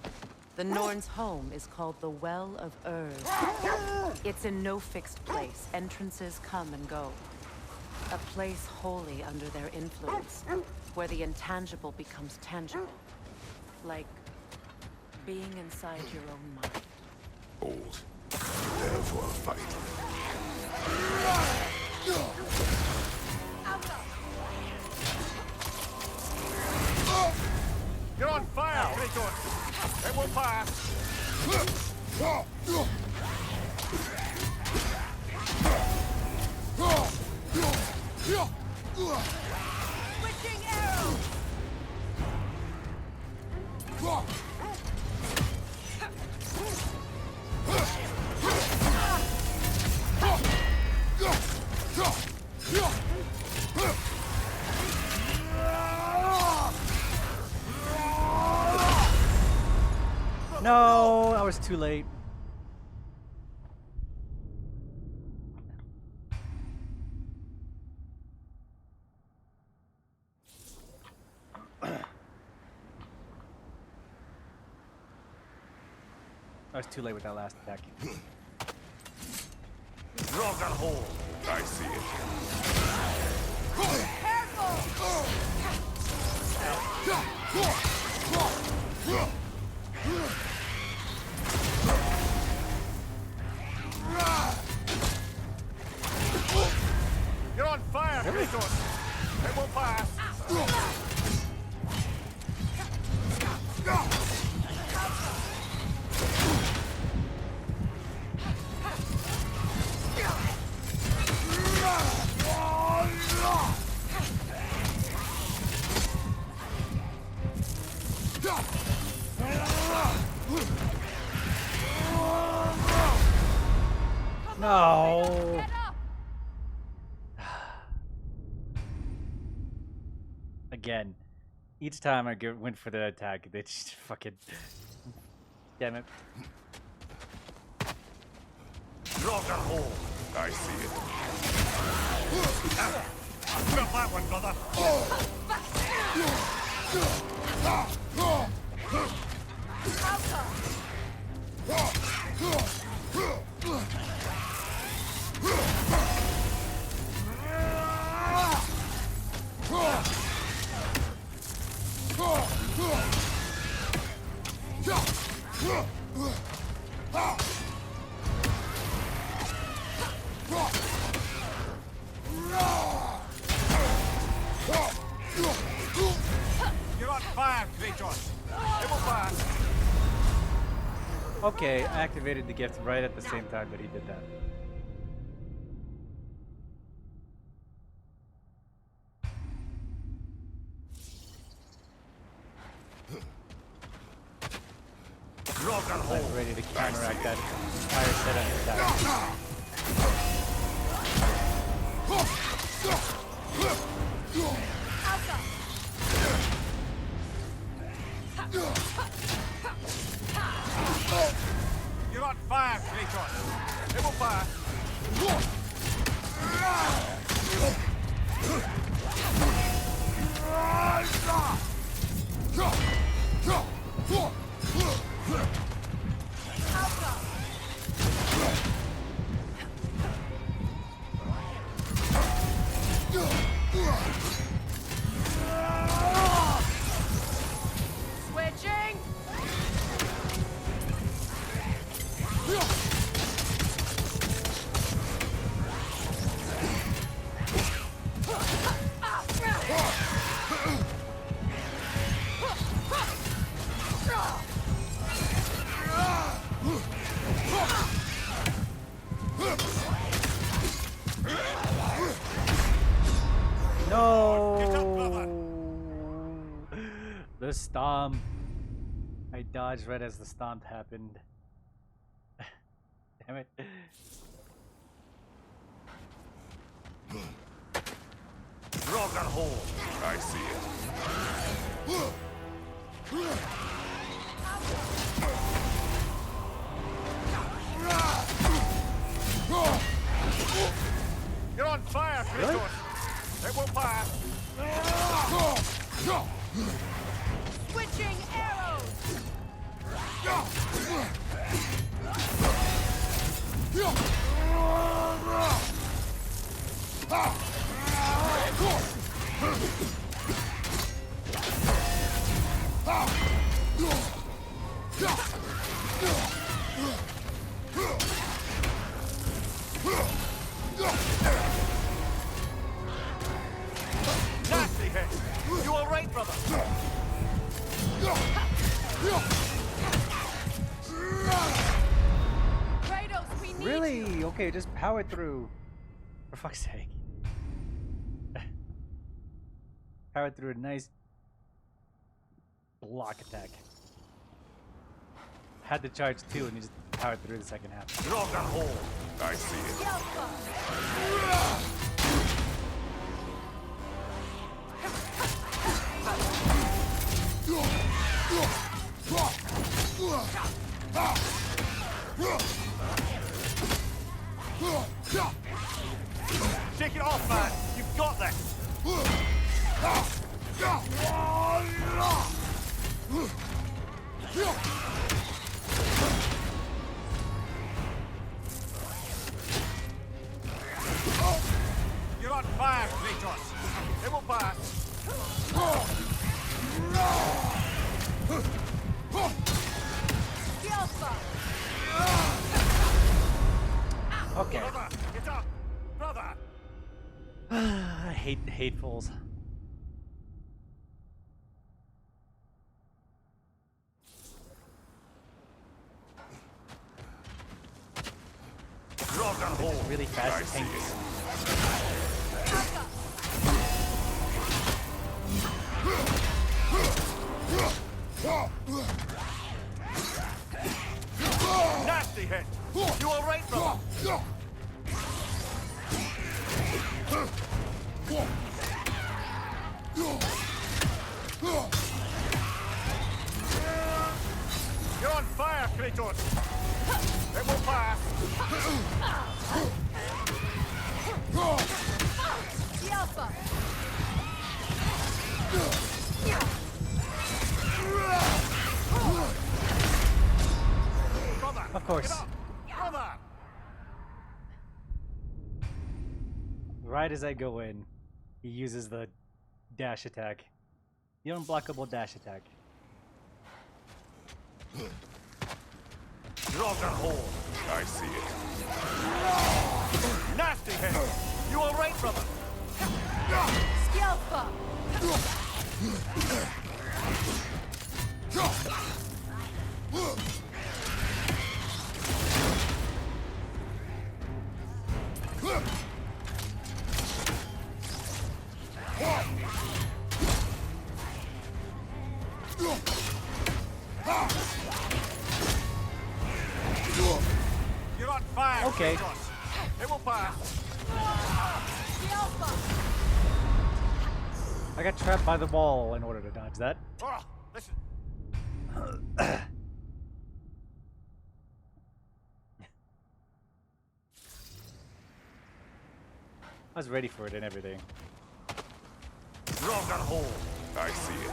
the Norn's home is called the Well of Urs. It's in no fixed place. Entrances come and go. A place wholly under their influence, where the intangible becomes tangible. Like being inside your own mind. Old. Prepare for a fight. You're on fire, Kratos! It won't pass! Switching arrows! No, I was too late. I was too late with that last attack. Roger hole! I see it. You're on fire, Kratos! It won't pass! No. Again, each time I went for the attack, they just fucking. Damn it. Roger hole! I see it. Got that one, brother! You're on fire, Kratos! It will pass! Okay, I activated the gift right at the same time that he did that. I'm ready to counteract that entire set of attacks. You're on fire, Kratos! It will pass! Switching! No! The stomp. I dodged right as the stomp happened. Damn it. Dragon hole. I see it. You're on fire, Really? Kratos. It will pass. Switching arrows! Nasty hit. You all right, brother? Kratos, we need you! Really? Okay, just power through. For fuck's sake. Power through a nice block attack. Had to charge 2 and you just powered through the second half. Dragon hole. I see it. Shake it off, man. You've got this. You're on fire, Kratos. It will pass. Okay. Brother, get up. Brother. I hate the hatefuls. Dragon hole. Really fast tanks. Nasty hit. You all right, brother? You're on fire, Kratos. It will pass. Brother, Of course. get up. Brother. Right as I go in, he uses the dash attack. The unblockable dash attack. Dragon hole. I see it. Nasty hit. You all right, brother? Scalpa! You're on fire, Okay. Kratos. It will pass. I got trapped by the wall in order to dodge that. Oh, listen. I was ready for it and everything. Rogan hole. I see it.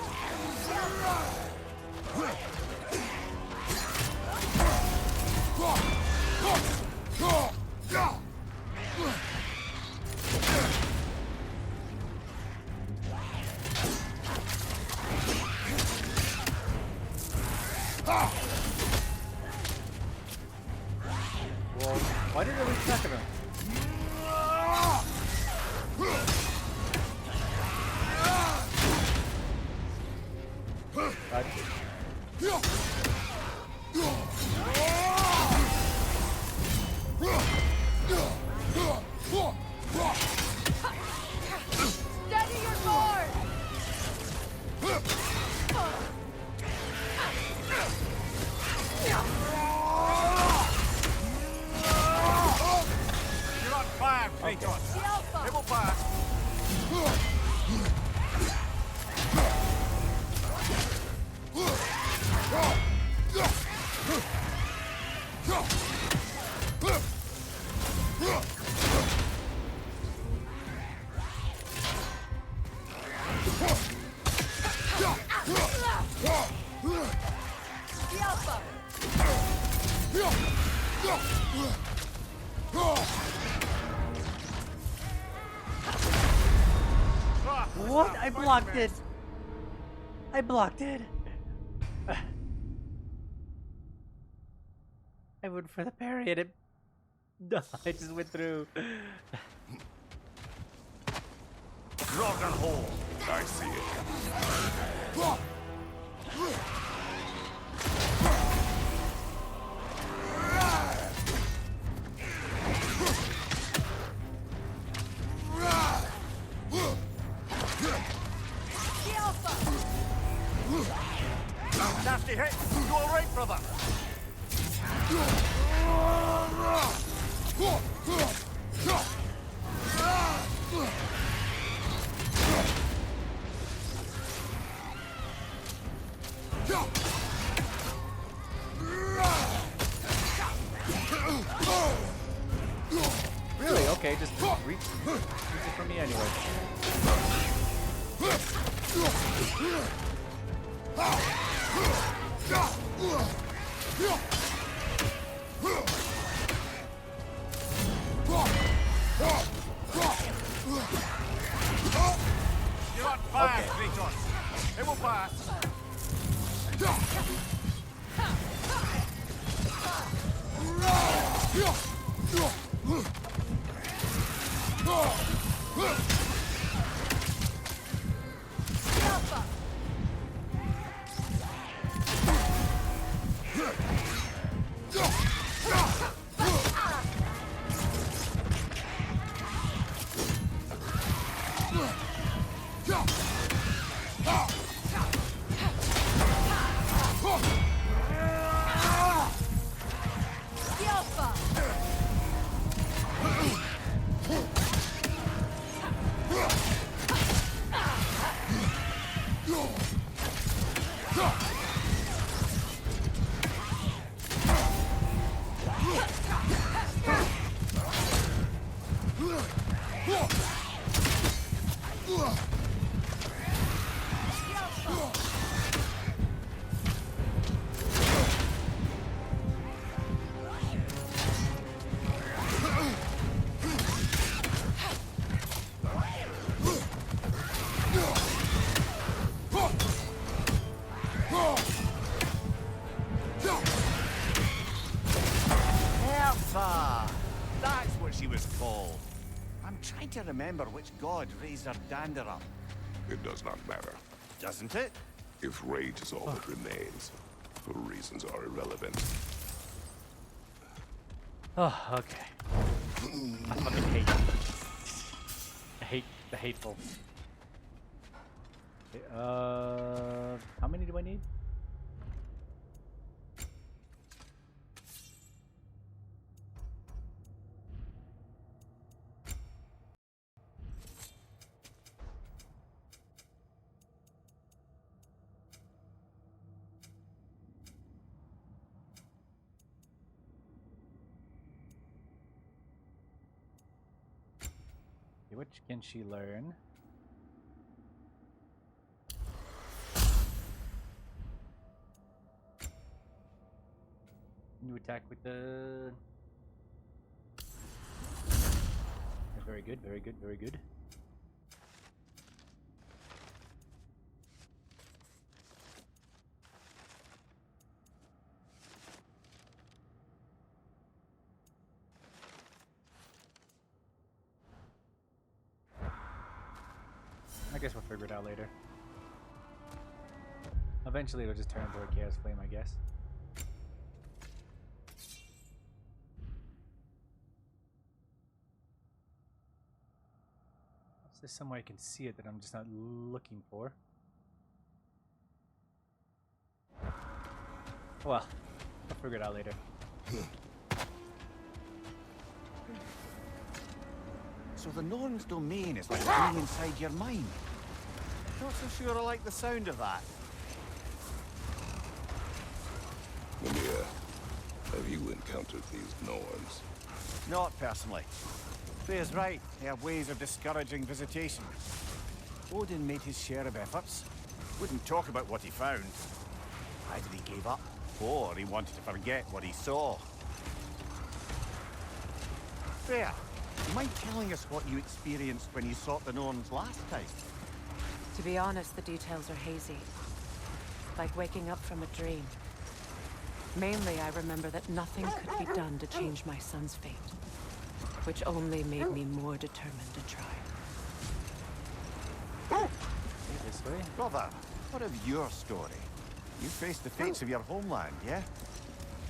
Well, why did I lose track of him? Steady your sword! You're on fire, Kratos. The Alpha! It will pass. The Alpha! What? I blocked it. I blocked it. I went for the parry and it. No, I just went through. Rogan hole. I see it. The Alpha! Nasty hit. You all right, brother? Really? Okay, just reach it for me anyway. You're on fire, Kratos. It will pass. The Alpha! The Alpha! Alpha! That's what she was called. I'm trying to remember which god raised her dander up. It does not matter. Doesn't it? If rage is all that remains, the reasons are irrelevant. Oh, okay. I fucking hate. I hate the hateful. Okay, how many do I need? Which can she learn? attack with the... Very good, very good, very good. I guess we'll figure it out later. Eventually it'll just turn into a Chaos Flame, I guess. Is there somewhere I can see it that I'm just not looking for? Well, I'll figure it out later. So the Norn's domain is like being inside your mind. Not so sure I like the sound of that. Mimir, have you encountered these Norns? Not personally. Freya's right. They have ways of discouraging visitation. Odin made his share of efforts. Wouldn't talk about what he found. Either he gave up, or he wanted to forget what he saw. Freya, do you mind telling us what you experienced when you sought the Norns last time? To be honest, the details are hazy. Like waking up from a dream. Mainly, I remember that nothing could be done to change my son's fate. Which only made me more determined to try. This way? Brother, what of your story? You faced the fates of your homeland, yeah?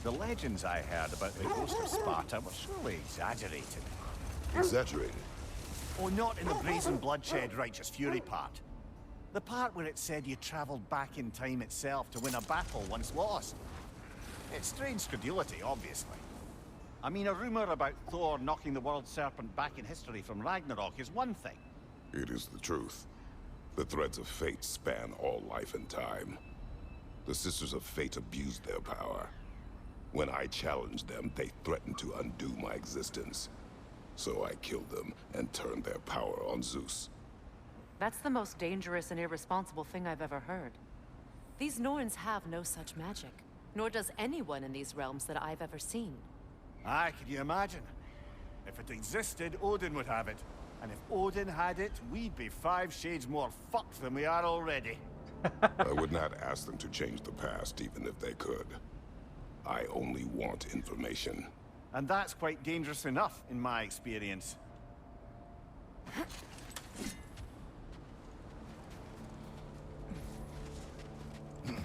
The legends I heard about the ghost of Sparta were surely exaggerated. Exaggerated? Oh, not in the brazen bloodshed righteous fury part. The part where it said you traveled back in time itself to win a battle once lost. It's strange credulity, obviously. I mean, a rumor about Thor knocking the world serpent back in history from Ragnarok is one thing. It is the truth. The threads of fate span all life and time. The Sisters of Fate abused their power. When I challenged them, they threatened to undo my existence. So I killed them and turned their power on Zeus. That's the most dangerous and irresponsible thing I've ever heard. These Norns have no such magic, nor does anyone in these realms that I've ever seen. Aye, can you imagine? If it existed, Odin would have it. And if Odin had it, we'd be 5 shades more fucked than we are already. I would not ask them to change the past, even if they could. I only want information. And that's quite dangerous enough, in my experience.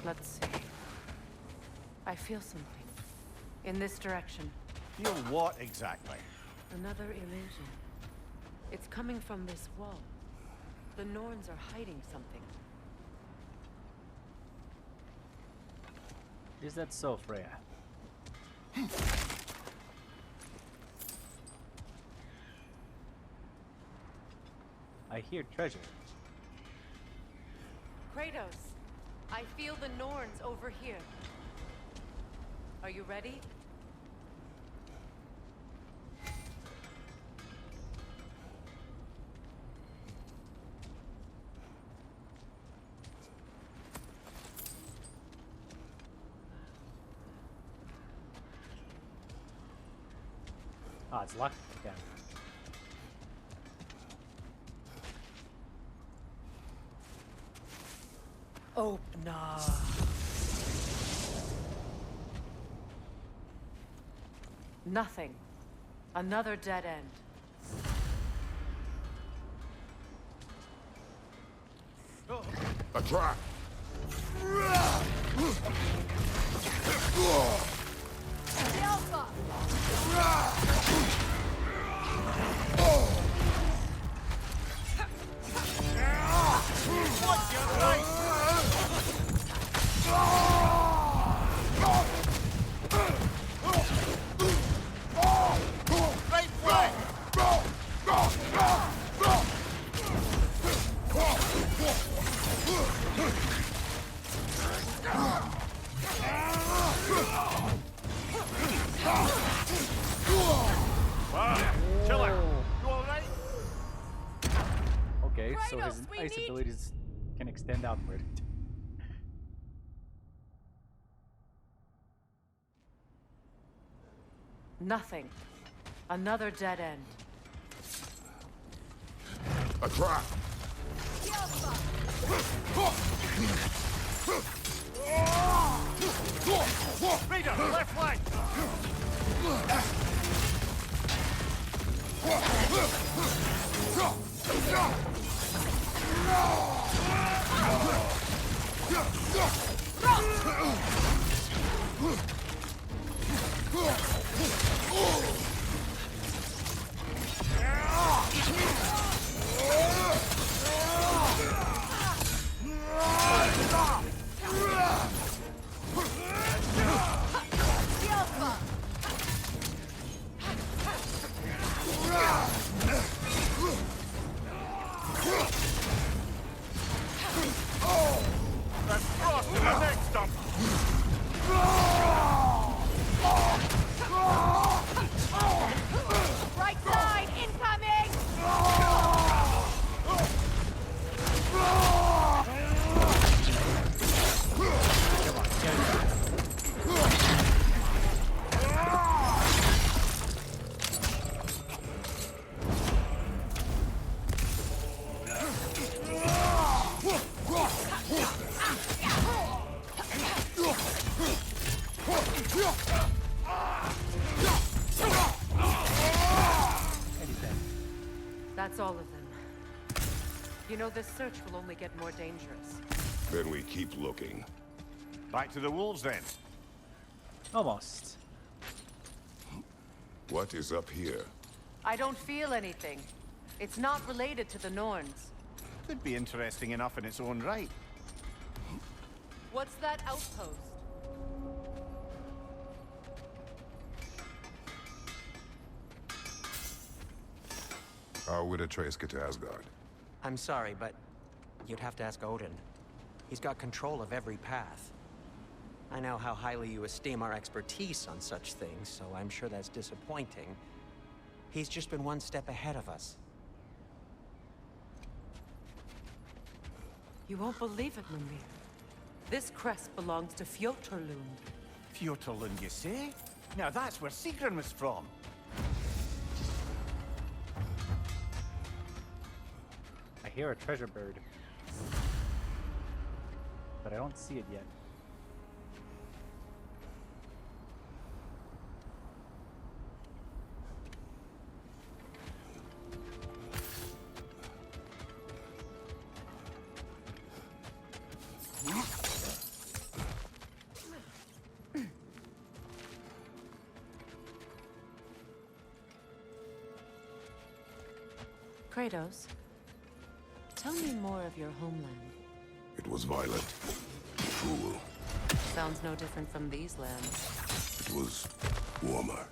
Let's see. I feel something. In this direction. Feel what exactly? Another illusion. It's coming from this wall. The Norns are hiding something. Is that so, Freya? I hear treasure. Kratos, I feel the Norns over here. Are you ready? Ah, it's locked down. Open up. Nothing. Another dead end. A trap! What's your right? Right flank! Killer, you alright? Okay, so Kratos, his we ice need- abilities can extend outward. Nothing. Another dead end. A trap! Freedom, left flank! Let's cross to the next stump! Right side, incoming! That's all of them. You know, this search will only get more dangerous. Then we keep looking. Back to the wolves, then. Almost. What is up here? I don't feel anything. It's not related to the Norns. Could be interesting enough in its own right. What's that outpost? How would Atreus get to Asgard? I'm sorry, but you'd have to ask Odin. He's got control of every path. I know how highly you esteem our expertise on such things, so I'm sure that's disappointing. He's just been one step ahead of us. You won't believe it, Mimir. This crest belongs to Fjotorlund. Fjotorlund, you say? Now that's where Sigrun was from. I hear a treasure bird. But I don't see it yet. Kratos, tell me more of your homeland. It was violent, cruel. Sounds no different from these lands. It was warmer.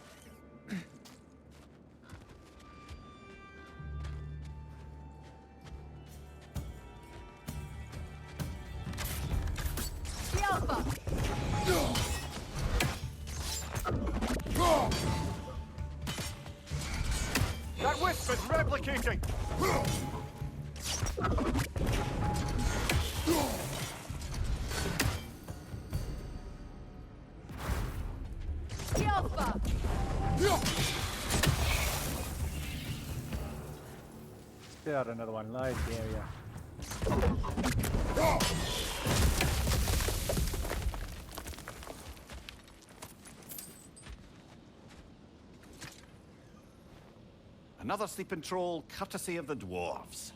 That wisp is replicating! Spit out another one. Light the area. Another sleeping troll, courtesy of the dwarves.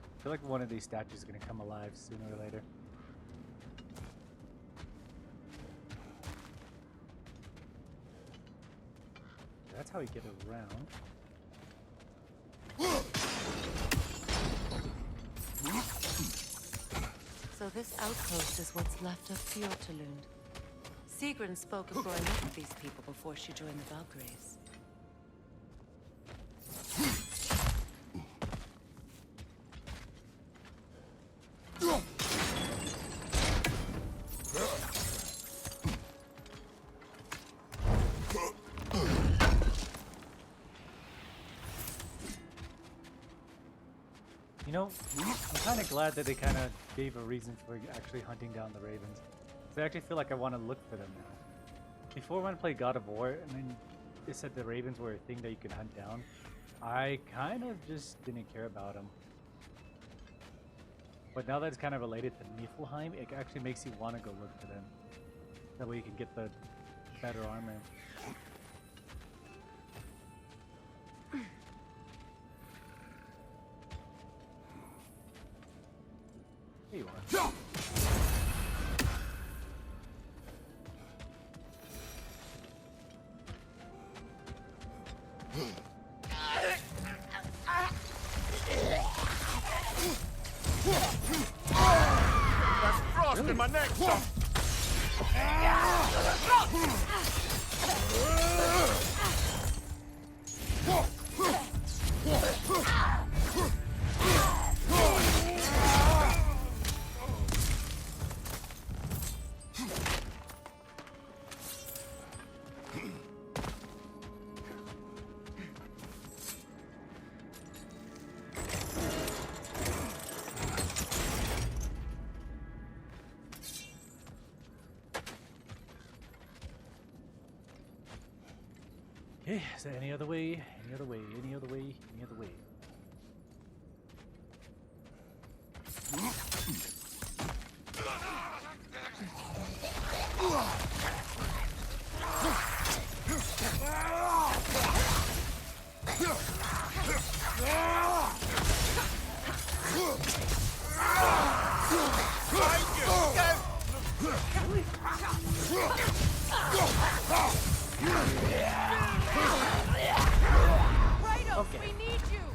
I feel like one of these statues is going to come alive sooner or later. That's how we get around. So this outpost is what's left of Fjotorlund. Sigrun spoke of growing up with these people before she joined the Valkyries. You know, I'm kind of glad that they kind of gave a reason for actually hunting down the ravens. So I actually feel like I want to look for them now. Before when I played God of War, and then it said the ravens were a thing that you could hunt down, I kind of just didn't care about them. But now that it's kind of related to Niflheim, it actually makes you want to go look for them. That way you can get the better armor. Here you are. That's frost in my neck, son. Okay, is there any other way? Any other way? Any other way? Any other way? Kratos, we need you!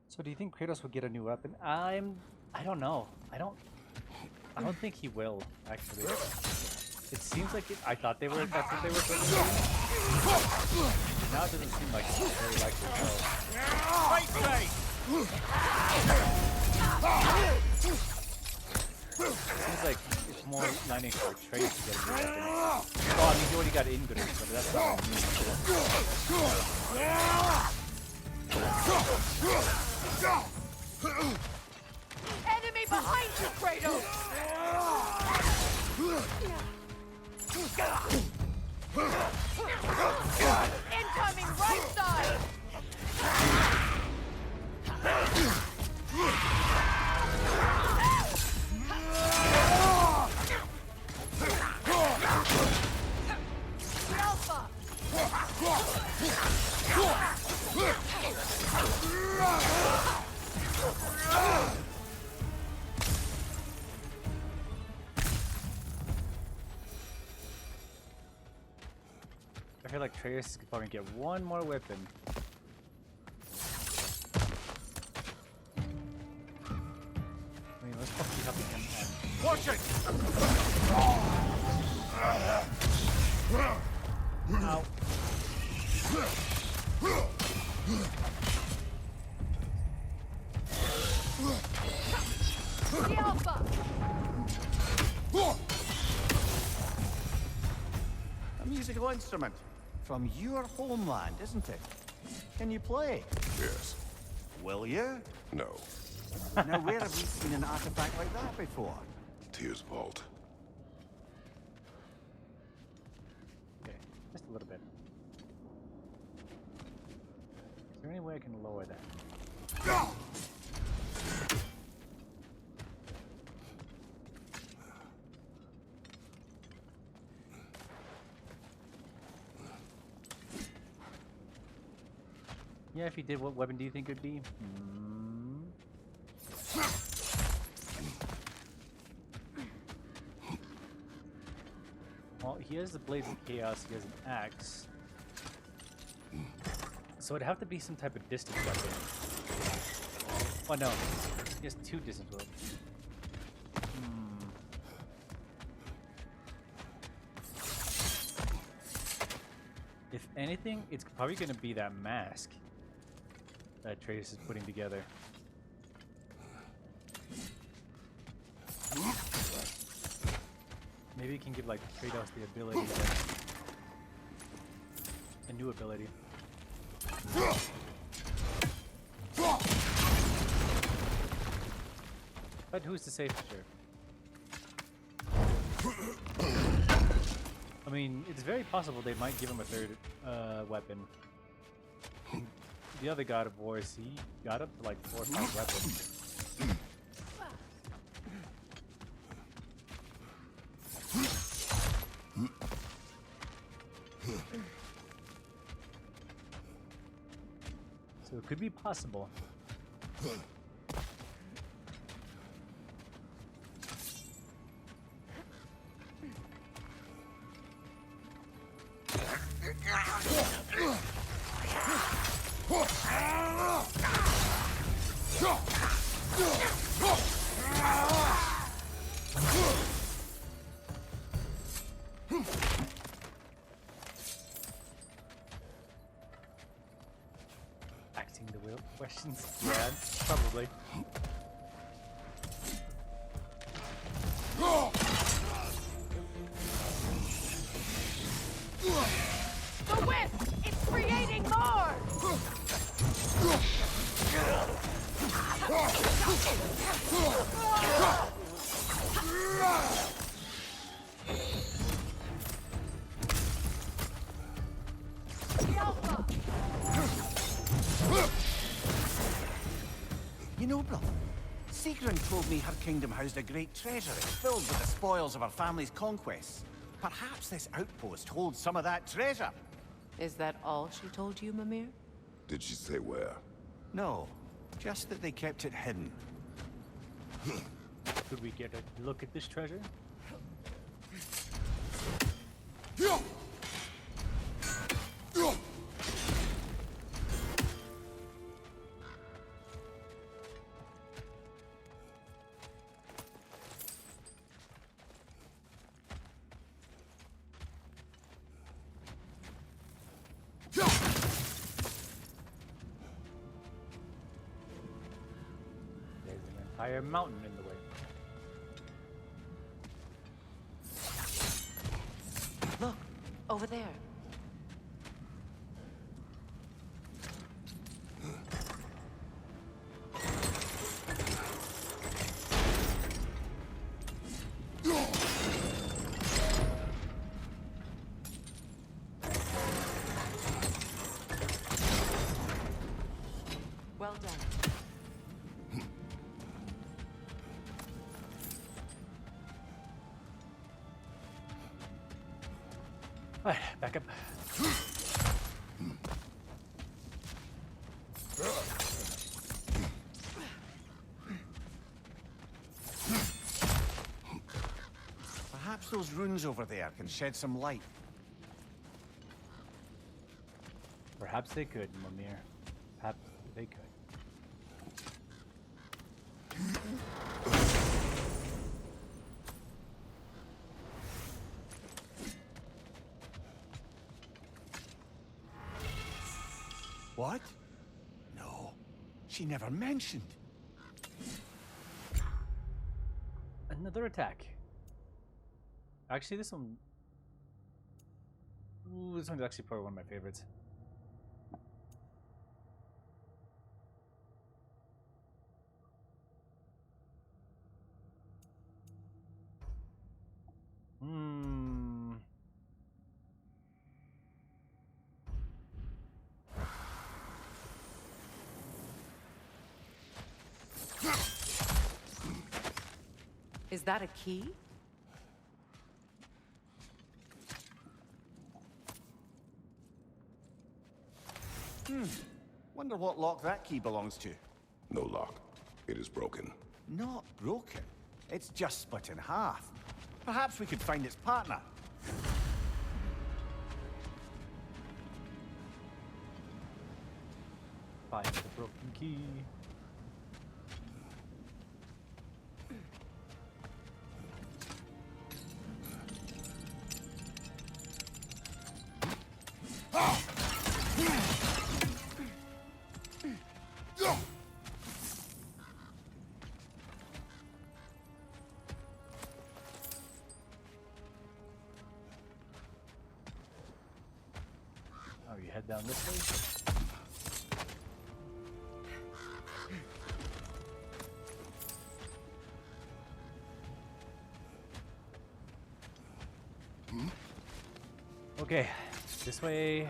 So do you think Kratos will get a new weapon? I don't know. I don't think he will, actually. It seems like I thought that's what they were going to do. Now it doesn't seem like it's very likely to go. It seems like it's more lining for Atreus to get a new weapon. Well, I mean, he already got Ingrid, so that's not what I mean. Enemy behind you, Kratos! Incoming right side! Alpha! I feel like Atreus could probably get one more weapon. I mean, let's probably help him. Watch it! Ow. The Alpha! A musical instrument from your homeland, isn't it? Can you play? Yes. Will you? No. Now, where have we seen an artifact like that before? Tears Vault. Okay, just a little bit. Is there any way I can lower that? Yeah, if he did, what weapon do you think it would be? Well, he has the Blades of Chaos, he has an axe. So it'd have to be some type of distance weapon. Oh no, he has two distance weapons. If anything, it's probably going to be that mask that Atreus is putting together. Maybe it can give like Kratos the ability, a new ability. But who's to say for sure? I mean, it's very possible they might give him a third weapon. The other God of Wars, he got up to like 4 or 5 weapons. So it could be possible. Acting the will questions? Yeah, probably. The whip! It's creating more! You know, brother, Sigrun told me her kingdom housed a great treasury filled with the spoils of her family's conquests. Perhaps this outpost holds some of that treasure. Is that all she told you, Mimir? Did she say where? No, just that they kept it hidden. Could we get a look at this treasure? There's an entire mountain in the way. Look, over there. Well done. Alright, back up. Perhaps those runes over there can shed some light. Perhaps they could, Mimir. Perhaps they could. What? No, she never mentioned. Another attack. Actually, this one... Ooh, this one's actually probably one of my favorites. Hmm. Is that a key? Wonder what lock that key belongs to. No lock. It is broken. Not broken. It's just split in half. Perhaps we could find its partner. Find the broken key. head down this way. Okay, this way.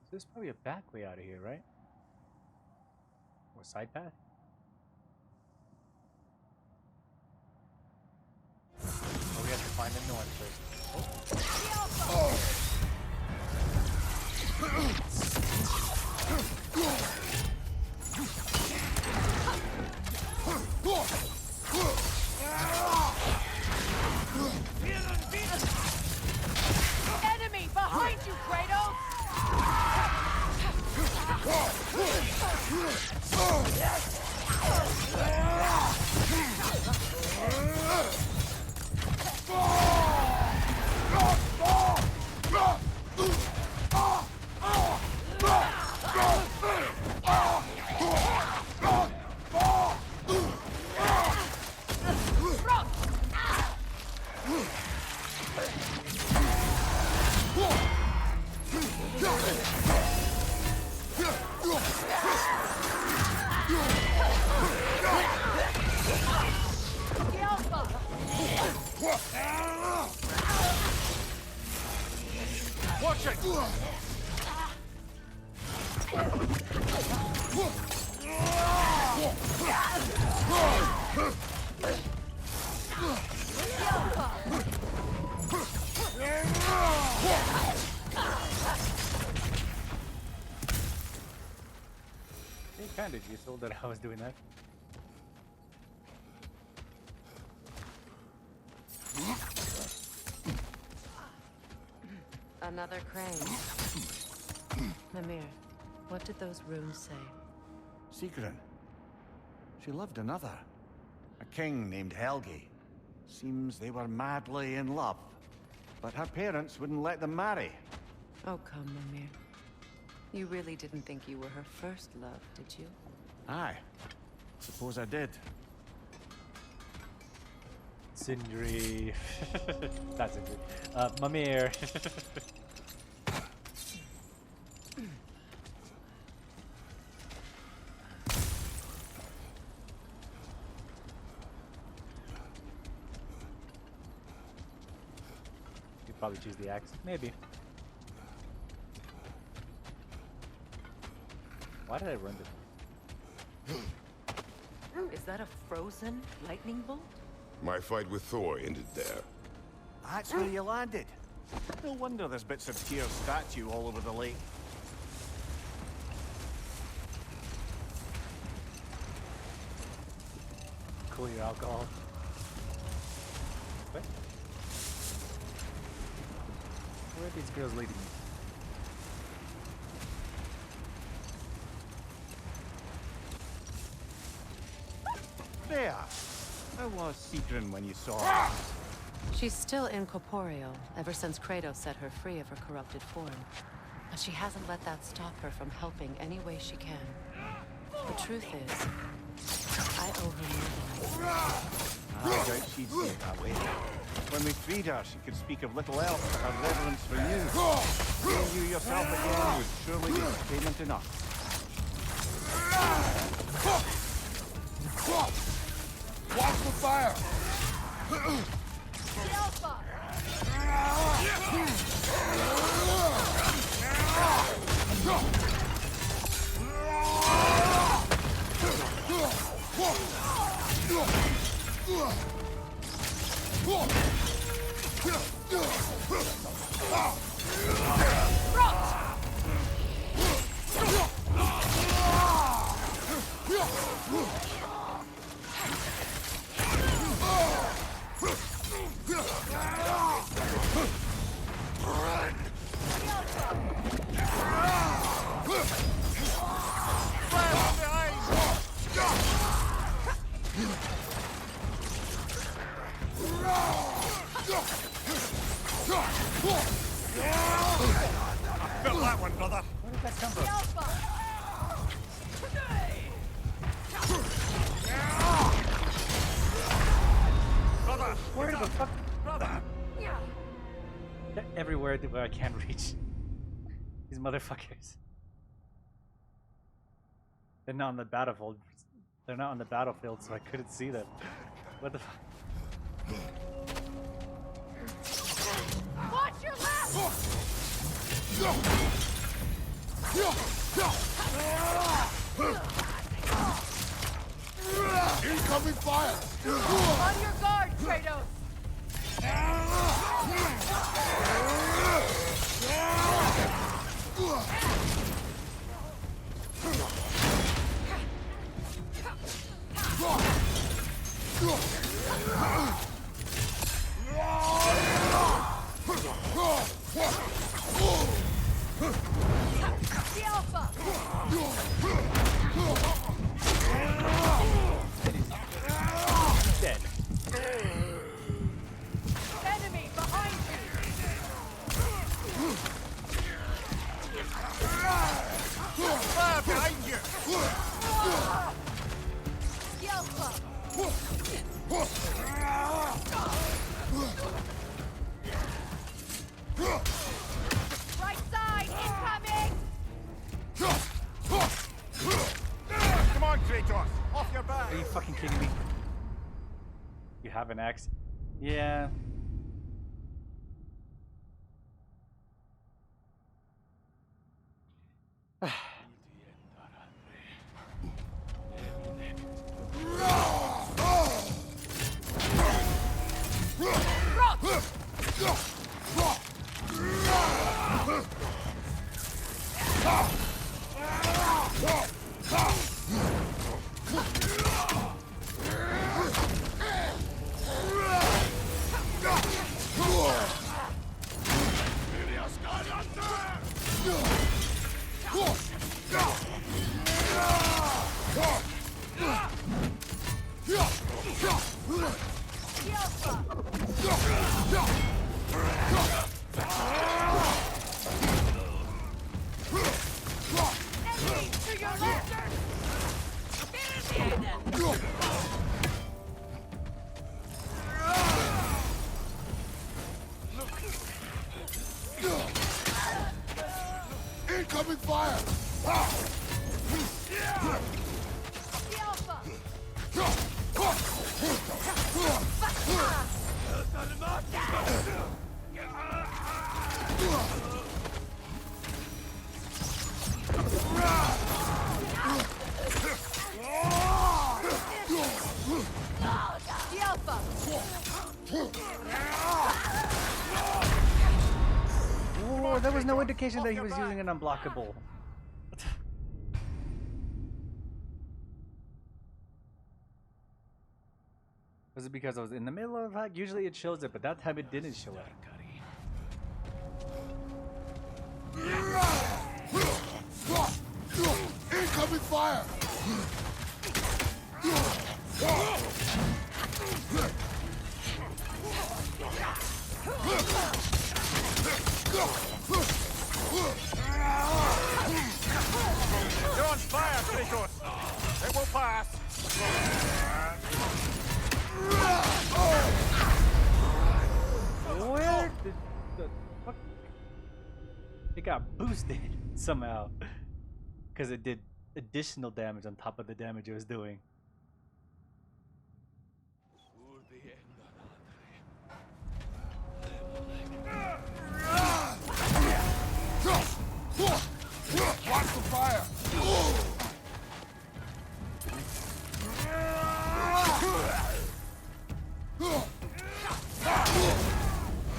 There's probably a back way out of here, right? Or side path? Oh, we have to find the north first. Oh. Enemy behind you, Kratos! Watch it! They kind of just told that I was doing that. Another crane. Mimir, what did those runes say? Sigrun. She loved another. A king named Helgi. Seems they were madly in love. But her parents wouldn't let them marry. Oh, come, Mimir. You really didn't think you were her first love, did you? Aye. Suppose I did. Sindri. That's Sindri. Mimir. You'd probably choose the axe. Maybe. Why did I run this? Is that a frozen lightning bolt? My fight with Thor ended there. That's where you landed. No wonder there's bits of Tyr's statue all over the lake. Cool your alcohol. What? Where are these girls leading me? There. How was Sigrun when you saw her? She's still incorporeal, ever since Kratos set her free of her corrupted form. But she hasn't let that stop her from helping any way she can. The truth is, I owe her more than I I doubt she'd see it that way. When we freed her, she could speak of little else but her reverence for you. Seeing you yourself again would surely be payment enough. Watch the fire! Felt that one, brother. Where did that come from? Brother! Where the fuck? Brother! They're everywhere where I can't reach. These motherfuckers. They're not on the battlefield. They're not on the battlefield, so I couldn't see them. What the fuck? Watch your left! Incoming fire! On your guard, Kratos! The Alpha! Dead. Enemy behind you! Fire behind you! The Alpha! Right side, incoming! Come on, Kratos! Off your back! Are you fucking kidding me? You have an axe? Yeah. Incoming fire! Oh, there was no indication that he was using an unblockable. Was it because I was in the middle of that? Usually it shows it, but that time it didn't show it. Incoming fire! You're on fire, Kratos! It will pass! Where did the fuck? It got boosted somehow. Because it did additional damage on top of the damage it was doing. Watch the fire!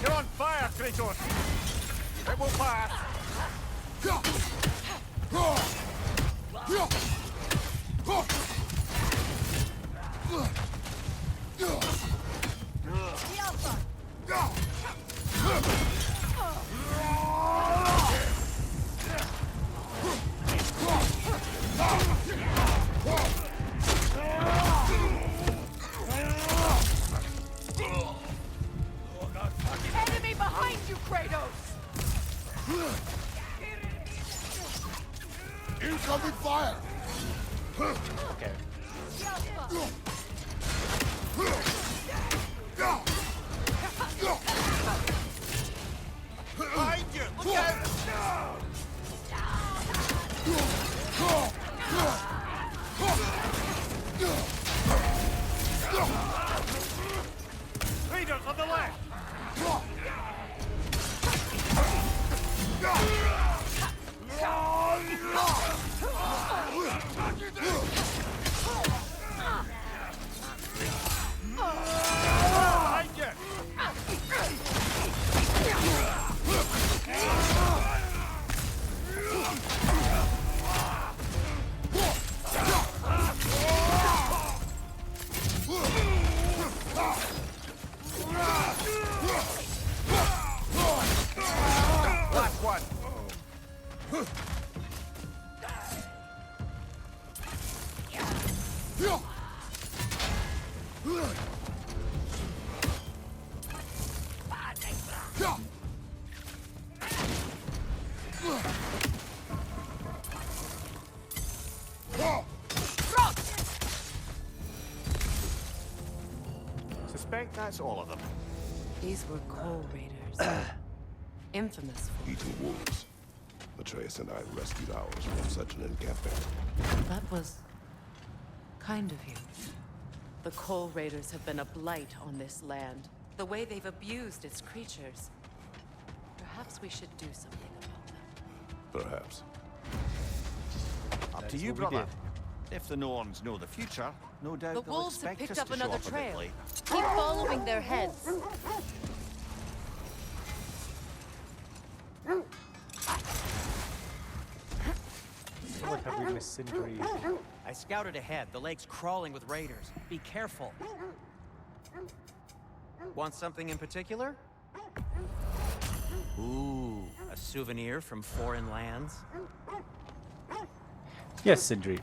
You're on fire, Kratos! It will pass! Enemy behind you, Kratos! Incoming fire! Okay. Behind you! Look out! Leaders on the left! Behind you! Last one! Suspect that's all of them. These were coal raiders. Infamous for Eating wolves. Atreus and I rescued ours from such an encampment. That was kind of you. The Coal Raiders have been a blight on this land. The way they've abused its creatures. Perhaps we should do something about them. Perhaps. Up That to is you, what we brother. did. If the Norns know the future, no doubt The they'll wolves have expect picked us up to show another up a bit trail. late. Keep following their heads. I feel like how we missed Sindri. I scouted ahead. The lake's crawling with raiders. Be careful. Want something in particular? Ooh, a souvenir from foreign lands? Yes, Sindri.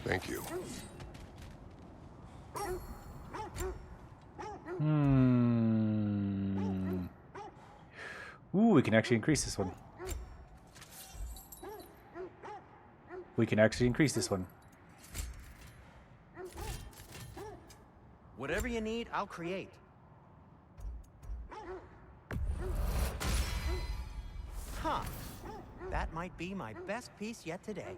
Thank you. Ooh, we can actually increase this one. We can actually increase this one. Whatever you need, I'll create. Huh. That might be my best piece yet today.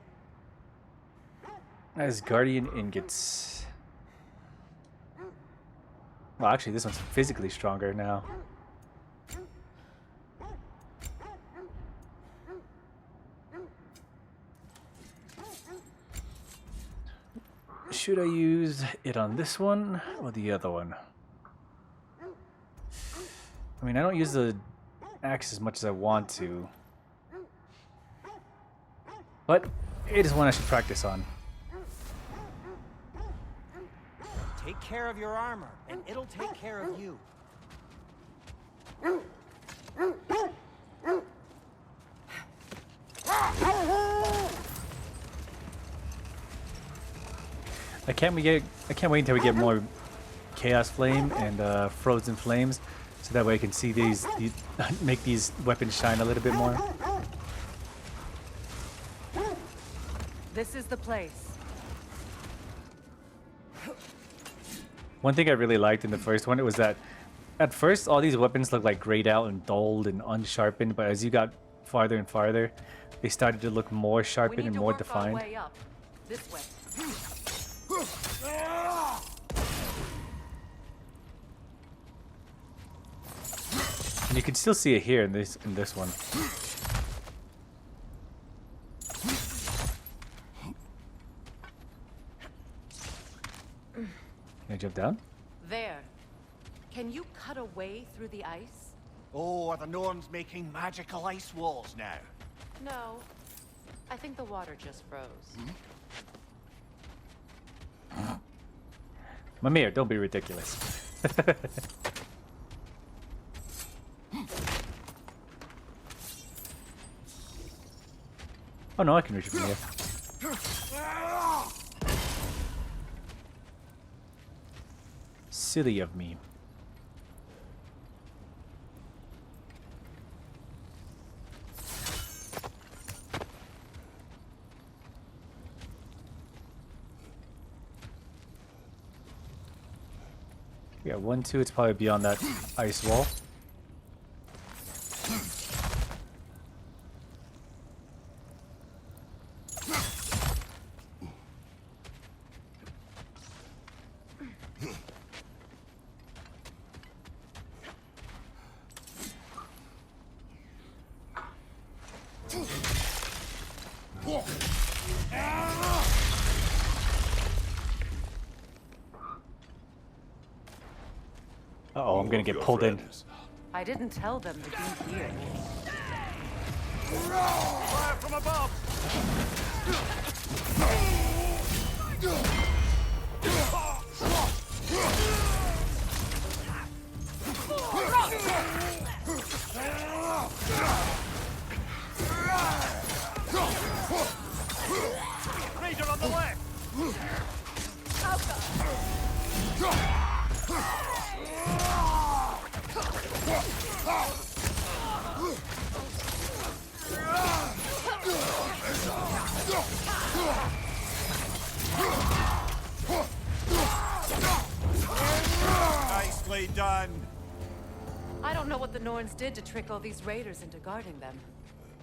As Guardian ingots. Well, actually, this one's physically stronger now. Should I use it on this one or the other one? I mean, I don't use the axe as much as I want to. But it is one I should practice on. Take care of your armor, and it'll take care of you. I can't wait until we get more Chaos Flame and Frozen Flames, so that way I can see these make these weapons shine a little bit more. This is the place. One thing I really liked in the first one was that at first all these weapons looked like grayed out and dulled and unsharpened, but as you got farther and farther, they started to look more sharpened and more defined. Way up. This way. And you can still see it here in this one. Can I jump down? There. Can you cut a way through the ice? Oh, are the Norns making magical ice walls now? No. I think the water just froze. Mimir, don't be ridiculous. Oh no, I can reach it from here. Silly of me. Yeah, 1, 2, it's probably beyond that ice wall. Uh-oh, I'm gonna get pulled in. I didn't tell them to be here. Fire from above! Ranger on the left! Nicely done. I don't know what the Norns did to trick all these raiders into guarding them.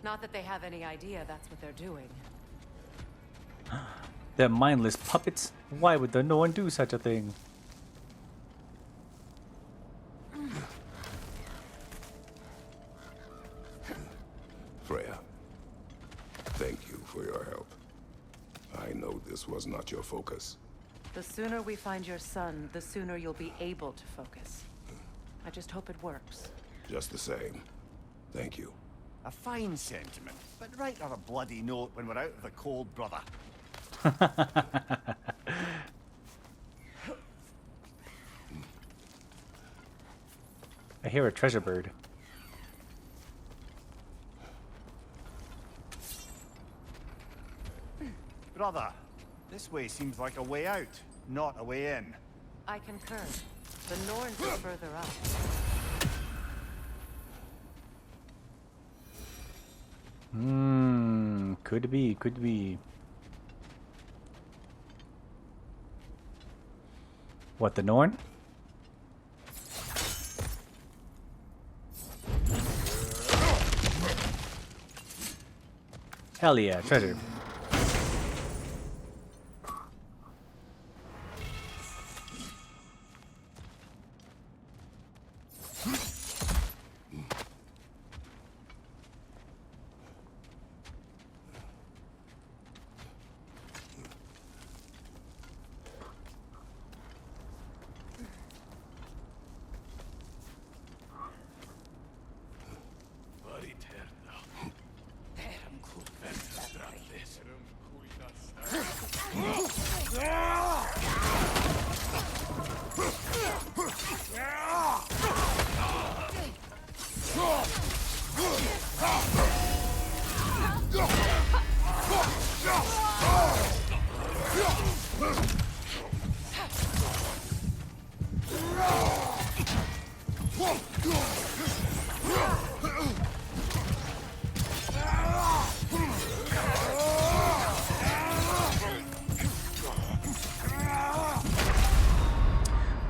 Not that they have any idea that's what they're doing. They're mindless puppets. Why would no one do such a thing? Freya, thank you for your help. I know this was not your focus. The sooner we find your son, the sooner you'll be able to focus. I just hope it works. Just the same, thank you. A fine sentiment, but write her a bloody note when we're out of the cold, brother. I hear a treasure bird. Brother, this way seems like a way out, not a way in. I concur. The Norns are further up. Could be, could be. What, the Norn? Hell yeah, treasure.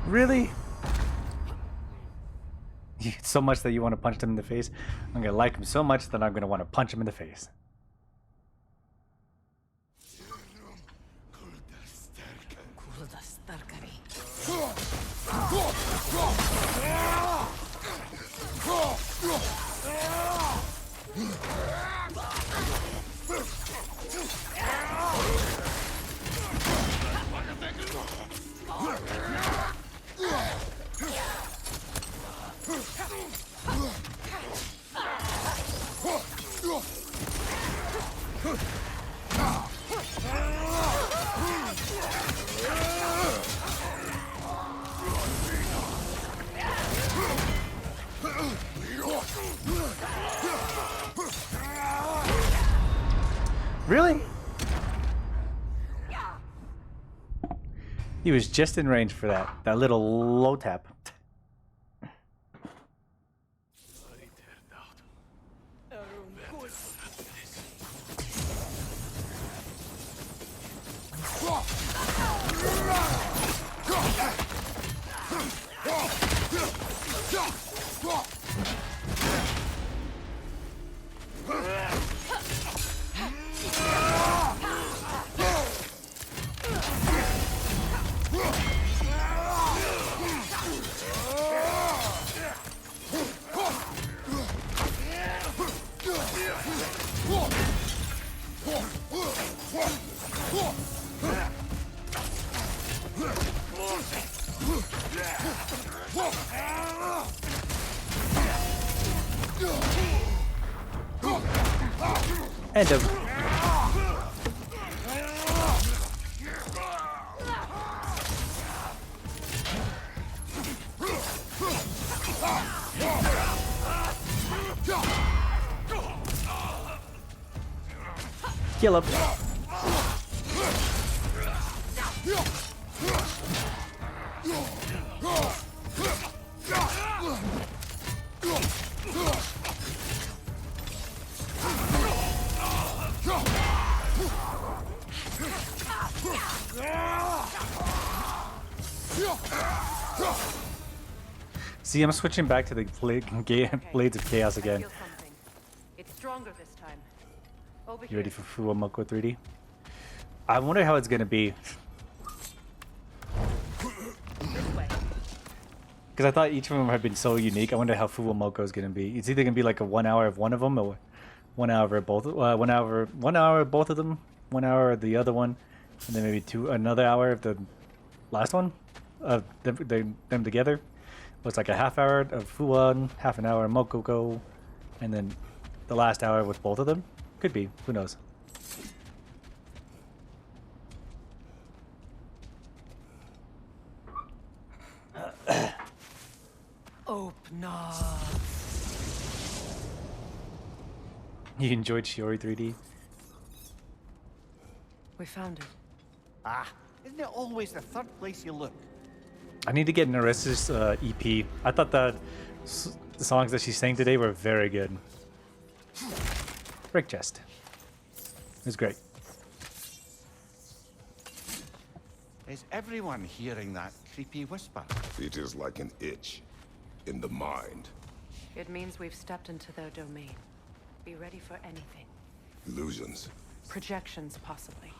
Really? So much that you want to punch him in the face? I'm gonna like him so much that I'm gonna want to punch him in the face. Really? He was just in range for that little low tap. End of. Kill him. See, I'm switching back to the Blades of Chaos again. It's stronger this time. Over You ready for Fuwamoko 3D? I wonder how it's gonna be. Because I thought each of them had been so unique. I wonder how Fuwamoko is gonna be. It's either gonna be like a 1 hour of one of them, or 1 hour of both. 1 hour of both of them, 1 hour of the other one, and then maybe another hour of the last one of them together. Looks like a half hour of Fuwan, half an hour of Mokoko, and then the last hour with both of them. Could be. Who knows? Open up. You enjoyed Shiori 3D? We found it. Ah, isn't it always the third place you look? I need to get Narissa's EP. I thought that the songs that she sang today were very good. Brick chest. It was great. Is everyone hearing that creepy whisper? It is like an itch in the mind. It means we've stepped into their domain. Be ready for anything. Illusions. Projections, possibly.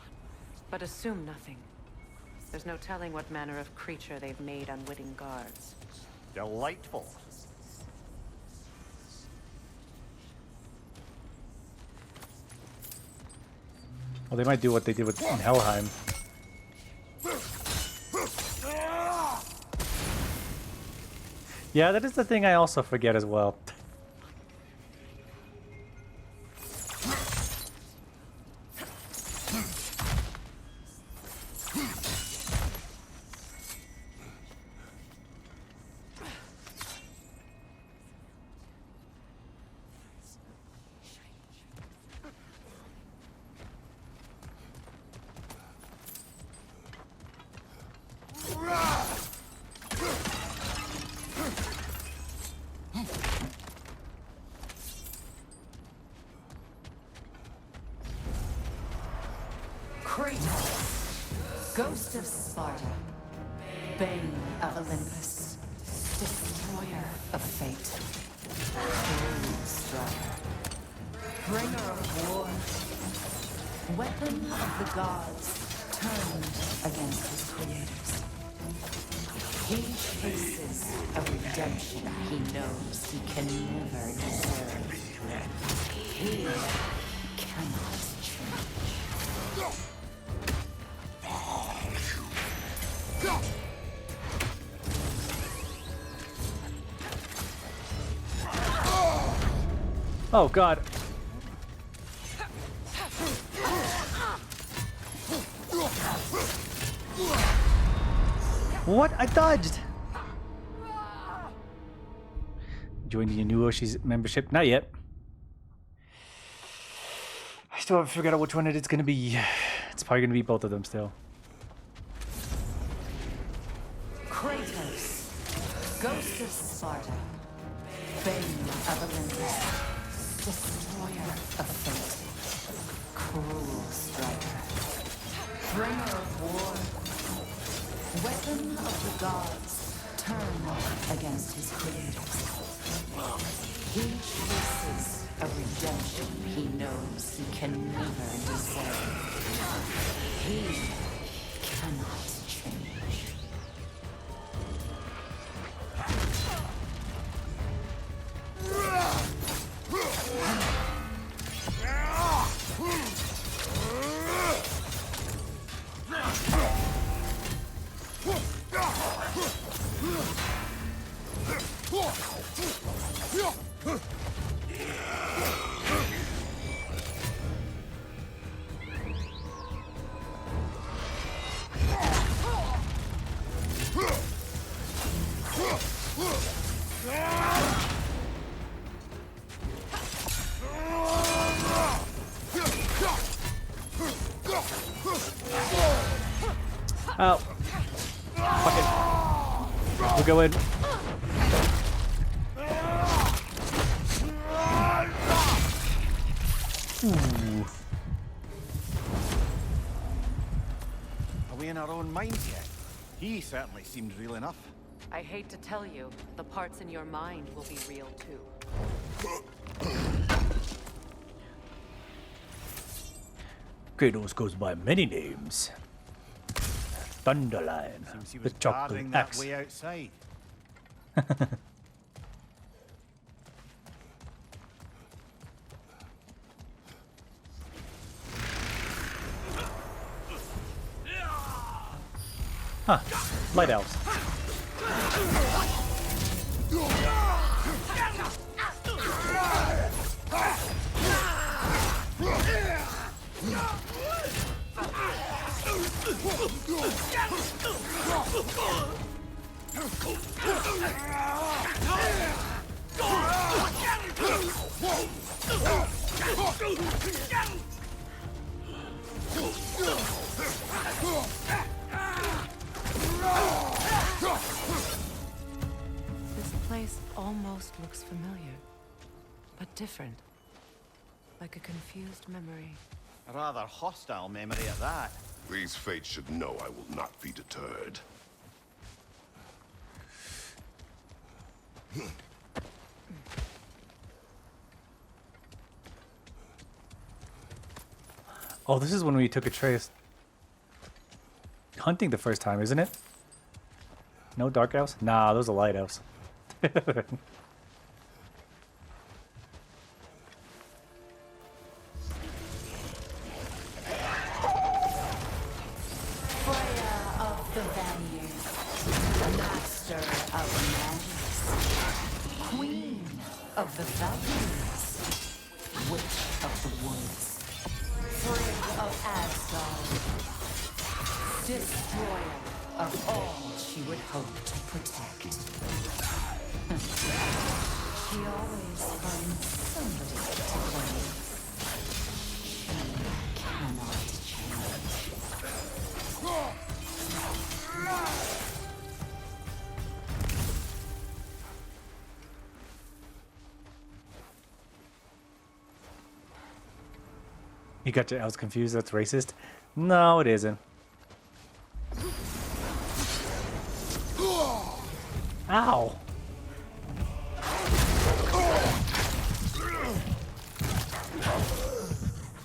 But assume nothing. There's no telling what manner of creature they've made unwitting guards. Delightful. Well, they might do what they did with in Helheim. Yeah, that is the thing I also forget as well. Ghost of Sparta, Bane of Olympus, Destroyer of Fate, Cruel Strider, Bringer of War, Weapon of the Gods, turned against his creators. He chases a redemption he knows he can never deserve. He cannot change. Oh God. What? I dodged. Joined the new Oshi's membership? Not yet. I still haven't figured out which one it is going to be. It's probably going to be both of them still. Kratos, Ghost of Sparta, Bane of Olympus, Destroyer of Fate, Cruel Strider, Bringer of War, Weapon of the Gods, turn against his creators. He faces a redemption he knows he can never deserve. He cannot change. Oh. Fuck it. We'll go in. Ooh. Are we in our own minds yet? He certainly seemed real enough. I hate to tell you, the parts in your mind will be real too. Kratos goes by many names. Thunderline, Seems he the was chocolate guarding that axe. way outside. Huh, light elves. This place almost looks familiar, but different. Like a confused memory. A rather hostile memory at that. These fates should know I will not be deterred. Oh, this is when we took Atreus hunting the first time, isn't it? No dark elves? Nah, those are light elves. Freya of the Vanir, master of magic, queen of the Valkyries, witch of the woods, Frigg of Asgard, destroyer of all she would hope to protect. She always finds somebody to blame. She cannot change. You got your elves confused? That's racist? No, it isn't. Ow!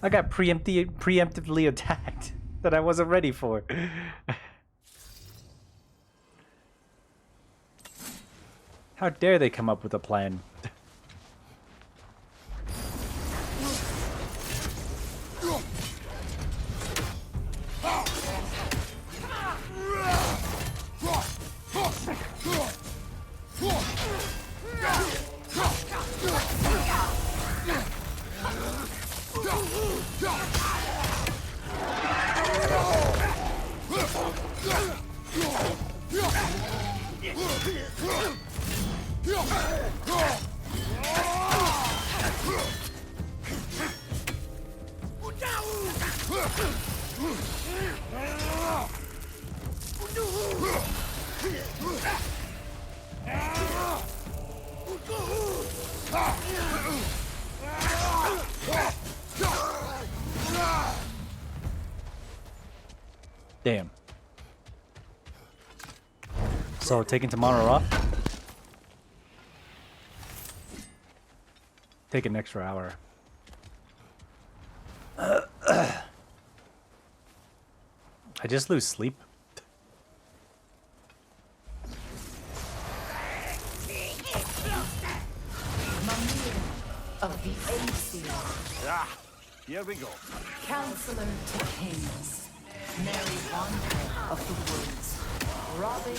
I got preemptively attacked that I wasn't ready for. How dare they come up with a plan? So taking tomorrow off. Take an extra hour. I just lose sleep. Of the Aesir, Ah, here we go. Counselor to Kings, Merry Wanderer of the Woods, Robin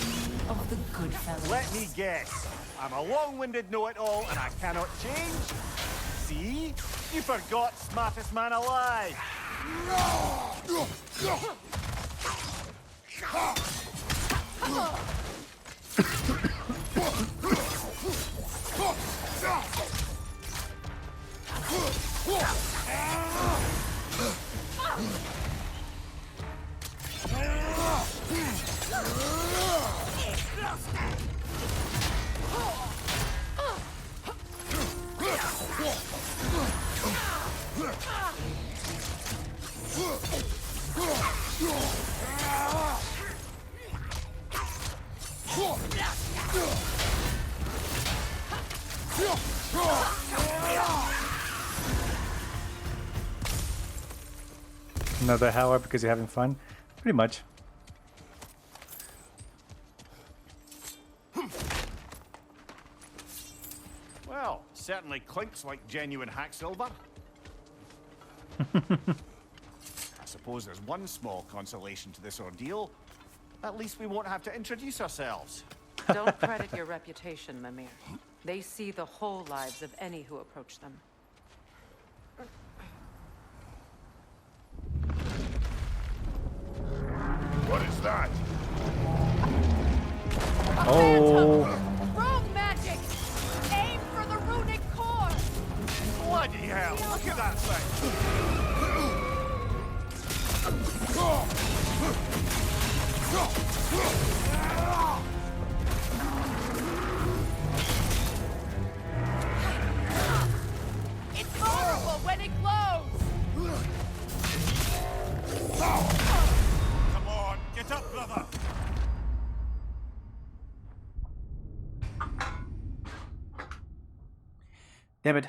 of the Goodfellas. Let me guess. I'm a long-winded know-it-all and I cannot change. See? You forgot smartest man alive. Another hour because you're having fun? Pretty much. Well, certainly clinks like genuine hack silver. I suppose there's one small consolation to this ordeal. At least we won't have to introduce ourselves. Don't credit your reputation, Mimir. They see the whole lives of any who approach them. What is that? Oh. Rogue magic! Aim for the runic core! Bloody hell, look at that thing! It's vulnerable when it glows! Come on, get up, brother! Damn it.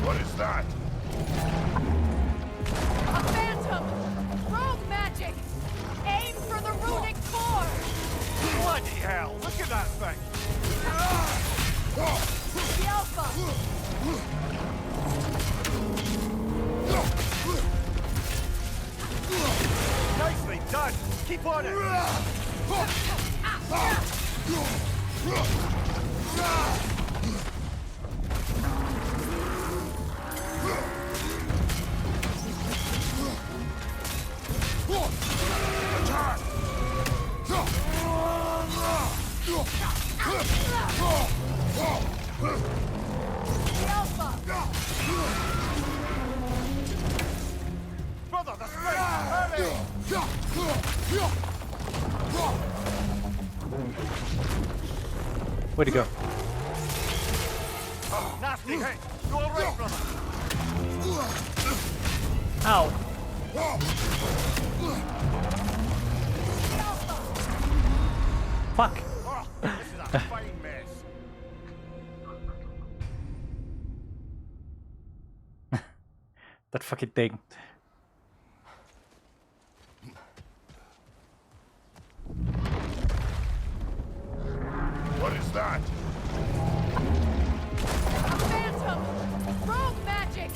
What is that? A phantom! Rogue magic! Aim for the runic core! Bloody hell, look at that thing! The Alpha! Nicely done! Keep on it! Attack! The Alpha! Brother, the spring! Hurry! Way to go. Nasty hit! You alright, brother? Ow. Fuck. Oh, this is a fine mess. That fucking thing. What is that? A phantom! Rogue magic!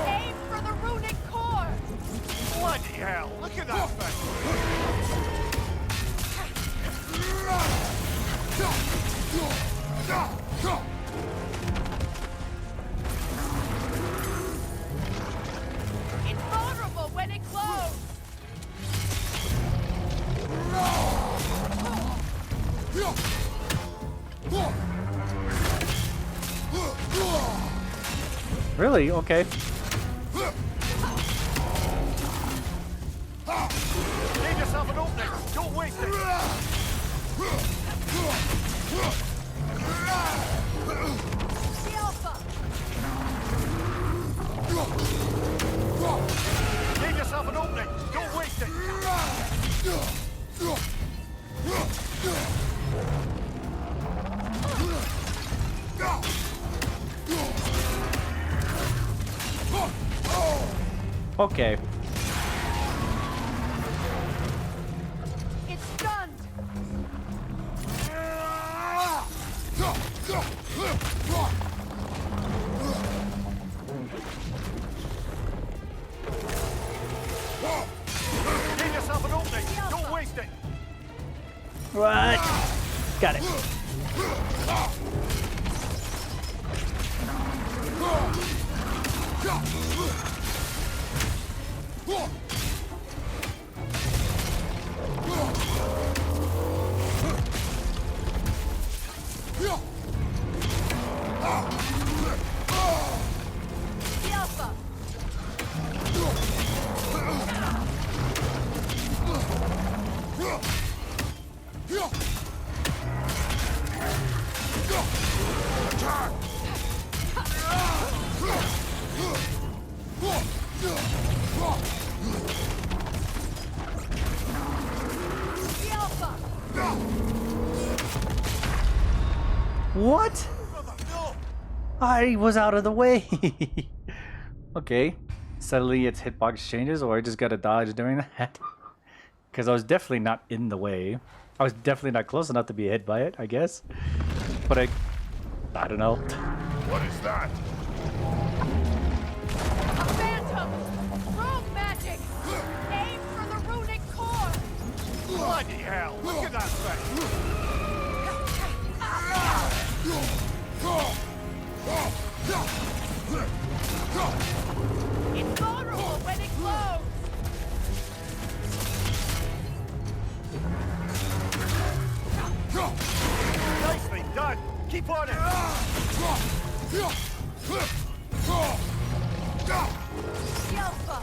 Aim for the runic core! Bloody hell, look at that thing! It's vulnerable when it glows! Really? Okay. Leave yourself an opening! Don't waste it! The Alpha! Give yourself an opening. Don't waste it. Okay. It's stunned! Give yourself an opening. Don't waste it. Right. Got it. The Alpha! The Alpha! What? I was out of the way. Okay. Suddenly its hitbox changes, or I just gotta dodge during that. Because I was definitely not in the way. I was definitely not close enough to be hit by it, I guess. But I don't know. What is that? A phantom! Rogue magic! Aim for the runic core! Bloody hell! Look at that thing! It's vulnerable when it glows! Nicely done! Keep on it! The Alpha!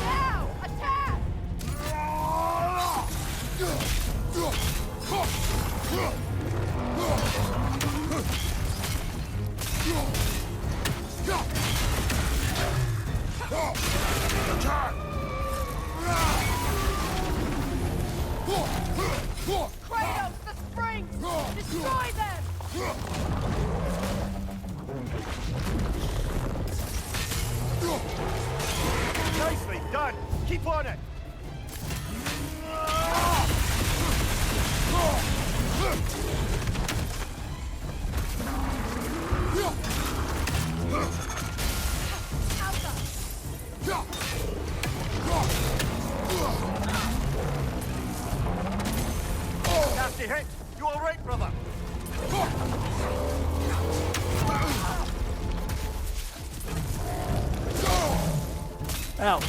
Now! Attack! Kratos, the springs! Destroy them! Nicely done! Keep on it! Nasty hit! You all right, brother? Ow.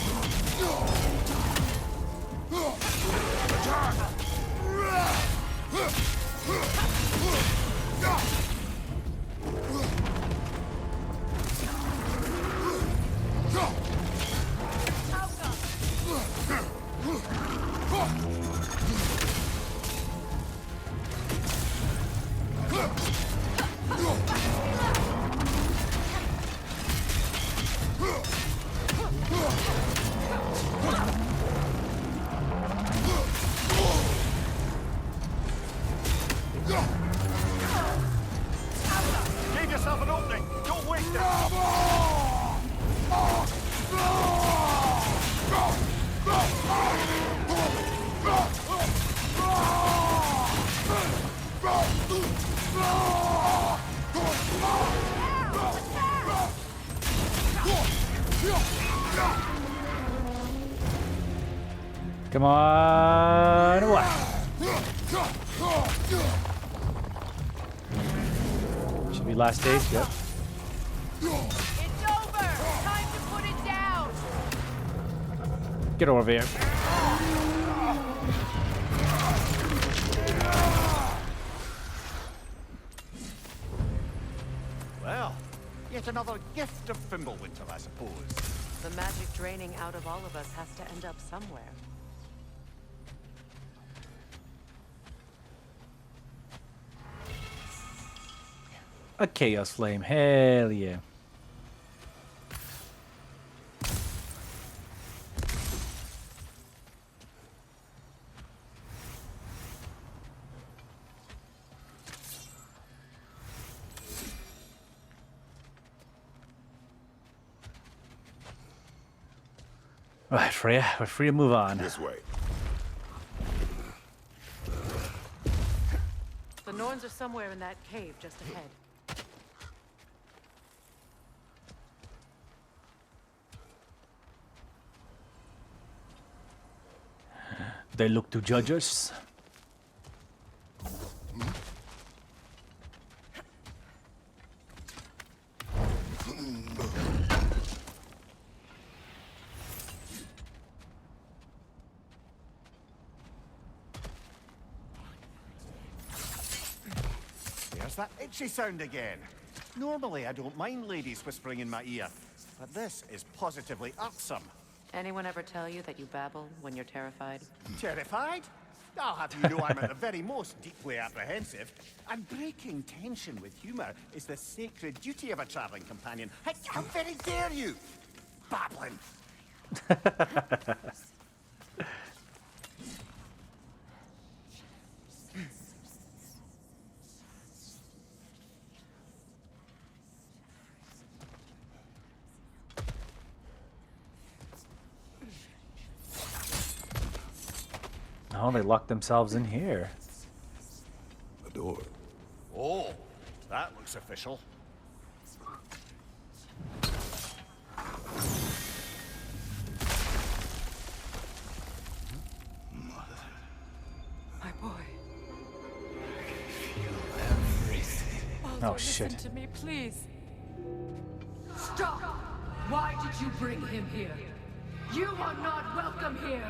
Give yourself an opening! Don't waste it! Come on. What? Should be last stage, yep. It's over! Time to put it down! Get over here. Well, yet another gift of Fimbulwinter, I suppose. The magic draining out of all of us has to end up somewhere. A Chaos Flame. Hell yeah. Right, Freya, we're free to move on. This way. The Norns are somewhere in that cave just ahead. They look to judge us. There's that itchy sound again. Normally, I don't mind ladies whispering in my ear, but this is positively irksome. Anyone ever tell you that you babble when you're terrified? Terrified? I'll have you know I'm at the very most deeply apprehensive. And breaking tension with humour is the sacred duty of a travelling companion. How very dare you! Babbling! Oh, they locked themselves in here. A door. Oh, that looks official. My boy. Oh, Baldur, shit. listen to me, please. Stop! Why did you bring him here? You are not welcome here.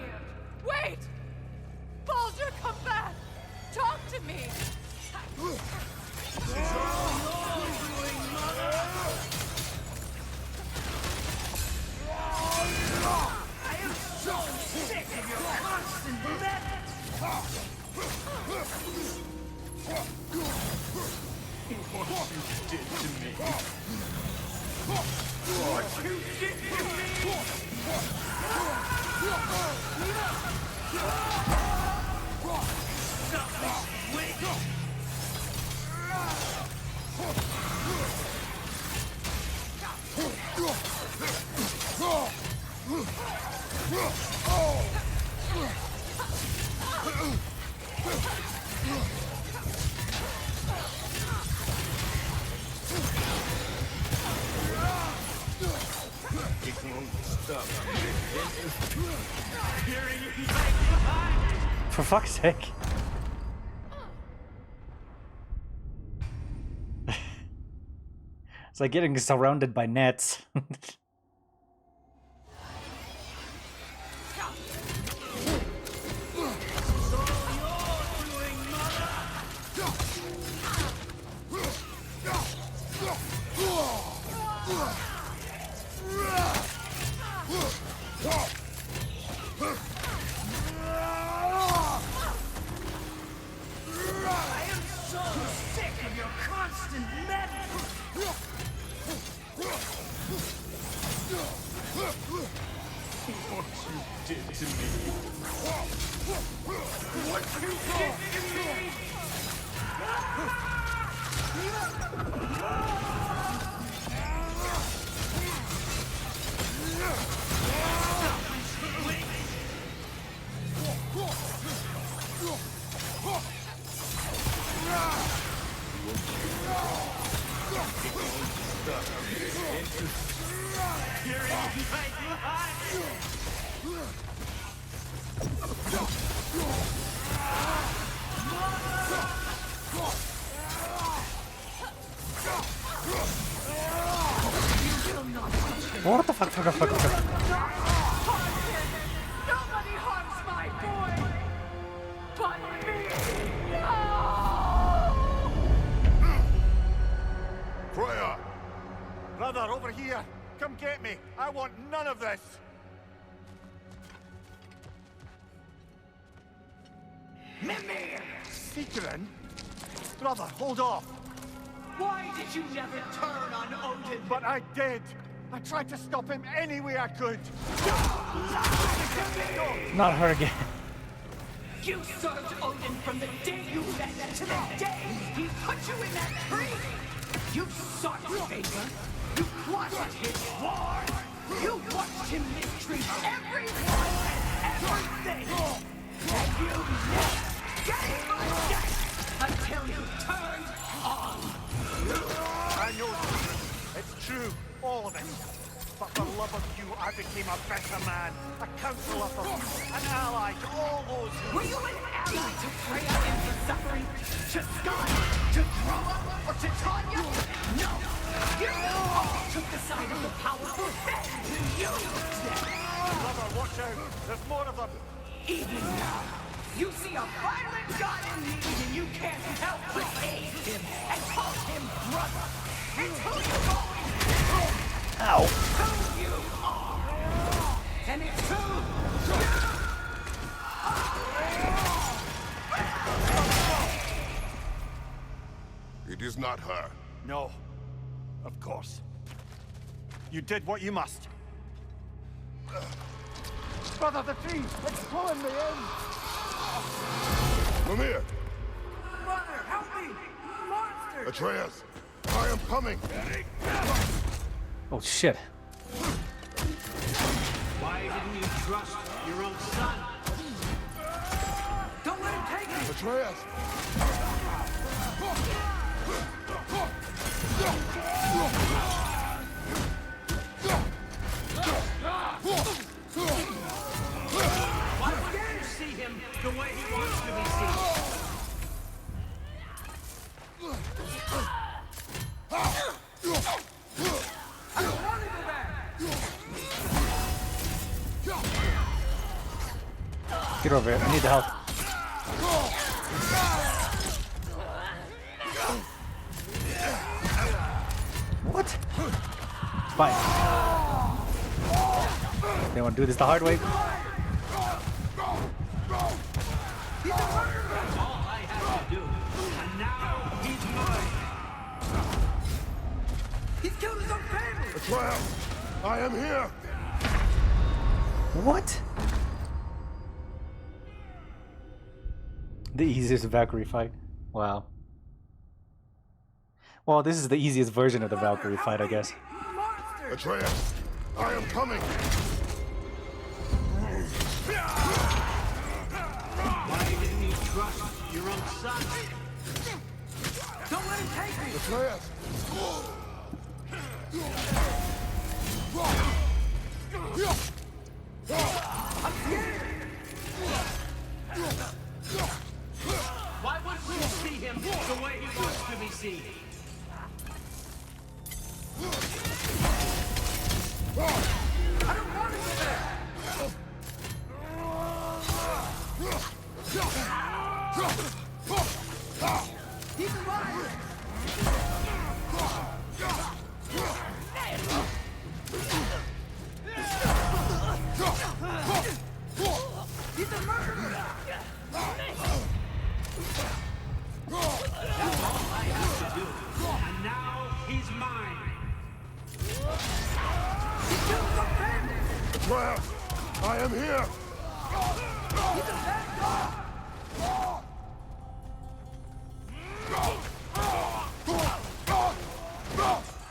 Wait! Baldur, come back! Talk to me! I am so sick of your constant methods! What you did to me. What you did to me! For fuck's sake. It's like getting surrounded by nets. I am so sick of your constant methods! What you did to me. What you did to me! What the fuck? Nobody harms my boy! But me! Freya! Brother, over here! Come get me! I want none of this! Mimir! Seekerin? Brother, hold off! Why did you never turn on Odin? But I did! I tried to stop him any way I could! Not her again. You served Odin from the day you met to the day he put you in that tree! You sought favor! You plotted his war! You watched him mistreat everyone and everything! And you never gave a shit until you turned on! I know it's true, all of it. But for love of you, I became a better man, a counselor for you, an ally to all those who... Were you an ally to Freya in his suffering? To Scott? To Droma? Or to Tanya? No! You all took the side of the powerful, and you did! Mother, watch out! There's more of them! Even now, you see a violent god in need and you can't help but aid him and call him brother! It's who you've always been! Ow! Who you are! And it's who you It is not her. No. Of course. You did what you must. Brother, the tree! It's pulling me in! Mimir! Mother, help me! Monster! Atreus! I am coming! Oh shit. Why didn't you trust your own son? Don't let him take me! Atreus! Why can't you see him the way he wants to be seen? I don't want to go back! Get over here. I need the help. What? Fine. They want to do this the hard way. He's a murderer! That's all I have to do. And now he's mine. He's killed his own family! Atreus! I am here! What? The easiest Valkyrie fight. Wow. Well, this is the easiest version of the Valkyrie fight, I guess. Atreus! I am coming! Why didn't you trust your own son? Don't let him take me! Atreus! I'm scared! Why wouldn't we see him the way he wants to be seen? I don't want to go there! He's alive! He's a murderer! That's all I have to do. And now he's mine. He killed the family! Atreus! I am here! He's a bad guy!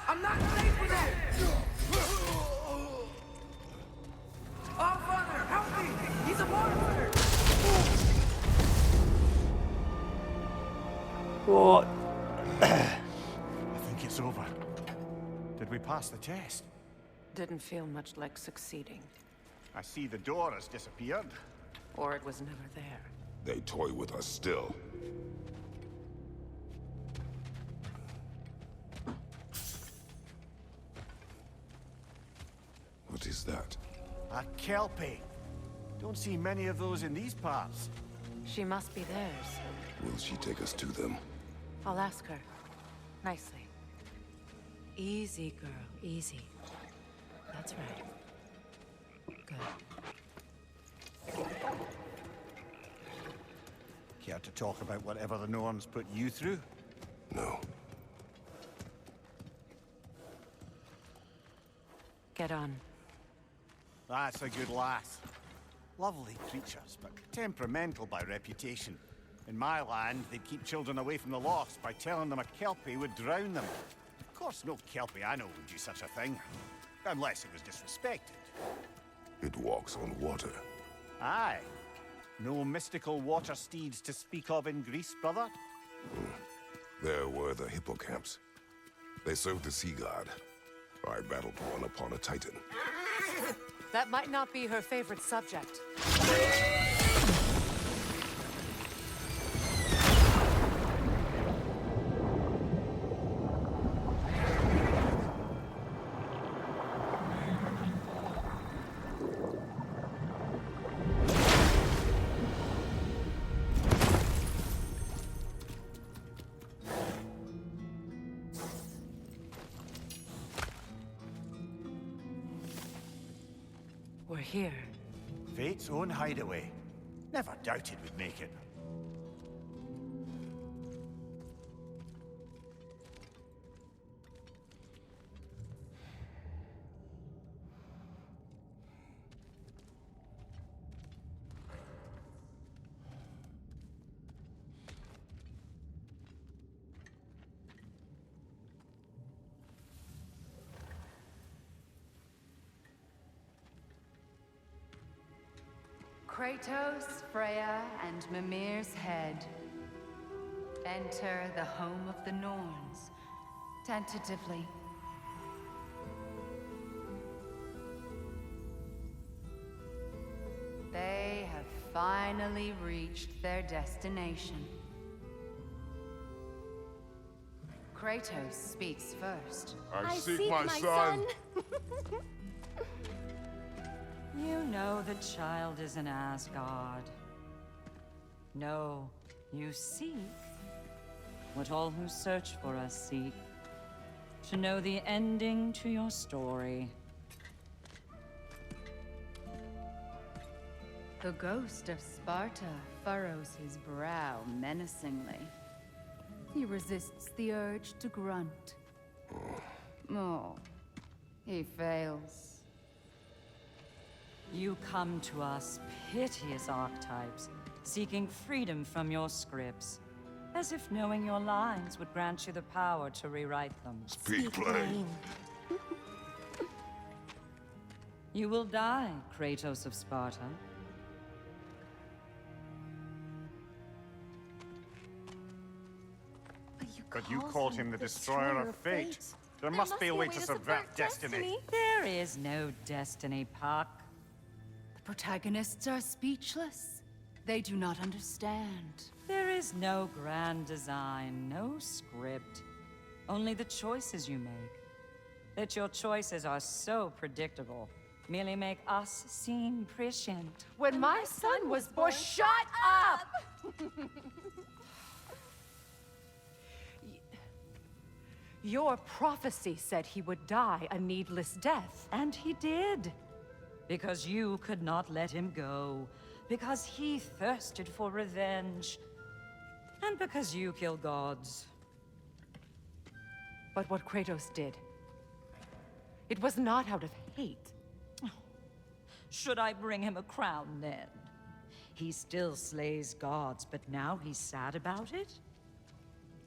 I'm not safe with him! Oh, Father, help me! He's a monster! What? I think it's over. Did we pass the test? Didn't feel much like succeeding. I see the door has disappeared. Or it was never there. They toy with us still. What is that? A Kelpie. Don't see many of those in these parts. She must be theirs. Will she take us to them? I'll ask her. Nicely. Easy, girl. Easy. That's right. Good. Care to talk about whatever the Norns put you through? No. Get on. That's a good lass. Lovely creatures, but temperamental by reputation. In my land, they'd keep children away from the lost by telling them a Kelpie would drown them. Of course, no Kelpie I know would do such a thing. Unless it was disrespected. It walks on water. Aye. No mystical water steeds to speak of in Greece, brother? There were the hippocamps. They served the sea god. I battled one upon a titan. That might not be her favorite subject. We're here. Fate's own hideaway. Never doubted we'd make it. Kratos, Freya, and Mimir's head. Enter the home of the Norns, tentatively. They have finally reached their destination. Kratos speaks first. I seek my son. You know the child is in Asgard. No, you seek what all who search for us seek. To know the ending to your story. The ghost of Sparta furrows his brow menacingly. He resists the urge to grunt. Oh, he fails. You come to us, piteous archetypes, seeking freedom from your scripts. As if knowing your lines would grant you the power to rewrite them. Speak plain. You will die, Kratos of Sparta. But you called him the Destroyer of Fate. There must be a way to subvert destiny. There is no destiny, Puck. The protagonists are speechless. They do not understand. There is no grand design, no script. Only the choices you make. That your choices are so predictable, merely make us seem prescient. When my son was born, shut up! Your prophecy said he would die a needless death. And he did. Because you could not let him go. Because he thirsted for revenge. And because you kill gods. But what Kratos did, it was not out of hate. Should I bring him a crown then? He still slays gods, but now he's sad about it?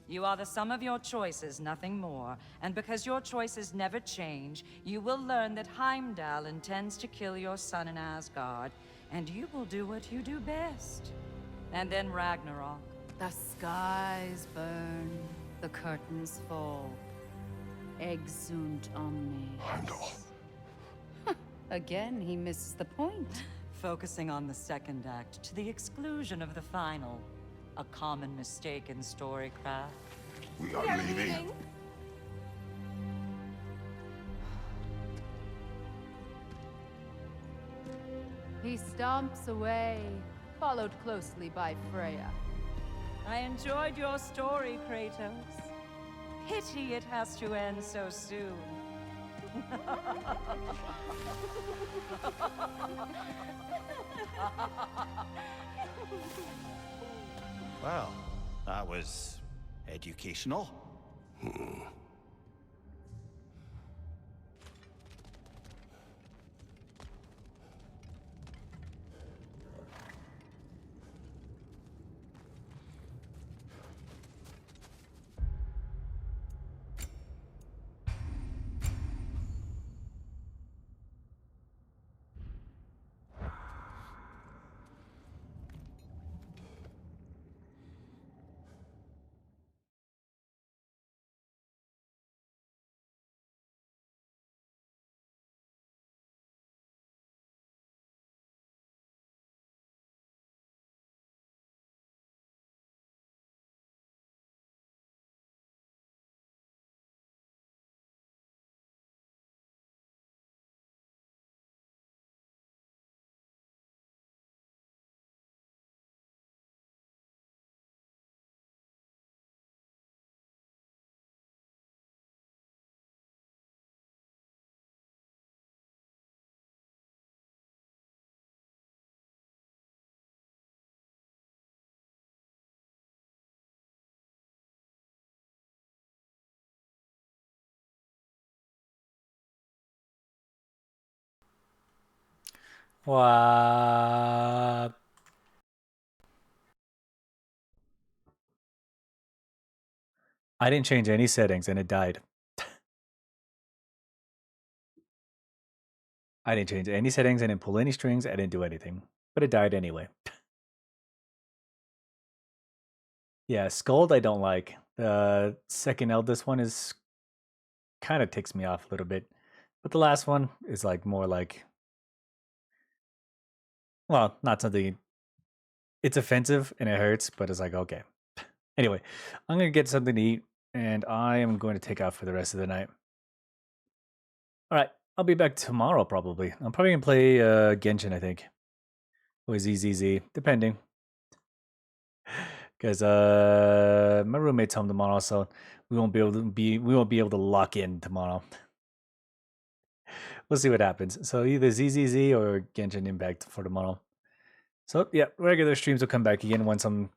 You are the sum of your choices, nothing more. And because your choices never change, you will learn that Heimdall intends to kill your son in Asgard, and you will do what you do best. And then Ragnarok. The skies burn, the curtains fall. Exunt omnes. Heimdall. Again, he misses the point. Focusing on the second act to the exclusion of the final. A common mistake in storycraft. We are leaving. He stomps away, followed closely by Freya. I enjoyed your story, Kratos. Pity it has to end so soon. Well, that was educational. What? I didn't change any settings and it died. I didn't change any settings, I didn't pull any strings, I didn't do anything. But it died anyway. Yeah, Scold I don't like. The second eldest one is kind of ticks me off a little bit. But the last one is like more like, well, not something, it's offensive and it hurts, but it's like, okay. Anyway, I'm going to get something to eat and I am going to take off for the rest of the night. All right, I'll be back tomorrow probably. I'm probably going to play Genshin, I think. Or ZZZ, depending. Because my roommate's home tomorrow, so we won't be able to lock in tomorrow. We'll see what happens. So either ZZZ or Genshin Impact for tomorrow. So yeah, regular streams will come back again once I'm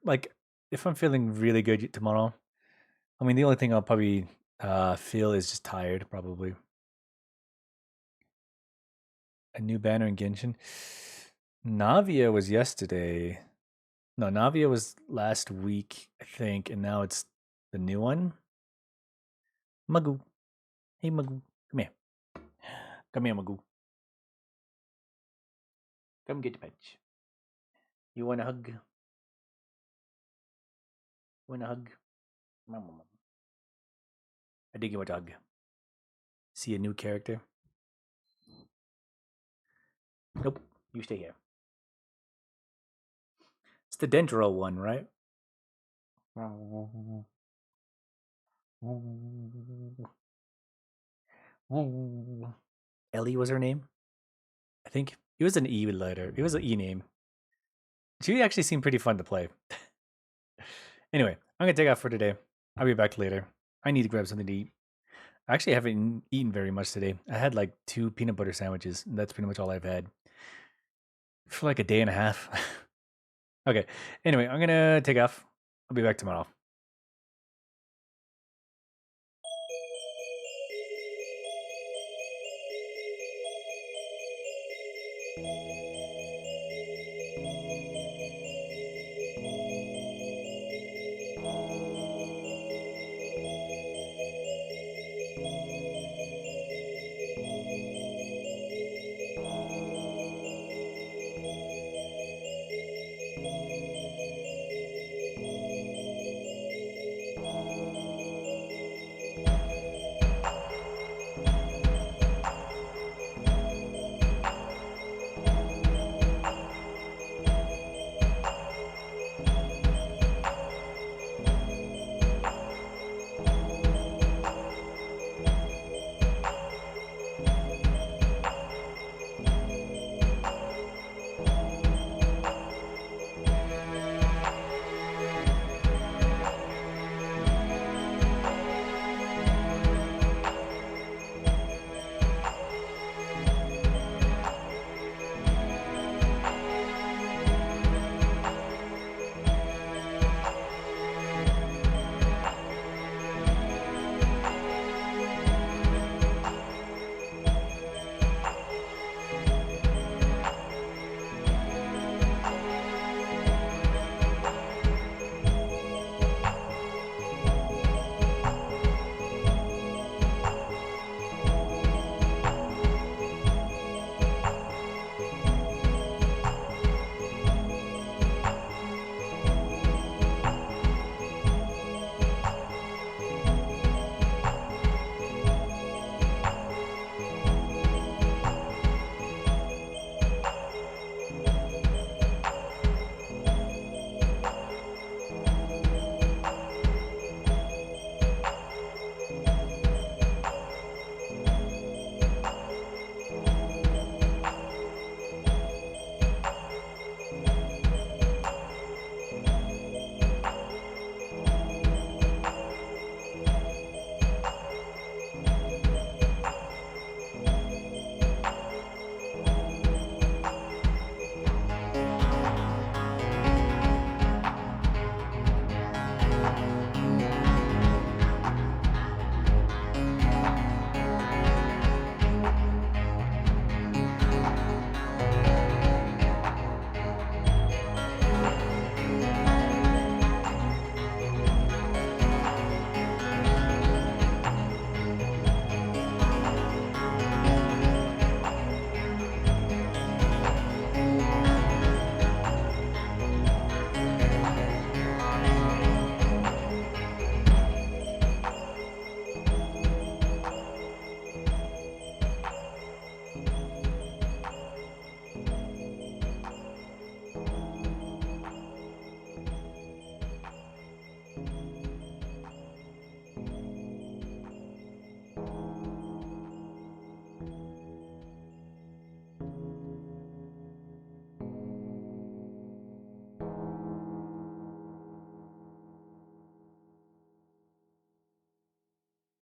like, if I'm feeling really good tomorrow. I mean, the only thing I'll probably feel is just tired, probably. A new banner in Genshin. Navia was yesterday. No, Navia was last week, I think, and now it's the new one. Magoo. Hey, Magoo. Come here. Come here, Magoo. Come get the patch. You want a hug? You want a hug? Mama. I think you want a hug. See a new character? Nope. You stay here. It's the Dendro one, right? Ellie was her name? I think it was an E letter. It was an E name. She actually seemed pretty fun to play. Anyway, I'm gonna take off for today. I'll be back later. I need to grab something to eat. I actually haven't eaten very much today. I had like 2 peanut butter sandwiches, and that's pretty much all I've had for like a day and a half. Okay. Anyway, I'm gonna take off. I'll be back tomorrow.